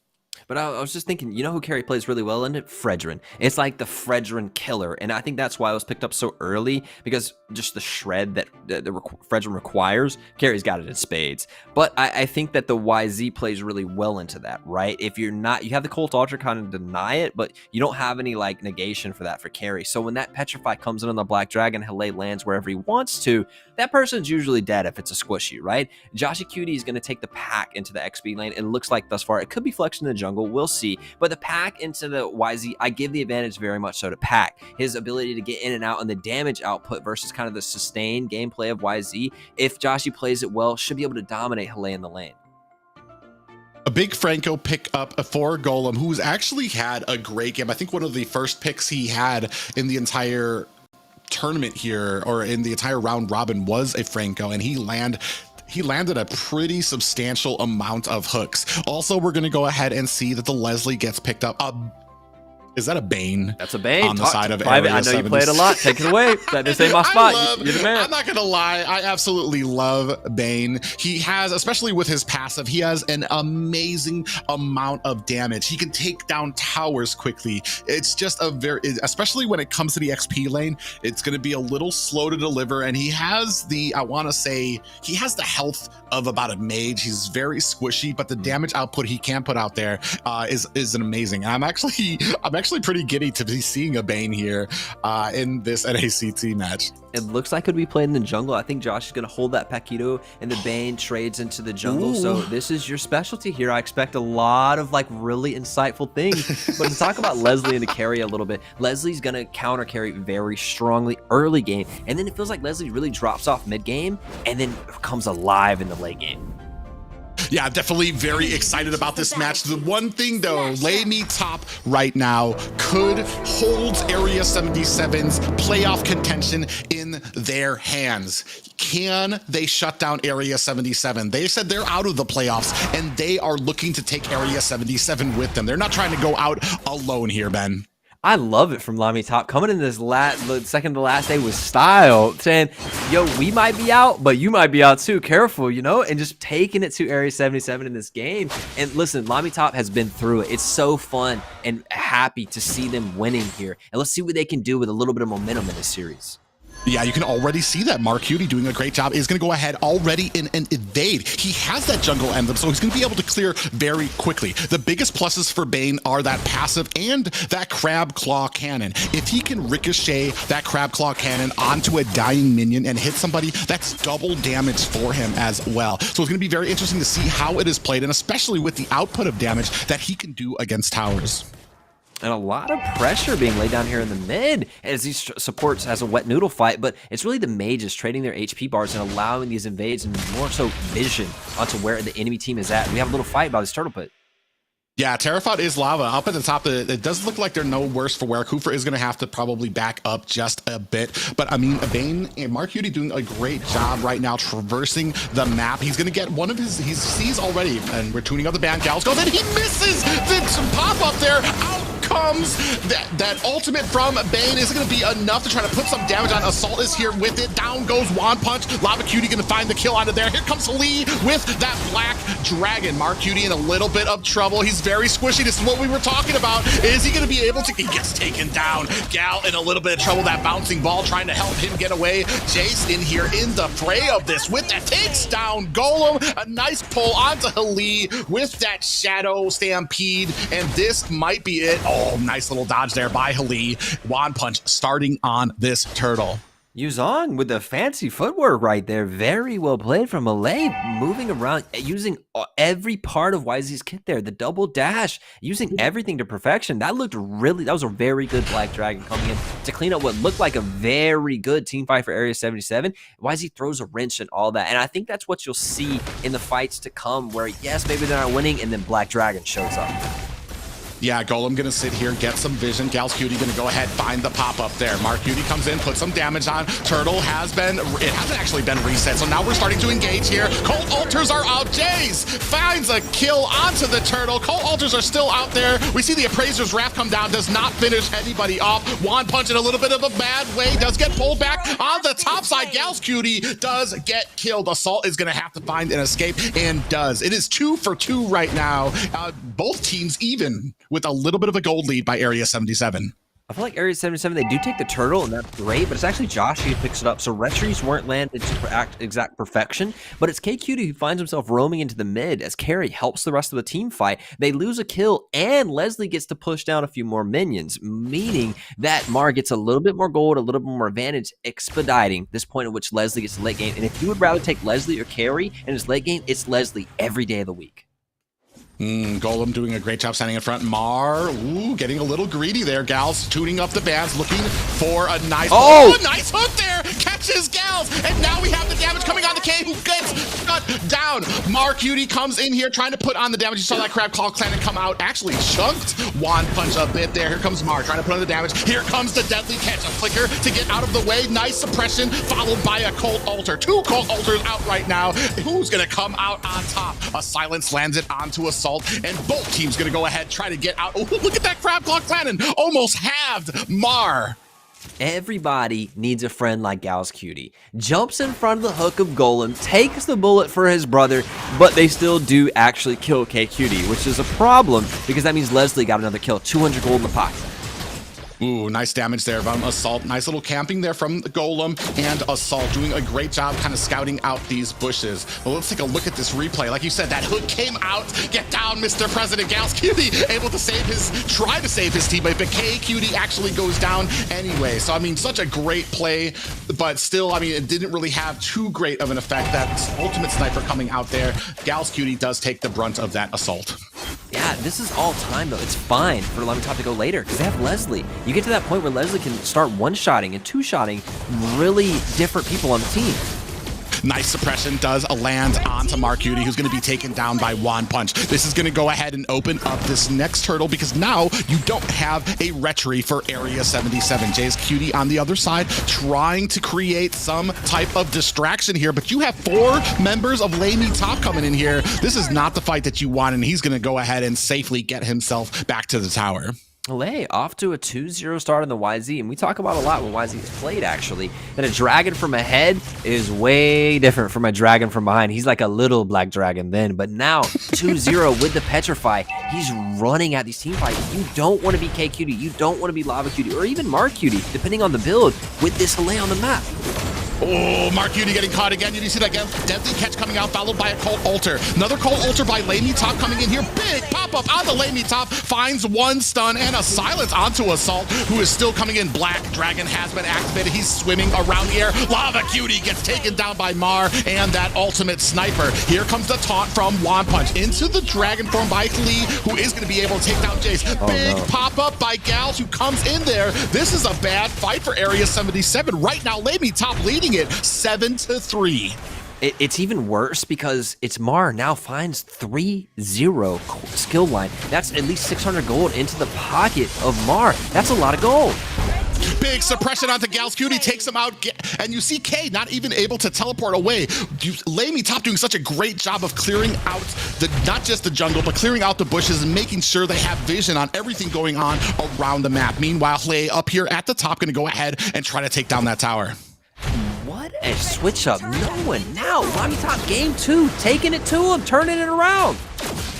Speaker 4: But I was just thinking, you know who Carrie plays really well in it? Fredrin. It's like the Fredrin killer, and I think that's why it was picked up so early, because just the shred that Fredrin requires, Carrie's got it in spades. But I think that the YZ plays really well into that, right? If you're not, you have the Cult Altar kind of deny it, but you don't have any like negation for that for Carrie. So when that Petrify comes in on the Black Dragon, Hale lands wherever he wants to, that person's usually dead if it's a squishy, right? Joshy Cutie is going to take the pack into the XP lane. It looks like thus far it could be flexed in the jungle. We'll see. But the pack into the YZ, I give the advantage very much so to pack. His ability to get in and out and the damage output versus kind of the sustained gameplay of YZ, if Joshy plays it well, should be able to dominate Hale in the lane.
Speaker 3: A big Franco pick up for Golem, who's actually had a great game. I think one of the first picks he had in the entire tournament here, or in the entire round robin, was a Franco, and he landed a pretty substantial amount of hooks. Also, we're going to go ahead and see that the Leslie gets picked up. Is that a Bane?
Speaker 4: That's a Bane.
Speaker 3: On the side of
Speaker 4: Private.
Speaker 3: Area
Speaker 4: I know
Speaker 3: 70.
Speaker 4: you play it a lot. Take it away. This ain't my spot. You're the man.
Speaker 3: I'm not gonna lie. I absolutely love Bane. He has, especially with his passive, he has an amazing amount of damage. He can take down towers quickly. It's just especially when it comes to the XP lane, it's gonna be a little slow to deliver. And he has he has the health of about a mage. He's very squishy, but the damage output he can put out there is an amazing. I'm actually pretty giddy to be seeing a Bane here in this NACT match.
Speaker 4: It looks like it could be played in the jungle. I think Josh is going to hold that Paquito, and the Bane trades into the jungle.
Speaker 3: Ooh.
Speaker 4: So this is your specialty here. I expect a lot of like really insightful things. But to talk about Leslie and the carry a little bit, Leslie's going to counter carry very strongly early game, and then it feels like Leslie really drops off mid game and then comes alive in the late game.
Speaker 3: Yeah, definitely very excited about this match. The one thing though, LaimiTop right now could hold Area 77's playoff contention in their hands. Can they shut down Area 77? They said they're out of the playoffs and they are looking to take Area 77 with them. They're not trying to go out alone here, Ben.
Speaker 4: I love it from LaimiTop coming in this second to last day with style, saying, yo, we might be out, but you might be out too. Careful, you know, and just taking it to Area 77 in this game. And listen, LaimiTop has been through it. It's so fun and happy to see them winning here. And let's see what they can do with a little bit of momentum in this series.
Speaker 3: Yeah, you can already see that Mark Cutie doing a great job is going to go ahead already and invade. He has that jungle emblem, so he's going to be able to clear very quickly. The biggest pluses for Bane are that passive and that crab claw cannon. If he can ricochet that crab claw cannon onto a dying minion and hit somebody, that's double damage for him as well. So it's going to be very interesting to see how it is played, and especially with the output of damage that he can do against towers.
Speaker 4: And a lot of pressure being laid down here in the mid as he supports as a wet noodle fight, but it's really the mages trading their HP bars and allowing these invades and more so vision onto where the enemy team is at. We have a little fight by this turtle pit.
Speaker 3: Yeah, Terrafot is lava up at the top. It does look like they're no worse for wear. Kufa is going to have to probably back up just a bit. But I mean, Bane and Mark Cutie doing a great job right now traversing the map. He's going to get one of his, he sees already, and we're tuning up the band. Gals goes, and he misses the pop up there. Out comes that ultimate from Bane. Is it going to be enough to try to put some damage on? Assault is here with it. Down goes Wand Punch. Lava Cutie going to find the kill out of there. Here comes Lee with that Black Dragon. Mark Cutie in a little bit of trouble. He's very squishy. This is what we were talking about. Is he going to be able to? He gets taken down. Gal in a little bit of trouble. That bouncing ball trying to help him get away. Jace in here in the fray of this with that takes down Golem. A nice pull onto Hali with that Shadow Stampede. And this might be it. Oh, nice little dodge there by Hali. Wand Punch starting on this turtle.
Speaker 4: Yuzong with the fancy footwork right there. Very well played from Malay, moving around, using every part of YZ's kit there. The double dash, using everything to perfection. That was a very good Black Dragon coming in to clean up what looked like a very good team fight for Area 77. YZ throws a wrench and all that. And I think that's what you'll see in the fights to come where, yes, maybe they're not winning, and then Black Dragon shows up.
Speaker 3: Yeah, Golem gonna sit here, get some vision. Gals Cutie gonna go ahead, find the pop-up there. Mark Cutie comes in, puts some damage on. Turtle hasn't actually been reset, so now we're starting to engage here. Cold Altars are out. Jace finds a kill onto the Turtle. Cold Altars are still out there. We see the Appraiser's Wrath come down, does not finish anybody off. Wand Punch in a little bit of a bad way, does get pulled back on the top side. Gals Cutie does get killed. Assault is gonna have to find an escape, and does. It is 2 for 2 right now. Both teams even, with a little bit of a gold lead by Area 77.
Speaker 4: I feel like Area 77, they do take the turtle, and that's great, but it's actually Josh who picks it up. So retries weren't landed to exact perfection, but it's KQD who finds himself roaming into the mid as Carrie helps the rest of the team fight. They lose a kill, and Leslie gets to push down a few more minions, meaning that Mar gets a little bit more gold, a little bit more advantage, expediting this point at which Leslie gets the late game. And if you would rather take Leslie or Carrie in his late game, it's Leslie every day of the week.
Speaker 3: Golem doing a great job standing in front. Mar, getting a little greedy there. Gals tuning up the bands, looking for a nice, nice hook there. catches Gals, and now we have the damage coming on the K, who gets shut down. Cutie comes in here trying to put on the damage. You saw that Crab Claw Clan come out, actually chunked Wand Punch a bit there. Here comes Mar trying to put on the damage. Here comes the Deadly Catch, a flicker to get out of the way. Nice suppression, followed by a Cold Altar. 2 Cold Altars out right now. Who's gonna come out on top? A Silence lands it onto Assault, and both teams gonna go ahead, try to get out. Oh, look at that Crab Claw Clan, almost halved Mar.
Speaker 4: Everybody needs a friend like Gal's Cutie. Jumps in front of the hook of Golem, takes the bullet for his brother, but they still do actually kill K Cutie, which is a problem because that means Leslie got another kill. 200 gold in the pocket.
Speaker 3: Ooh, nice damage there from Assault. Nice little camping there from the Golem, and Assault doing a great job kind of scouting out these bushes. Well, let's take a look at this replay. Like you said, that hook came out. Get down, Mr. President. Gals Cutie able to try to save his teammate, but K Cutie actually goes down anyway. So, I mean, such a great play, but still, I mean, it didn't really have too great of an effect. That ultimate sniper coming out there. Gals Cutie does take the brunt of that assault.
Speaker 4: Yeah, this is all time, though. It's fine for LaimiTop to go later because they have Leslie. You get to that point where Leslie can start one-shotting and two-shotting really different people on the team.
Speaker 3: Nice suppression does land onto Cutie, who's going to be taken down by Wand Punch. This is going to go ahead and open up this next turtle because now you don't have a retry for Area 77. Jay's Cutie on the other side trying to create some type of distraction here, but you have 4 members of LaimiTop coming in here. This is not the fight that you want, and he's going to go ahead and safely get himself back to the tower.
Speaker 4: Lay off to a 2-0 start in the YZ, and we talk about a lot when YZ is played, actually, that a dragon from ahead is way different from a dragon from behind. He's like a little black dragon then, but now 2-0 with the Petrify, he's running at these team fights. You don't want to be K Cutie, you don't want to be Lava Cutie, or even Mar Cutie, depending on the build, with this delay on the map.
Speaker 3: Oh, Cutie getting caught again. You see that again? Deadly Catch coming out, followed by a Cold Altar. Another Cold Altar by LaimiTop coming in here. Big pop-up on the LaimiTop. Finds 1 stun and a silence onto Assault, who is still coming in. Black Dragon has been activated. He's swimming around the air. Lava Cutie gets taken down by Mar and that ultimate sniper. Here comes the taunt from Wand Punch into the Dragon form by Lee, who is going to be able to take down Jace. Big pop-up by Gals, who comes in there. This is a bad fight for Area 77. Right now, LaimiTop leading it 7-3.
Speaker 4: It's even worse because it's Mar now finds 3-0 skill line. That's at least 600 gold into the pocket of Mar. That's a lot of gold.
Speaker 3: Big suppression onto Gals Cutie, takes him out, and you see K not even able to teleport away. LaimiTop doing such a great job of clearing out not just the jungle, but clearing out the bushes and making sure they have vision on everything going on around the map. Meanwhile, Lay up here at the top going to go ahead and try to take down that tower.
Speaker 4: What a switch up. No one now. LaimiTop game 2, taking it to him, turning it around.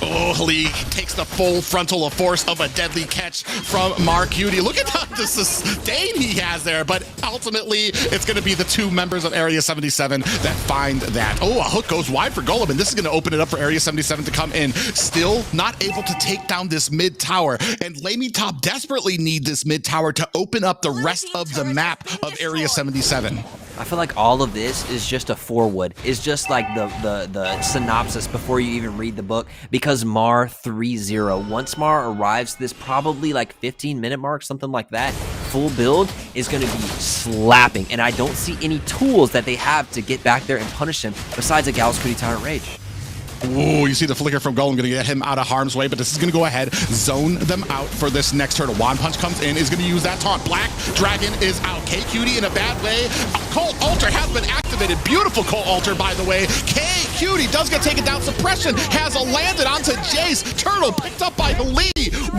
Speaker 3: Oh, Lee takes the full frontal force of a Deadly Catch from Cutie. Look at the sustain he has there, but ultimately it's going to be the 2 members of Area 77 that find that. Oh, a hook goes wide for Golem, and this is going to open it up for Area 77 to come in. Still not able to take down this mid tower, and LaimiTop desperately need this mid tower to open up the rest of the map of Area 77.
Speaker 4: I feel like all of this is just a foreword. It's just like the synopsis before you even read the book, because Mar 3-0. Once Mar arrives to this probably like 15-minute mark, something like that, full build is going to be slapping. And I don't see any tools that they have to get back there and punish him besides a Gals Cutie Tyrant Rage.
Speaker 3: Ooh, you see the flicker from Golem, going to get him out of harm's way, but this is going to go ahead, zone them out for this next turtle. Wand Punch comes in, is going to use that taunt. Black Dragon is out. K Cutie in a bad way. Cold Altar has been activated. Beautiful Cold Altar, by the way. K Cutie does get taken down. Suppression has landed onto Jace. Turtle picked up by Lee.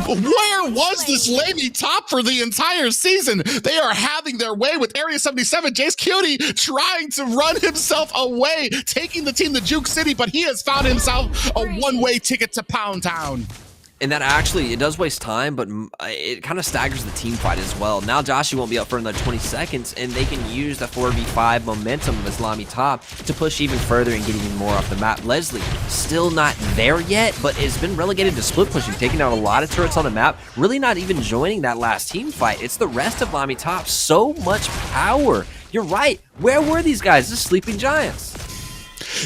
Speaker 3: Where was this LaimiTop for the entire season? They are having their way with Area 77. Jace Cutie trying to run himself away, taking the team to Juke City, but he has found himself a one-way ticket to Pound Town.
Speaker 4: And that actually, it does waste time, but it kind of staggers the team fight as well. Now Joshi won't be up for another 20 seconds, and they can use the 4v5 momentum of his LaimiTop to push even further and get even more off the map. Leslie, still not there yet, but has been relegated to split pushing, taking out a lot of turrets on the map, really not even joining that last team fight. It's the rest of LaimiTop, so much power. You're right, where were these guys? The sleeping giants.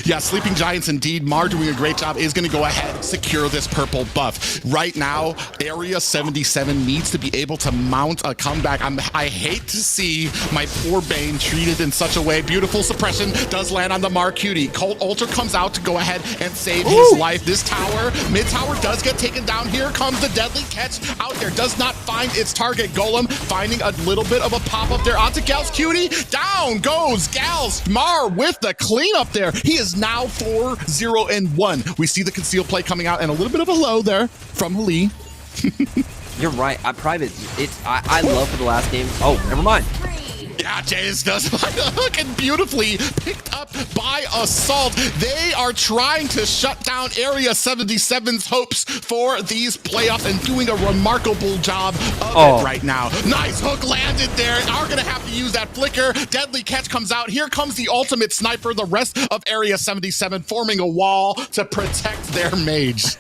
Speaker 3: Yeah, Sleeping Giants indeed. Mar doing a great job, is going to go ahead, secure this purple buff. Right now, Area 77 needs to be able to mount a comeback. I hate to see my poor Bane treated in such a way. Beautiful suppression does land on the Mar Cutie. Colt Ultra comes out to go ahead and save his life. This tower, mid tower does get taken down. Here comes the deadly catch out there. Does not find its target. Golem finding a little bit of a pop-up there onto Gal's Cutie. Down goes Gal's. Mar with the cleanup there. He is now 4-0-1. We see the conceal play coming out and a little bit of a low there from Lee.
Speaker 4: You're right. I love for the last game. Oh, never mind.
Speaker 3: Yeah, Jace does find a hook and beautifully picked up by Assault. They are trying to shut down Area 77's hopes for these playoffs and doing a remarkable job of it right now. Nice hook landed there. Are going to have to use that flicker. Deadly catch comes out. Here comes the ultimate sniper. The rest of Area 77 forming a wall to protect their mage.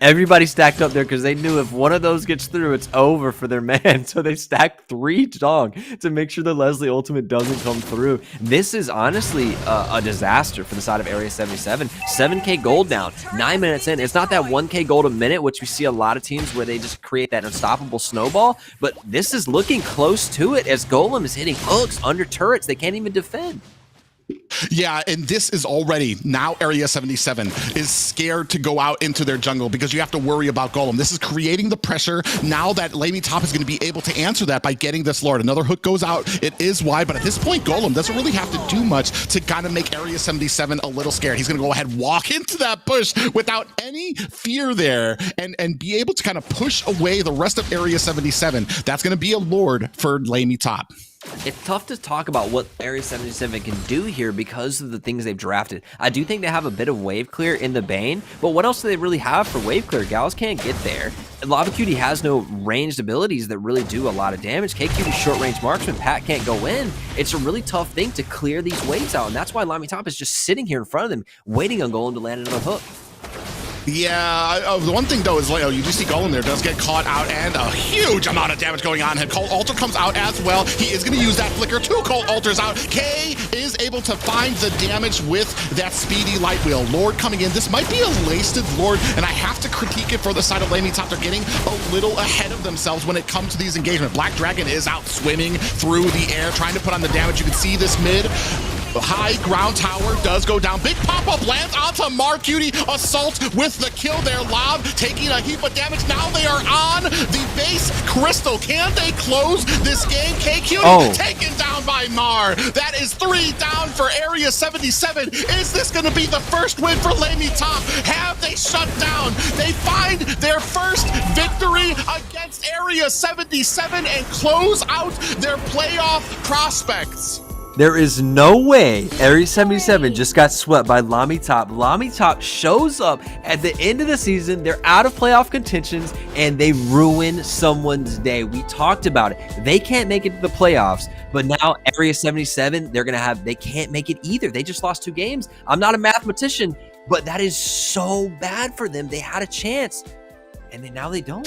Speaker 4: Everybody stacked up there because they knew if one of those gets through, it's over for their man. So they stacked 3 strong to make sure the Leslie ultimate doesn't come through. This is honestly a disaster for the side of Area 77. 7k gold down, 9 minutes in. It's not that 1k gold a minute, which we see a lot of teams where they just create that unstoppable snowball, but this is looking close to it as Golem is hitting hooks under turrets. They can't even defend.
Speaker 3: Yeah, and this is already, now Area 77 is scared to go out into their jungle because you have to worry about Golem. This is creating the pressure now that LaimiTop is going to be able to answer that by getting this Lord. Another hook goes out. It is wide, but at this point, Golem doesn't really have to do much to kind of make Area 77 a little scared. He's going to go ahead, walk into that bush without any fear there and be able to kind of push away the rest of Area 77. That's going to be a Lord for LaimiTop.
Speaker 4: It's tough to talk about what Area 77 can do here because of the things they've drafted. I do think they have a bit of wave clear in the Bane, but what else do they really have for wave clear? Gals can't get there. Lava Cutie has no ranged abilities that really do a lot of damage. K-Cutie's short range marksman. Pat can't go in. It's a really tough thing to clear these waves out, and that's why LaimiTop is just sitting here in front of them, waiting on Golem to land another hook.
Speaker 3: Yeah, the one thing though is you do see Golem there does get caught out and a huge amount of damage going on. And Colt Alter comes out as well. He is going to use that flicker. 2 Colt Alters out. K is able to find the damage with that speedy light wheel. Lord coming in. This might be a wasted Lord, and I have to critique it for the side of LaimiTop. They're getting a little ahead of themselves when it comes to these engagements. Black Dragon is out swimming through the air, trying to put on the damage. You can see this mid. The high ground tower does go down. Big pop-up lands onto Mar Cutie. Assault with the kill there. Lob taking a heap of damage. Now they are on the base. Crystal, can they close this game? K-Cutie taken down by Mar. That is 3 down for Area 77. Is this going to be the first win for LaimiTop? Have they shut down? They find their first victory against Area 77 and close out their playoff prospects.
Speaker 4: There is no way Area 77 just got swept by LaimiTop. LaimiTop shows up at the end of the season. They're out of playoff contentions and they ruin someone's day. We talked about it. They can't make it to the playoffs, but now Area 77, they can't make it either. They just lost 2 games. I'm not a mathematician, but that is so bad for them. They had a chance and now they don't.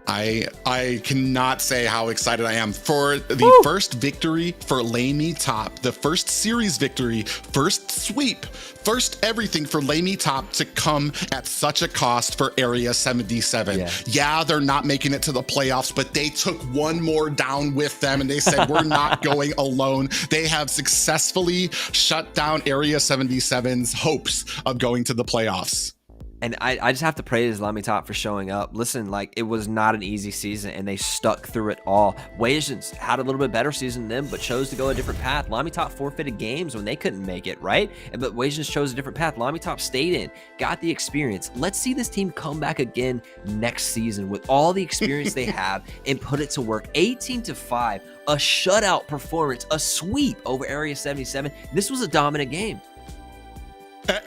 Speaker 3: I cannot say how excited I am for the first victory for LaimiTop, the first series victory, first sweep, first everything for LaimiTop to come at such a cost for Area 77. Yeah, they're not making it to the playoffs, but they took one more down with them and they said, we're not going alone. They have successfully shut down Area 77's hopes of going to the playoffs.
Speaker 4: And I just have to praise LaimiTop for showing up. Listen, it was not an easy season, and they stuck through it all. Wasians had a little bit better season than them, but chose to go a different path. LaimiTop forfeited games when they couldn't make it, right? But Wasians chose a different path. LaimiTop stayed in, got the experience. Let's see this team come back again next season with all the experience they have and put it to work. 18-5, a shutout performance, a sweep over Area 77. This was a dominant game.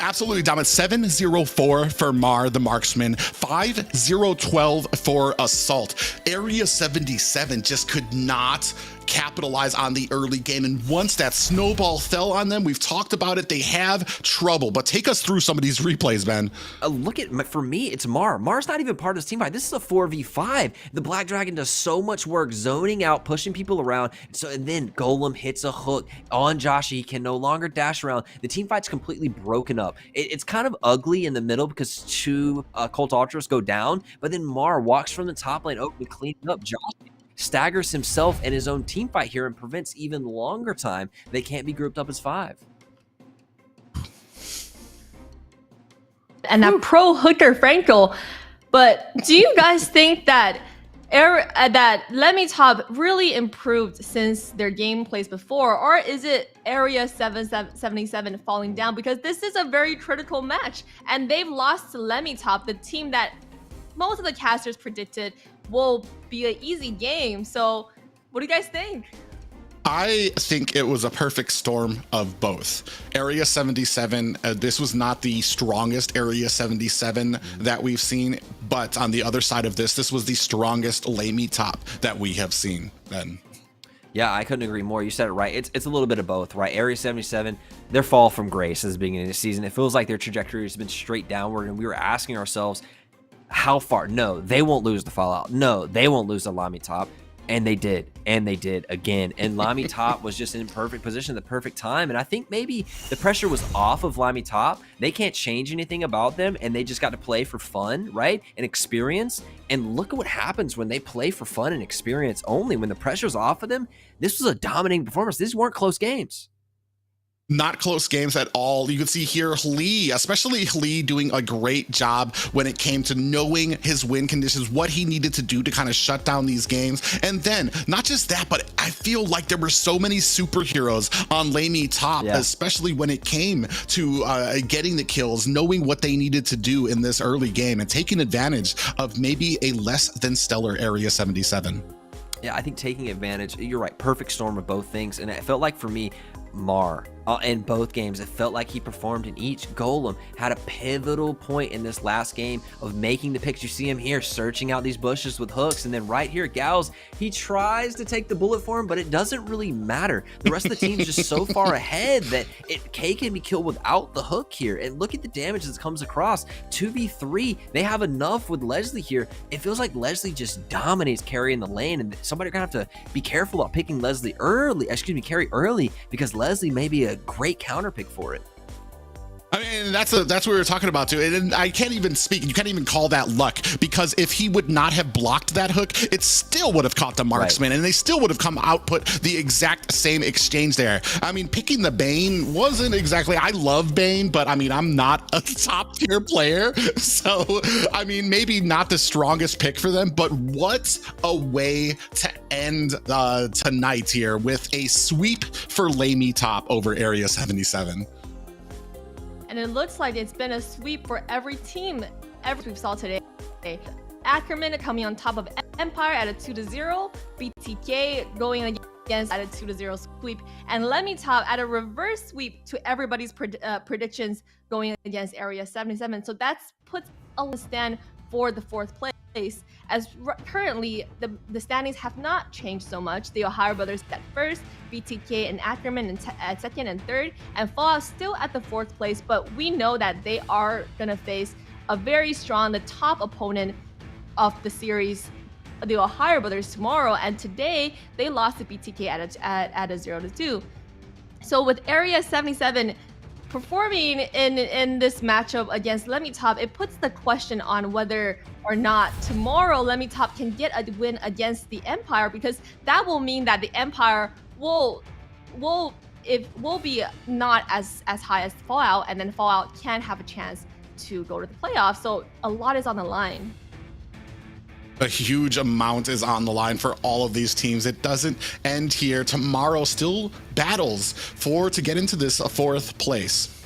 Speaker 3: Absolutely dominant. 7-0-4 for Mar, the marksman. 5-0-12 for Assault. Area 77 just could not capitalize on the early game. And once that snowball fell on them, we've talked about it, they have trouble. But take us through some of these replays, Ben.
Speaker 4: Look at, for me, it's Mar. Mar's not even part of this team fight. This is a 4v5. The Black Dragon does so much work zoning out, pushing people around. And then Golem hits a hook on Josh. He can no longer dash around. The team fight's completely broken up. It's kind of ugly in the middle because two Cult Ultras go down, but then Mar walks from the top lane over to clean it up. Josh staggers himself and his own team fight here and prevents even longer time. They can't be grouped up as 5.
Speaker 2: And that pro hooker Franco. But do you guys think that that LaimiTop really improved since their gameplays before, or is it Area 77 falling down? Because this is a very critical match, and they've lost to LaimiTop, the team that most of the casters predicted will be an easy game. So what do you guys think?
Speaker 3: I think it was a perfect storm of both. Area 77, this was not the strongest Area 77 that we've seen, but on the other side of this was the strongest LaimiTop that we have seen, Ben.
Speaker 4: Yeah, I couldn't agree more. You said it right. It's a little bit of both, right? Area 77, their fall from grace at the beginning of the season. It feels like their trajectory has been straight downward, and we were asking ourselves, how far? No, they won't lose the Fallout. No, they won't lose the LaimiTop. And they did again. And LaimiTop was just in perfect position at the perfect time. And I think maybe the pressure was off of LaimiTop. They can't change anything about them, and they just got to play for fun, right? And experience. And look at what happens when they play for fun and experience only. When the pressure's off of them, this was a dominating performance. These weren't close games.
Speaker 3: Not close games at all. You can see here Lee, especially Lee, doing a great job when it came to knowing his win conditions, what he needed to do to kind of shut down these games. And then not just that, but I feel like there were so many superheroes on LaimiTop, especially when it came to getting the kills, knowing what they needed to do in this early game and taking advantage of maybe a less than stellar Area 77.
Speaker 4: Yeah, I think taking advantage, you're right, perfect storm of both things. And it felt like for me, Mar in both games, it felt like he performed in each. Golem had a pivotal point in this last game of making the picks. You see him here searching out these bushes with hooks, and then right here, Gals, he tries to take the bullet for him, but it doesn't really matter. The rest of the team's just so far ahead that K can be killed without the hook here. And look at the damage that comes across. 2v3, they have enough with Leslie here. It feels like Leslie just dominates Carry in the lane, and somebody's gonna have to be careful about picking Leslie early, Carry early, because Leslie may be a great counter pick for it.
Speaker 3: I mean, that's what we were talking about too. And I can't even speak. You can't even call that luck, because if he would not have blocked that hook, it still would have caught the marksman, and they still would have come output the exact same exchange there. I mean, picking the Bane wasn't exactly, I love Bane, but I mean, I'm not a top tier player. So, I mean, maybe not the strongest pick for them, but what a way to end tonight here with a sweep for LaimiTop over Area 77.
Speaker 2: And it looks like it's been a sweep for every team we saw today. Ackerman coming on top of Empire at a 2-0, BTK going against at a 2-0 sweep, and LaimiTop at a reverse sweep to everybody's predictions going against Area 77. So that puts a stand for the 4th place, as currently the standings have not changed so much. The Ohio brothers at first, BTK and Ackerman at 2nd and 3rd, and Fallout still at the 4th place, but we know that they are gonna face a very strong, the top opponent of the series, the Ohio brothers, tomorrow, and today they lost to BTK at a 0-2. So with Area 77 performing in this matchup against LaimiTop, it puts the question on whether or not tomorrow LaimiTop can get a win against the Empire, because that will mean that the Empire will be not as high as Fallout, and then Fallout can have a chance to go to the playoffs. So a lot is on the line.
Speaker 3: A huge amount is on the line for all of these teams. It doesn't end here. Tomorrow still battles to get into this 4th place.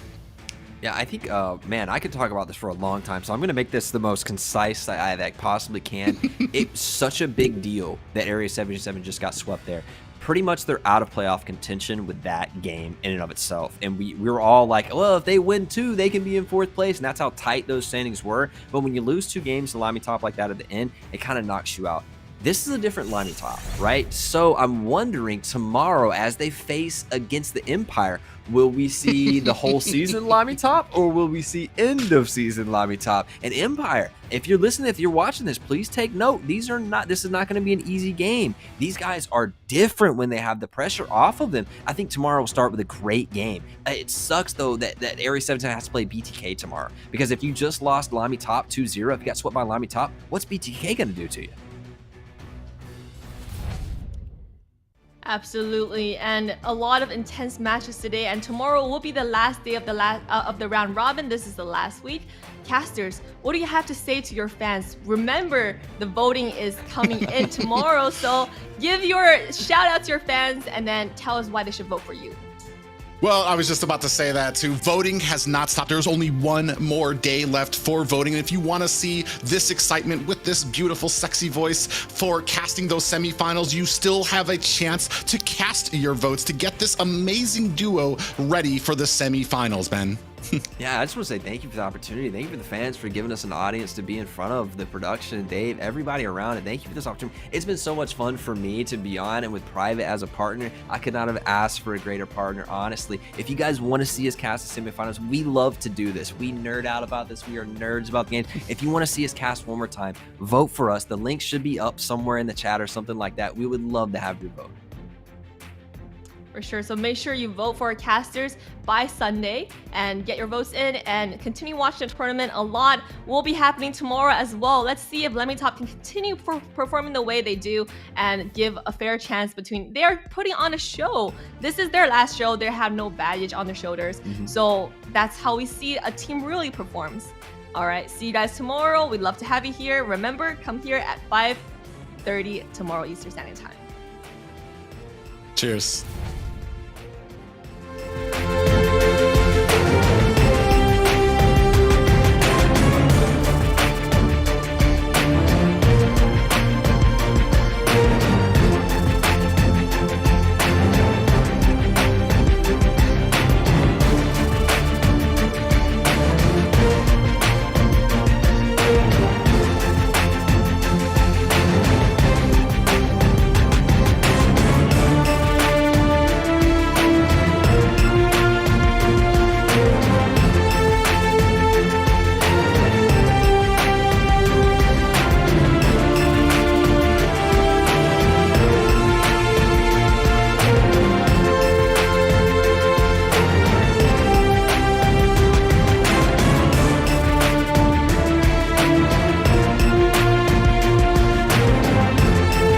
Speaker 4: Yeah, I think, man, I could talk about this for a long time, so I'm going to make this the most concise that I possibly can. It's such a big deal that Area 77 just got swept there. Pretty much they're out of playoff contention with that game in and of itself. And we were all like, well, if they win 2, they can be in 4th place. And that's how tight those standings were. But when you lose 2 games to LaimiTop like that at the end, it kind of knocks you out. This is a different LaimiTop, right? So I'm wondering tomorrow as they face against the Empire, will we see the whole season LaimiTop, or will we see end of season LaimiTop? And Empire, if you're listening, if you're watching this, please take note. This is not going to be an easy game. These guys are different when they have the pressure off of them. I think tomorrow will start with a great game. It sucks though that Area 17 has to play BTK tomorrow, because if you just lost LaimiTop 2-0, if you got swept by LaimiTop, what's BTK going to do to you?
Speaker 2: Absolutely, and a lot of intense matches today, and tomorrow will be the last day of the round robin. This is the last week. Casters, what do you have to say to your fans? Remember, the voting is coming in tomorrow, so give your shout out to your fans and then tell us why they should vote for you.
Speaker 3: Well, I was just about to say that too. Voting has not stopped. There's only one more day left for voting. And if you want to see this excitement with this beautiful, sexy voice for casting those semifinals, you still have a chance to cast your votes to get this amazing duo ready for the semifinals, Ben.
Speaker 4: Yeah, I just want to say thank you for the opportunity. Thank you for the fans for giving us an audience to be in front of, the production, Dave, everybody around it. Thank you for this opportunity. It's been so much fun for me to be on, and with Private as a partner, I could not have asked for a greater partner, honestly. If you guys want to see us cast the semifinals, we love to do this. We nerd out about this. We are nerds about the game. If you want to see us cast one more time, vote for us. The link should be up somewhere in the chat or something like that. We would love to have your vote.
Speaker 2: For sure. So make sure you vote for our casters by Sunday and get your votes in and continue watching the tournament. A lot will be happening tomorrow as well. Let's see if LaimiTop can continue performing the way they do and give a fair chance between. They're putting on a show. This is their last show. They have no baggage on their shoulders. So that's how we see a team really performs. All right. See you guys tomorrow. We'd love to have you here. Remember, come here at 5:30 tomorrow Eastern Standard Time.
Speaker 3: Cheers.